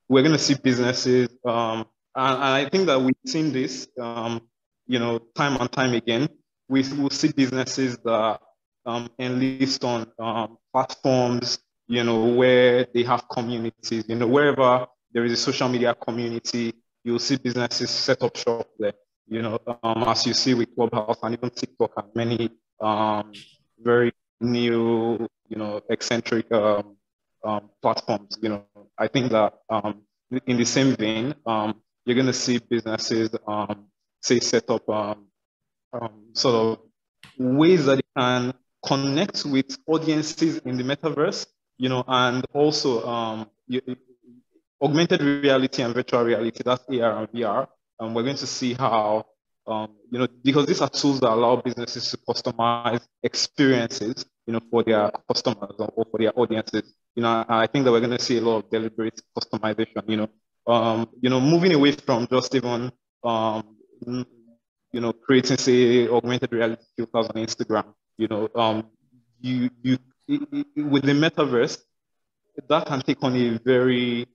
we're going to see businesses, and I think that we've seen this, time and time again. We will see businesses that enlist on platforms, where they have communities, wherever there is a social media community, you'll see businesses set up shop there, as you see with Clubhouse and even TikTok and many very new, eccentric platforms. I think that in the same vein, you're going to see businesses, say, set up sort of ways that they can connect with audiences in the metaverse, and also augmented reality and virtual reality, that's AR and VR. We're going to see how, because these are tools that allow businesses to customize experiences, for their customers or for their audiences. I think that we're going to see a lot of deliberate customization, moving away from just even, creating, say, augmented reality filters on Instagram, with the metaverse, that can take on a very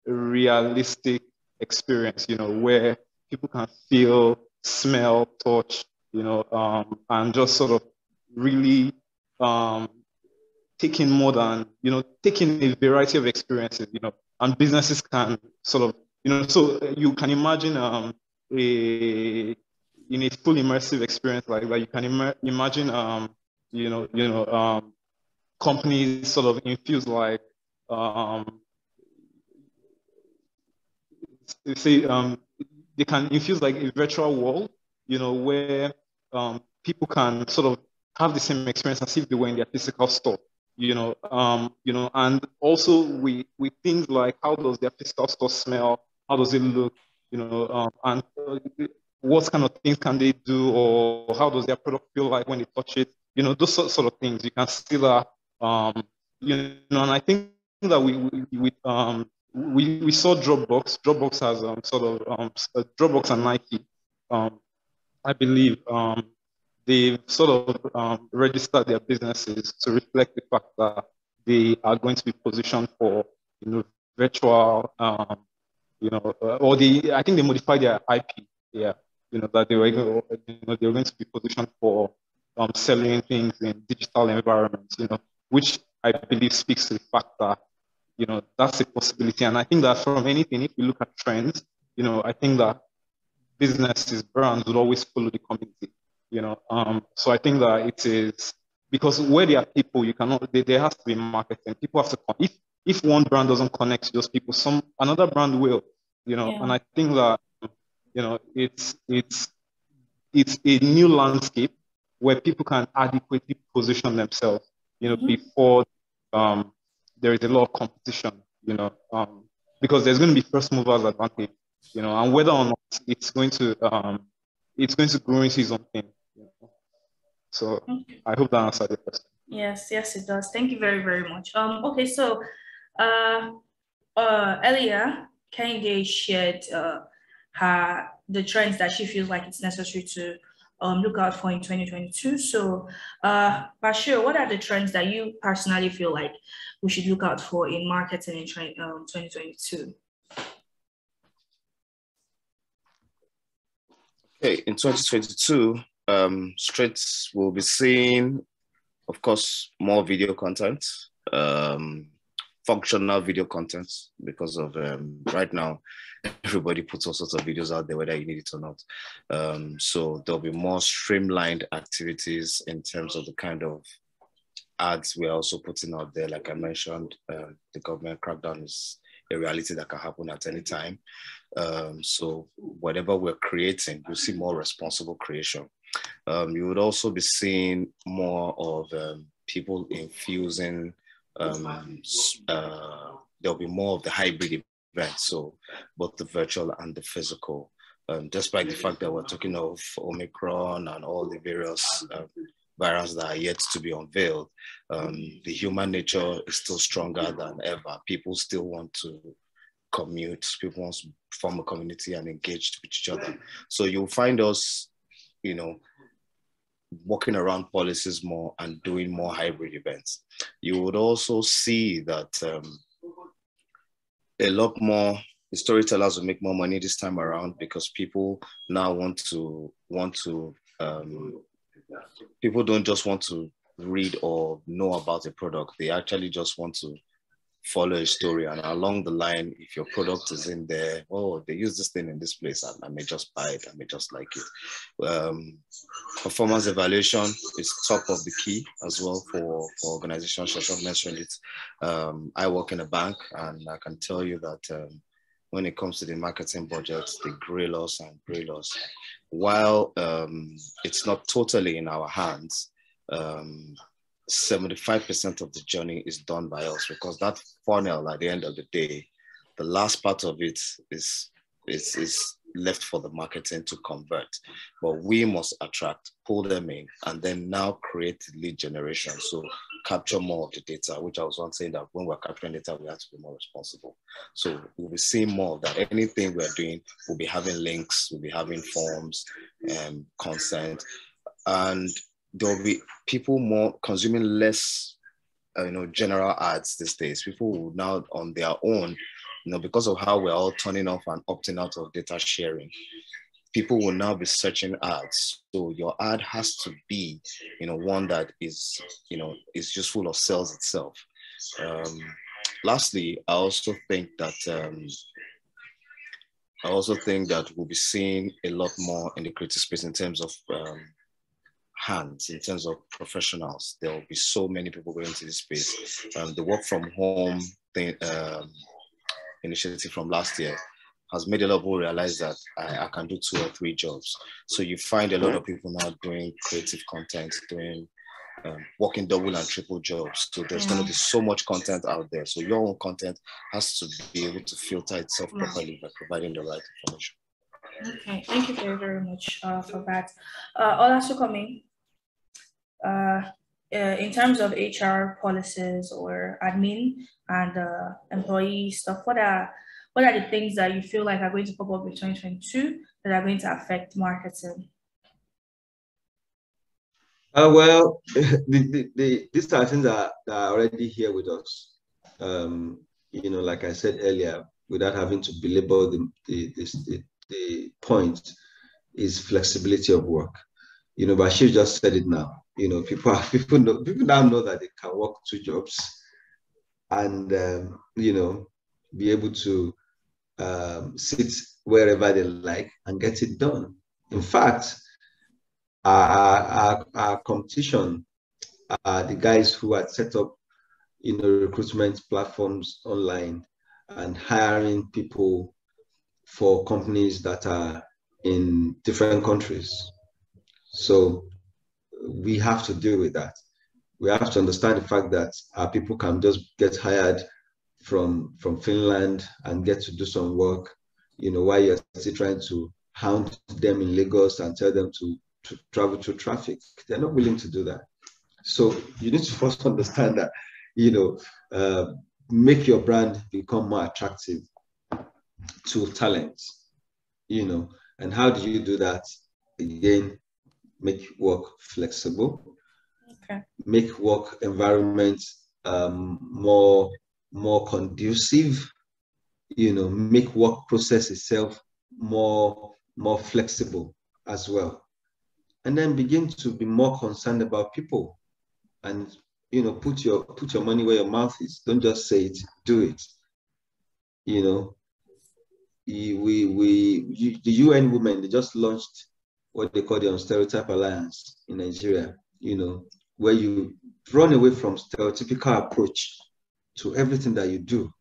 realistic experience, where people can feel, smell, touch, and just sort of really taking more than, taking a variety of experiences, and businesses can sort of, so you can imagine in a full immersive experience like that, you can imagine, companies sort of infuse like, say, they can infuse like a virtual world, where people can sort of have the same experience as if they were in their physical store, and also with things like how does their physical store smell, how does it look, and what kind of things can they do, or how does their product feel like when they touch it, those sort of things. You can see that, and I think that we saw Dropbox. Dropbox has Dropbox and Nike, I believe, they've sort of registered their businesses to reflect the fact that they are going to be positioned for, virtual, I think they modified their IP, that they were going to be positioned for selling things in digital environments, which I believe speaks to the fact that, that's a possibility. And I think that from anything, if we look at trends, I think that businesses, brands will always follow the community, So I think that it is, because where there are people, you cannot, there has to be marketing. People have to come. If one brand doesn't connect to those people, another brand will, and I think that, it's a new landscape where people can adequately position themselves, before there is a lot of competition, because there's going to be first movers advantage, and whether or not it's going to grow into its own thing. So I hope that answered the question. Yes, it does. Thank you very, very much. Okay, so earlier, Kehinde shared the trends that she feels like it's necessary to look out for in 2022. So, Bashir, what are the trends that you personally feel like we should look out for in marketing in 2022? Okay, in 2022, Straits will be seeing, of course, more video content, functional video content, because of right now, everybody puts all sorts of videos out there, whether you need it or not. So there'll be more streamlined activities in terms of the kind of ads we're also putting out there. Like I mentioned, the government crackdown is a reality that can happen at any time. So whatever we're creating, you'll see more responsible creation. You would also be seeing more of people infusing, there'll be more of the hybrid events, so both the virtual and the physical. Despite the fact that we're talking of Omicron and all the various variants that are yet to be unveiled, the human nature is still stronger than ever. People still want to commute, people want to form a community and engage with each other. So you'll find us, working around policies more and doing more hybrid events. You would also see that a lot more the storytellers will make more money this time around, because people now people don't just want to read or know about a product. They actually just want to follow a story, and along the line, if your product is in there, oh, they use this thing in this place, and I may just buy it, I may just like it. Performance evaluation is top of the key as well for organizations. Shashank mentioned it. I work in a bank, and I can tell you that when it comes to the marketing budget, they grill us and grill us. While it's not totally in our hands, 75% of the journey is done by us, because that funnel at the end of the day, the last part of it is left for the marketing to convert. But we must attract, pull them in, and then now create lead generation. So capture more of the data, which I was once saying that when we're capturing data, we have to be more responsible. So we'll be seeing more of that. Anything we're doing, we'll be having links, we'll be having forms, consent, and there'll be people more consuming less, general ads these days. People will now on their own, because of how we're all turning off and opting out of data sharing, people will now be searching ads. So your ad has to be, one that is, is just full of sales itself. Lastly, I also think that we'll be seeing a lot more in the creative space in terms of hands, in terms of professionals. There will be so many people going into this space. The work from home thing, initiative from last year has made a lot of people realize that I can do 2 or 3 jobs. So you find a lot of people now doing creative content, doing working double and triple jobs. So there's going to be so much content out there. So your own content has to be able to filter itself properly by providing the right information. Okay, thank you very, very much for that. Olasukami, in terms of HR policies or admin and employee stuff, what are the things that you feel like are going to pop up in 2022 that are going to affect marketing? Well, these are things that are already here with us. Like I said earlier, without having to belabor the point, is flexibility of work. Bashir just said it now. People now know that they can work 2 jobs and be able to sit wherever they like and get it done. In fact, our competition are the guys who had set up recruitment platforms online and hiring people for companies that are in different countries. So we have to deal with that. We have to understand the fact that our people can just get hired from Finland and get to do some work, while you're still trying to hound them in Lagos and tell them to travel through traffic. They're not willing to do that. So you need to first understand that, make your brand become more attractive to talents, and how do you do that? Again, make work flexible, make work environment more conducive, make work process itself more flexible as well. And then begin to be more concerned about people and, put your money where your mouth is. Don't just say it, do it. The UN Women, they just launched what they call the Stereotype Alliance in Nigeria, where you run away from stereotypical approach to everything that you do.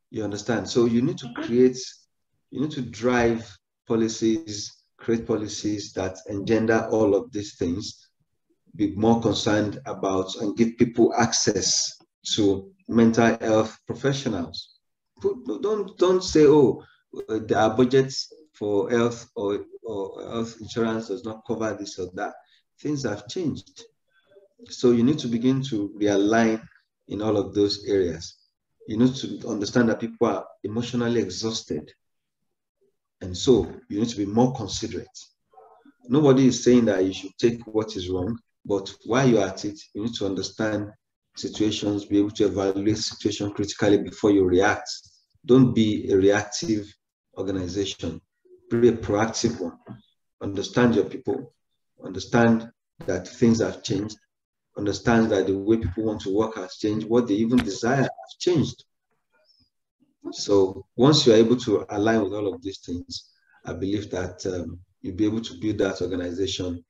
You understand? So you need to drive policies, create policies that engender all of these things, be more concerned about and give people access to mental health professionals. Don't say, oh, our budgets for health or health insurance does not cover this or that. Things have changed. So you need to begin to realign in all of those areas. You need to understand that people are emotionally exhausted. And so you need to be more considerate. Nobody is saying that you should take what is wrong, but while you're at it, you need to understand situations, be able to evaluate situations critically before you react. Don't be a reactive organization. Be a proactive one. Understand your people. Understand that things have changed. Understand that the way people want to work has changed. What they even desire has changed. So once you're able to align with all of these things, I believe that you'll be able to build that organization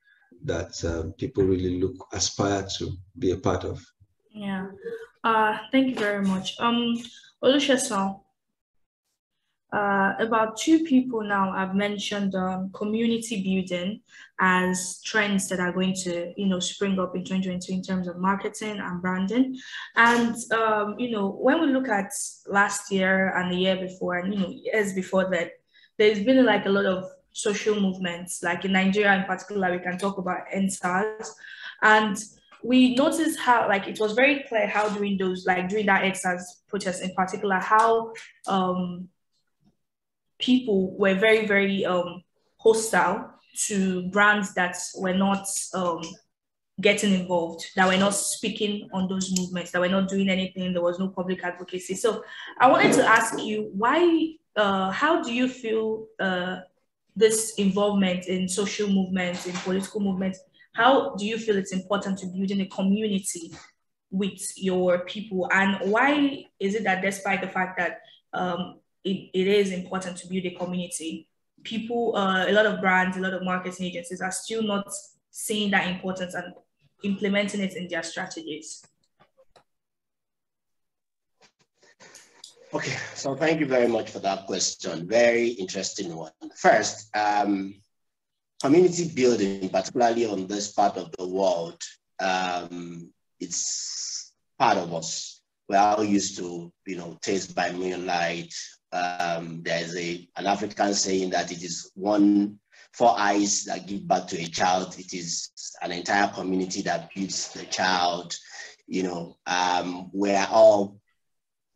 that people really aspire to be a part of. Yeah. Thank you very much. Olusegun, about two people now have mentioned community building as trends that are going to, spring up in 2022 in terms of marketing and branding. And, when we look at last year and the year before, and, years before that, there's been like a lot of social movements, like in Nigeria in particular, we can talk about EndSARS. And we noticed how, like, it was very clear how during that EndSARS protest in particular, how people were very, very hostile to brands that were not getting involved, that were not speaking on those movements, that were not doing anything. There was no public advocacy. So I wanted to ask you, how do you feel this involvement in social movements, in political movements, how do you feel it's important to build in a community with your people? And why is it that despite the fact that it is important to build a community, people, a lot of brands, a lot of marketing agencies are still not seeing that importance and implementing it in their strategies? Okay, so thank you very much for that question. Very interesting one. First, community building, particularly on this part of the world, it's part of us. We're all used to, taste by moonlight. There's an African saying that it is 4 eyes that give birth to a child. It is an entire community that builds the child. We're all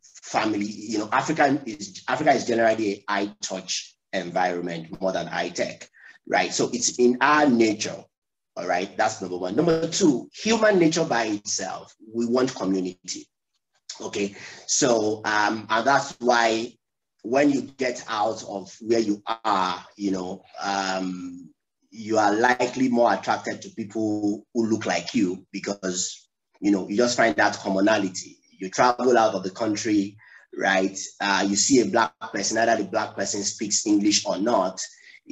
family. Africa is generally a high touch environment more than high tech, right? So it's in our nature. All right, that's number one. Number two, human nature by itself, we want community. Okay, so and that's why when you get out of where you are, you are likely more attracted to people who look like you because you just find that commonality. you travel out of the country, right? You see a Black person, either the Black person speaks English or not.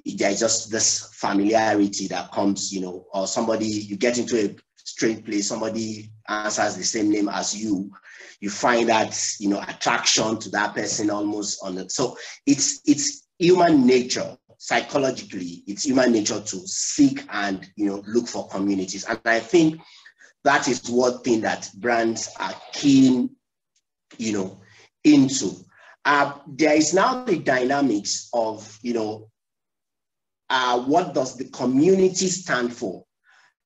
There's just this familiarity that comes, you know, or somebody, you get into a strange place, somebody answers the same name as you, you find that, you know, attraction to that person almost on it. So it's human nature, psychologically, it's human nature to seek and, you know, look for communities. And I think that is one thing that brands are keen, you know, into. There is now the dynamics of, you know, what does the community stand for,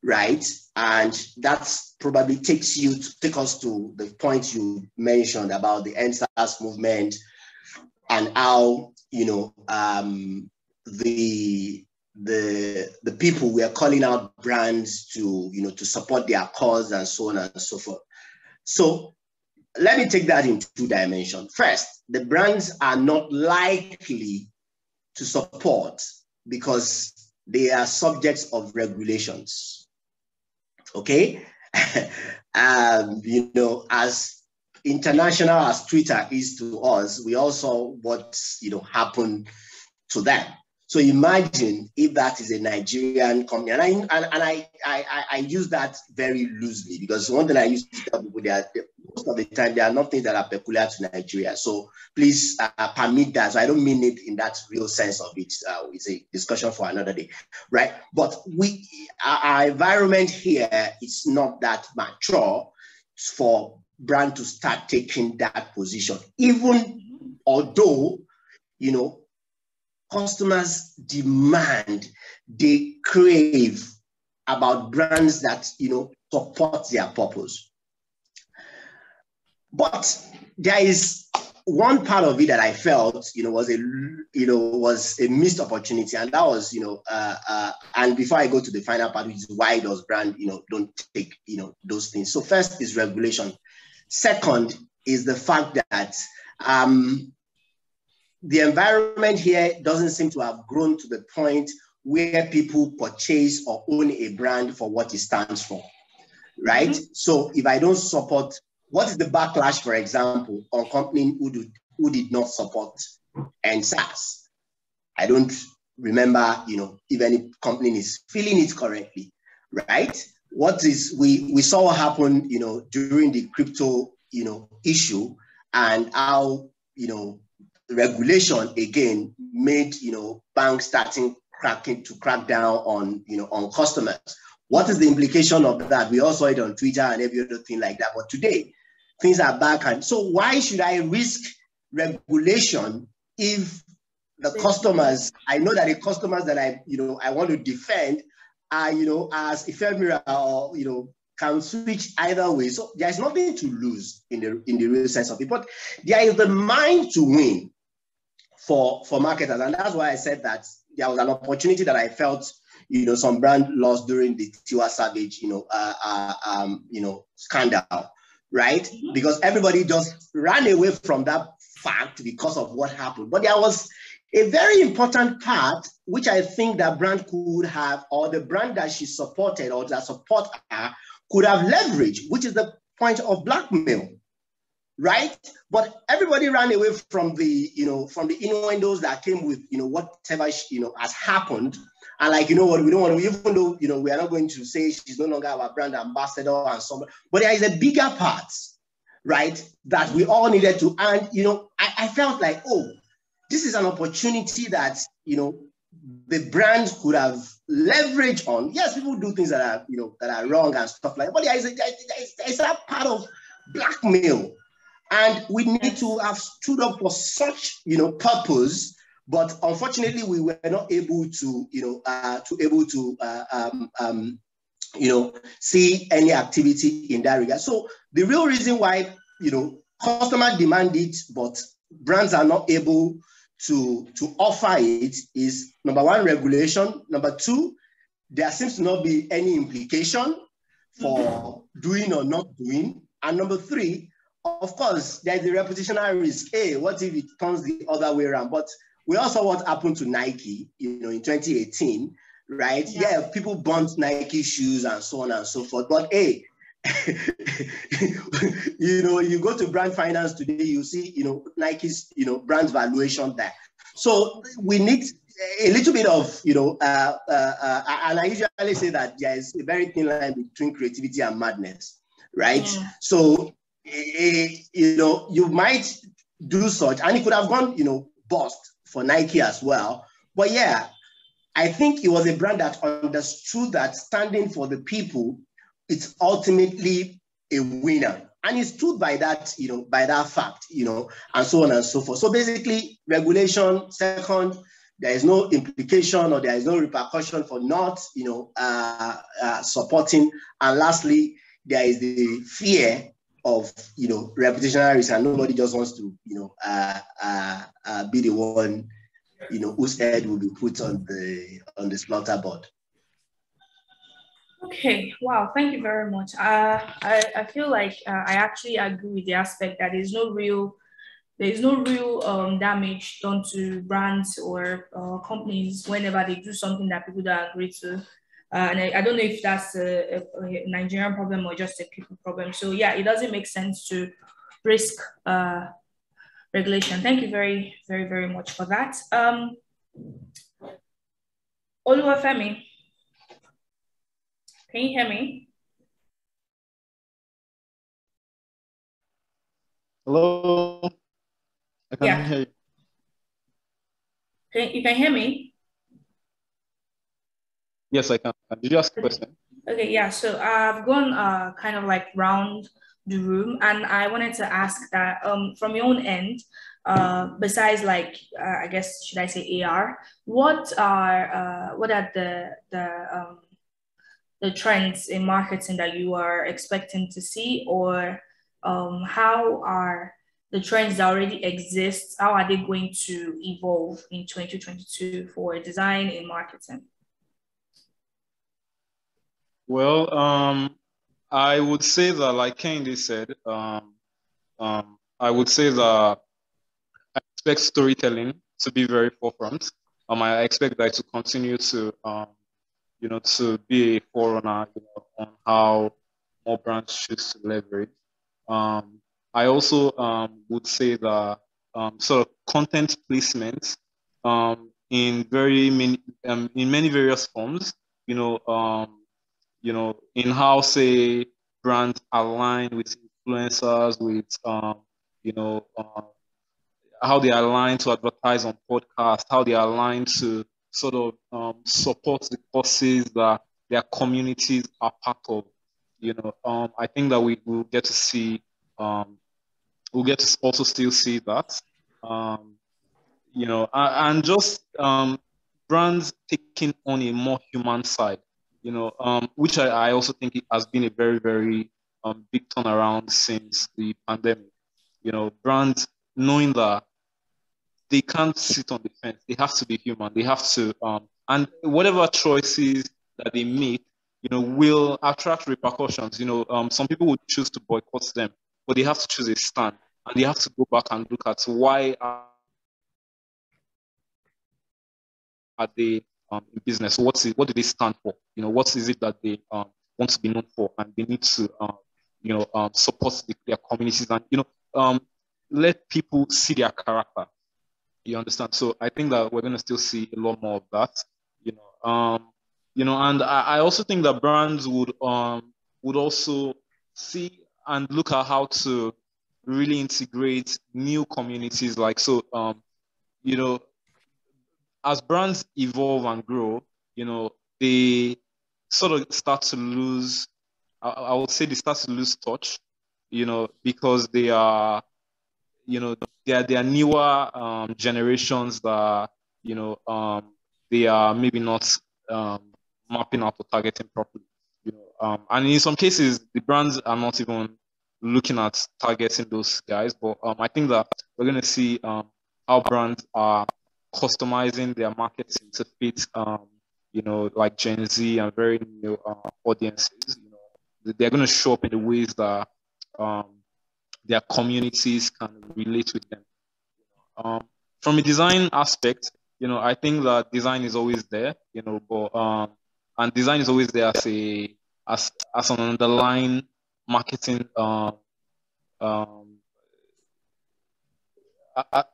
right? And that probably take us to the point you mentioned about the EndSARS movement and how, you know, the people, we are calling out brands to, you know, to support their cause and so on and so forth. So let me take that in two dimensions. First, the brands are not likely to support because they are subjects of regulations. Okay? You know, as international as Twitter is to us, we also what, you know, happened to them. So imagine if that is a Nigerian company, and I use that very loosely, because one thing I used to tell people, most of the time there are not things that are peculiar to Nigeria. So please permit that. So I don't mean it in that real sense of it. It's a discussion for another day, right? But our environment here is not that mature for brand to start taking that position, even although, you know, customers demand, they crave about brands that, you know, support their purpose. But there is one part of it that I felt, you know, was a missed opportunity, and that was, you know, and before I go to the final part, which is why does brand, you know, don't take, you know, those things. So first is regulation. Second is the fact that the environment here doesn't seem to have grown to the point where people purchase or own a brand for what it stands for, right? Mm-hmm. So if I don't support, what is the backlash, for example, on company who did not support EndSARS? I don't remember, you know, if any company is feeling it correctly, right? What is, we saw what happened, you know, during the crypto, you know, issue, and how, you know, regulation again made, you know, banks starting to crack down on, you know, on customers. What is the implication of that? We all saw it on Twitter and every other thing like that. But today, things are back. And so why should I risk regulation if the customers, I know that the customers that I want to defend are, you know, as ephemera or, you know, can switch either way. So there's nothing to lose in the real sense of it. But there is the mind to win for marketers. And that's why I said that there was an opportunity that I felt, you know, some brand lost during the Tiwa Savage, you know, scandal, right? Mm-hmm. Because everybody just ran away from that fact because of what happened. But there was a very important part, which I think that brand could have, or the brand that she supported or that support her could have leveraged, which is the point of blackmail, right? But everybody ran away from the, you know, from the innuendos that came with, you know, whatever, you know, has happened. And like, you know what, we don't want to, even though, you know, we are not going to say she's no longer our brand ambassador and so on, but there is a bigger part, right, that we all needed to, and, you know, I felt like, oh, this is an opportunity that, you know, the brands could have leveraged on. Yes, people do things that are, you know, that are wrong and stuff like that, but there is that part of blackmail. And we need to have stood up for such, you know, purpose, but unfortunately we were not able to, you know, see any activity in that regard. So the real reason why, you know, customers demand it, but brands are not able to offer it is, number one, regulation. Number two, there seems to not be any implication for doing or not doing. And number three, of course, there's the reputational risk. Hey, what if it turns the other way around? But we also saw what happened to Nike, you know, in 2018, right? Yeah, people burnt Nike shoes and so on and so forth. But hey, you go to brand finance today, you see, Nike's, brand valuation there. So we need a little bit of, and I usually say that there is a very thin line between creativity and madness, right? Yeah. So, you might do such, and it could have gone, bust for Nike as well. But yeah, I think it was a brand that understood that standing for the people, it's ultimately a winner. And it stood by that, by that fact, and so on and so forth. So basically, regulation, second, there is no implication or there is no repercussion for not, supporting. And lastly, there is the fear of, reputational risk, and nobody just wants to, be the one, whose head will be put on the slaughter board. Okay, wow, thank you very much. I feel like I actually agree with the aspect that there is no real damage done to brands or companies whenever they do something that people don't agree to. And I don't know if that's a Nigerian problem or just a people problem. So yeah, it doesn't make sense to risk regulation. Thank you very, very, very much for that. Oluwafemi, can you hear me? Hello. I can hear you. You can hear me? Yes, I can. Did you ask a question? Okay, yeah. So I've gone kind of like round the room, and I wanted to ask that from your own end, besides like I guess should I say AR, what are the trends in marketing that you are expecting to see, or how are the trends that already exist, how are they going to evolve in 2022 for design in marketing? Well, I would say that, like Kehinde said, I would say that I expect storytelling to be very forefront. I expect that to continue to, to be a forerunner, on how more brands choose to leverage. I also would say that sort of content placement in many various forms, in how, say, brands align with influencers, with, how they align to advertise on podcasts, how they align to sort of support the causes that their communities are part of. I think that we will get to see, we'll get to also still see that, and just brands taking on a more human side. Which I also think it has been a very, very big turnaround since the pandemic. Brands knowing that they can't sit on the fence, they have to be human, they have to, and whatever choices that they make, will attract repercussions. Some people would choose to boycott them, but they have to choose a stand, and they have to go back and look at why are they in business. What do they stand for? What is it that they want to be known for, and they need to support their communities, and let people see their character. You understand? So I think that we're going to still see a lot more of that. And I also think that brands would also see and look at how to really integrate new communities. Like, so, as brands evolve and grow, they sort of start to lose, I would say they start to lose touch, because they are, they are newer generations that, they are maybe not mapping out or targeting properly. And in some cases, the brands are not even looking at targeting those guys. But I think that we're going to see how brands are customizing their marketing to fit, like Gen Z and very new audiences. They're going to show up in the ways that their communities can relate with them. From a design aspect, I think that design is always there, but and design is always there as an underlying marketing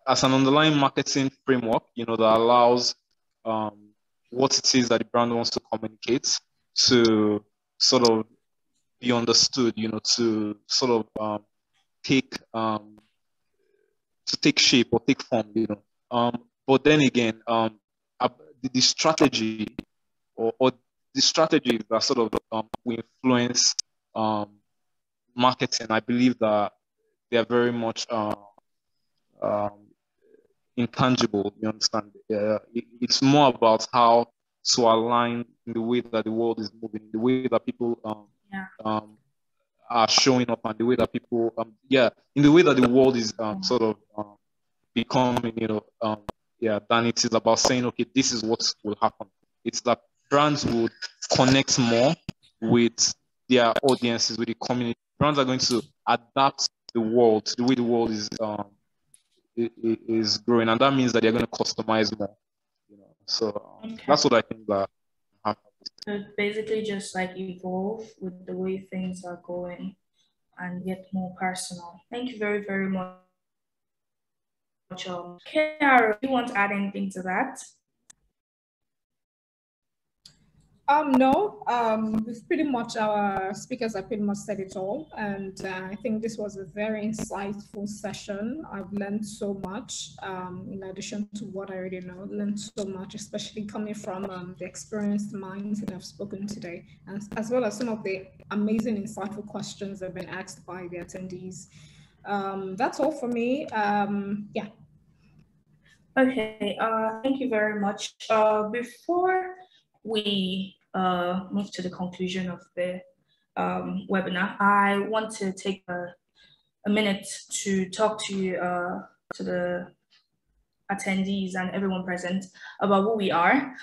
as an underlying marketing framework, that allows what it is that the brand wants to communicate to sort of be understood, to sort of take shape or take form, But then again, the strategy or the strategies that sort of will influence marketing, I believe that they are very much intangible. You understand? It's more about how to align in the way that the world is moving, the way that people are showing up, and the way that people, in the way that the world is sort of becoming, then it is about saying, okay, this is what will happen. It's that brands would connect more with their audiences, with the community. Brands are going to adapt the world to the way the world is growing, and that means that they're going to customize more. So that's what I think that happens. So basically, just like evolve with the way things are going, and get more personal. Thank you very, very much. Kiara, do you want to add anything to that? No, we've pretty much, our speakers have pretty much said it all. And I think this was a very insightful session. I've learned so much, in addition to what I already know, learned so much, especially coming from the experienced minds that have spoken today, and as well as some of the amazing, insightful questions that have been asked by the attendees. That's all for me. Yeah. Okay, thank you very much. Before we move to the conclusion of the webinar, I want to take a minute to talk to you, to the attendees and everyone present about who we are.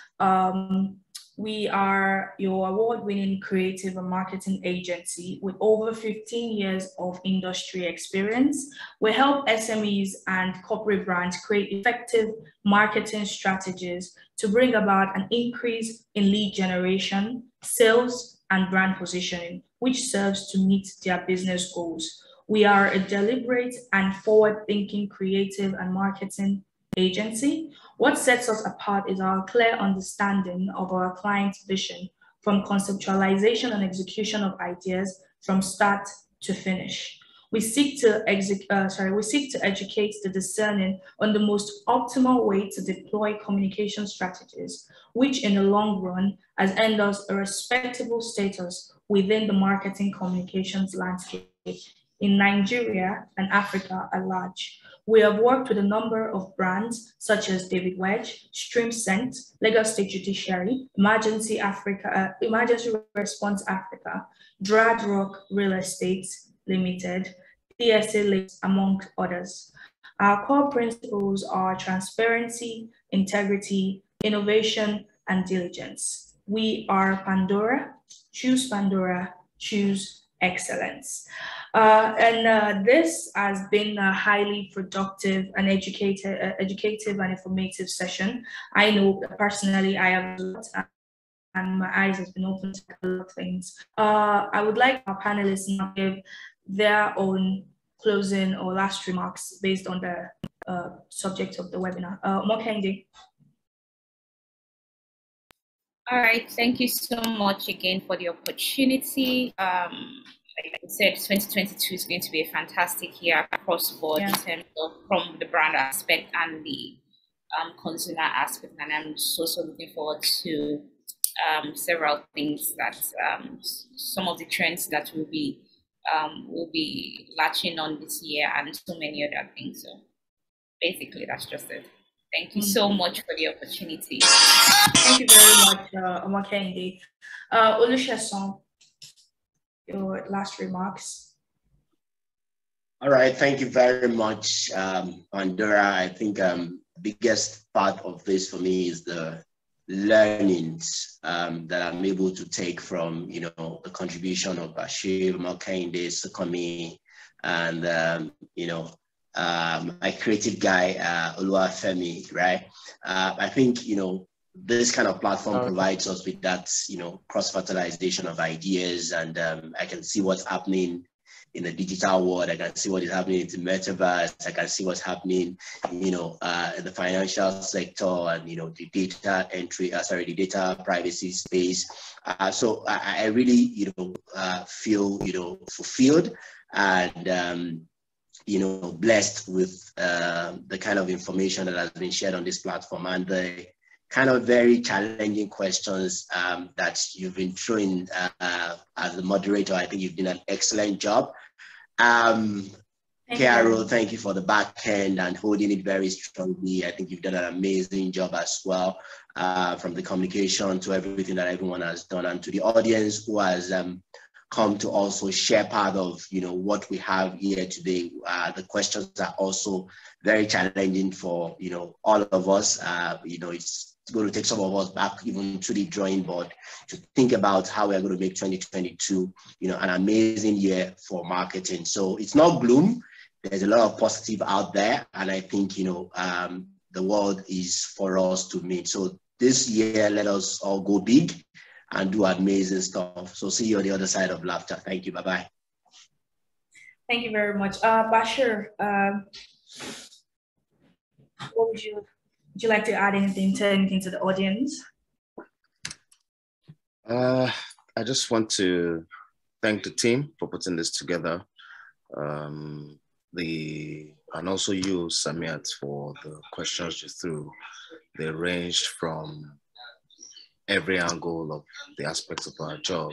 We are your award-winning creative and marketing agency with over 15 years of industry experience. We help SMEs and corporate brands create effective marketing strategies to bring about an increase in lead generation, sales, and brand positioning, which serves to meet their business goals. We are a deliberate and forward-thinking creative and marketing agency. What sets us apart is our clear understanding of our client's vision, from conceptualization and execution of ideas from start to finish. We seek to educate the discerning on the most optimal way to deploy communication strategies, which in the long run has earned us a respectable status within the marketing communications landscape in Nigeria and Africa at large. We have worked with a number of brands such as David Wedge, StreamScent, Lagos State Judiciary, Emergency Response Africa, Drad Rock Real Estate Limited, DSA Links, among others. Our core principles are transparency, integrity, innovation, and diligence. We are Pandora, choose excellence. This has been a highly productive and educative and informative session. I know personally I have learned, and my eyes have been opened to a lot of things. I would like our panelists now to give their own closing or last remarks based on the subject of the webinar. Mokende. All right, thank you so much again for the opportunity. Like I said, 2022 is going to be a fantastic year across the board in terms of from the brand aspect and the consumer aspect, and I'm so looking forward to several things that some of the trends that will be latching on this year, and so many other things. So basically, that's just it. Thank you so much for the opportunity. Thank you very much, Omakende. Olusegun, your last remarks. All right, thank you very much, Pandora. I think the biggest part of this for me is the learnings that I'm able to take from, the contribution of Bashir, Omakende, Sukomi, and, my creative guy, Oluwafemi, right? I think, this kind of platform provides us with that, cross-fertilization of ideas, and I can see what's happening in the digital world. I can see what is happening in the metaverse. I can see what's happening, in the financial sector and, the data entry, the data privacy space. So I really, feel, fulfilled and, blessed with the kind of information that has been shared on this platform and the kind of very challenging questions that you've been throwing as the moderator. I think you've done an excellent job. Carol, thank you for the back end and holding it very strongly. I think you've done an amazing job as well, from the communication to everything that everyone has done, and to the audience who has come to also share part of, what we have here today. The questions are also very challenging for, all of us. It's going to take some of us back even to the drawing board to think about how we're going to make 2022, an amazing year for marketing. So it's not gloom. There's a lot of positive out there. And I think, the world is for us to meet. So this year, let us all go big and do amazing stuff. So see you on the other side of laughter. Thank you. Bye-bye. Thank you very much. Bashir, would you like to add anything to the audience? I just want to thank the team for putting this together. And also you, Samiat, for the questions you threw. They ranged from every angle of the aspects of our job,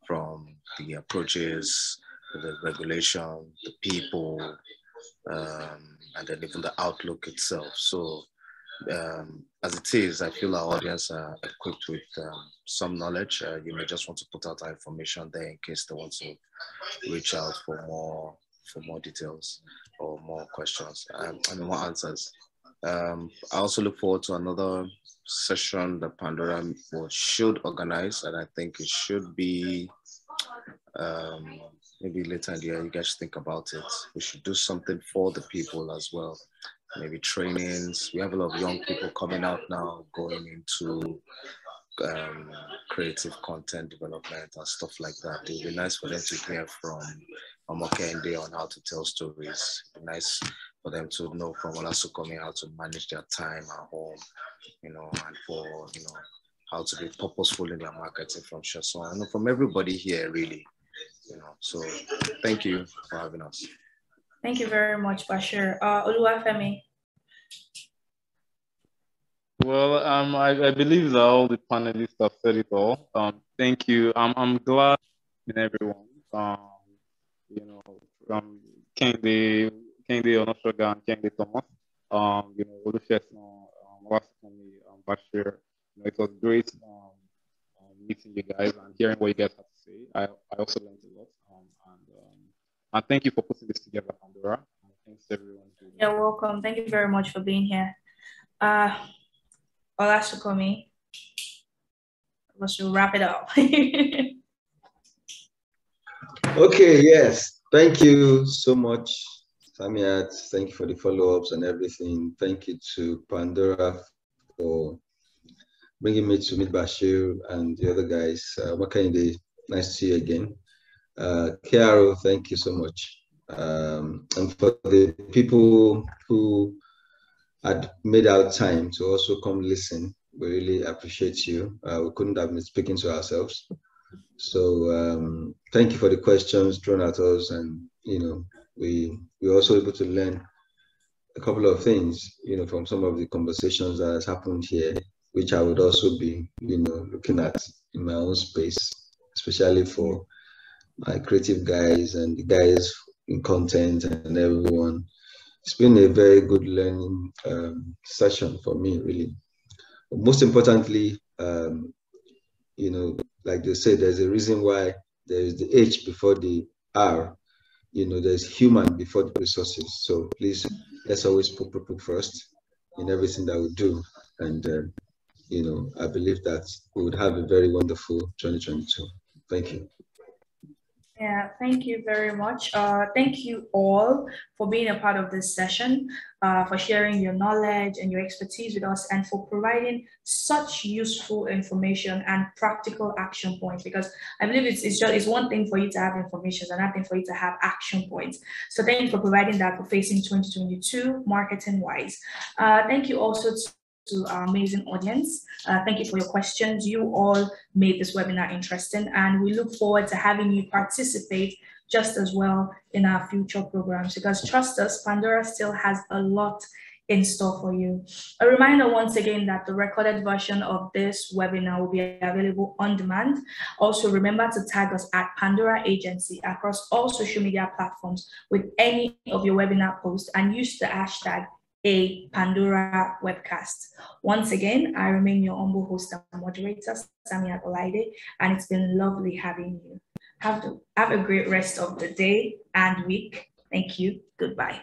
from the approaches, the regulation, the people, and then even the outlook itself. So as it is, I feel our audience are equipped with some knowledge. You may just want to put out our information there in case they want to reach out for more details or more questions and more answers. I also look forward to another session that Pandora should organize, and I think it should be maybe later in the year. You guys think about it. We should do something for the people as well. Maybe trainings. We have a lot of young people coming out now, going into creative content development and stuff like that. It would be nice for them to hear from Omokende on how to tell stories. It would be nice for them to know from Olasukomi how to manage their time at home, and for, how to be purposeful in their marketing from Sheson, and from everybody here, really, So thank you for having us. Thank you very much, Bashir. Oluwafemi. Well, I believe that all the panelists have said it all. Thank you. I'm glad in everyone. Kende Onoshoga and Kende Thomas. Olusegun, Bashir. It was great meeting you guys and hearing what you guys have to say. I also learned a lot. And thank you for putting this together, Pandora. Thanks everyone. You're welcome. Thank you very much for being here. Olasukomi, let's wrap it up. Okay, yes. Thank you so much, Samiat. Thank you for the follow-ups and everything. Thank you to Pandora for bringing me to meet Bashir and the other guys. Wakande, nice to see you again. Kiaro, thank you so much. And for the people who had made our time to also come listen, we really appreciate you. We couldn't have been speaking to ourselves. So thank you for the questions thrown at us, and we also able to learn a couple of things, from some of the conversations that has happened here, which I would also be, looking at in my own space, especially for my creative guys and the guys in content and everyone. It's been a very good learning session for me, really. Most importantly, like they say, there's a reason why there is the H before the R. There's human before the resources. So please, let's always put people first in everything that we do. And, I believe that we would have a very wonderful 2022. Thank you. Yeah, thank you very much. Thank you all for being a part of this session, for sharing your knowledge and your expertise with us, and for providing such useful information and practical action points. Because I believe it's one thing for you to have information, and another thing for you to have action points. So thank you for providing that for facing 2022 marketing wise. Thank you also to our amazing audience. Thank you for your questions. You all made this webinar interesting, and we look forward to having you participate just as well in our future programs, because trust us, Pandora still has a lot in store for you. A reminder once again that the recorded version of this webinar will be available on demand. Also, remember to tag us at Pandora Agency across all social media platforms with any of your webinar posts, and use the hashtag a Pandora webcast. Once again, I remain your humble host and moderator, Samia Olaide, and it's been lovely having you. Have a great rest of the day and week. Thank you. Goodbye.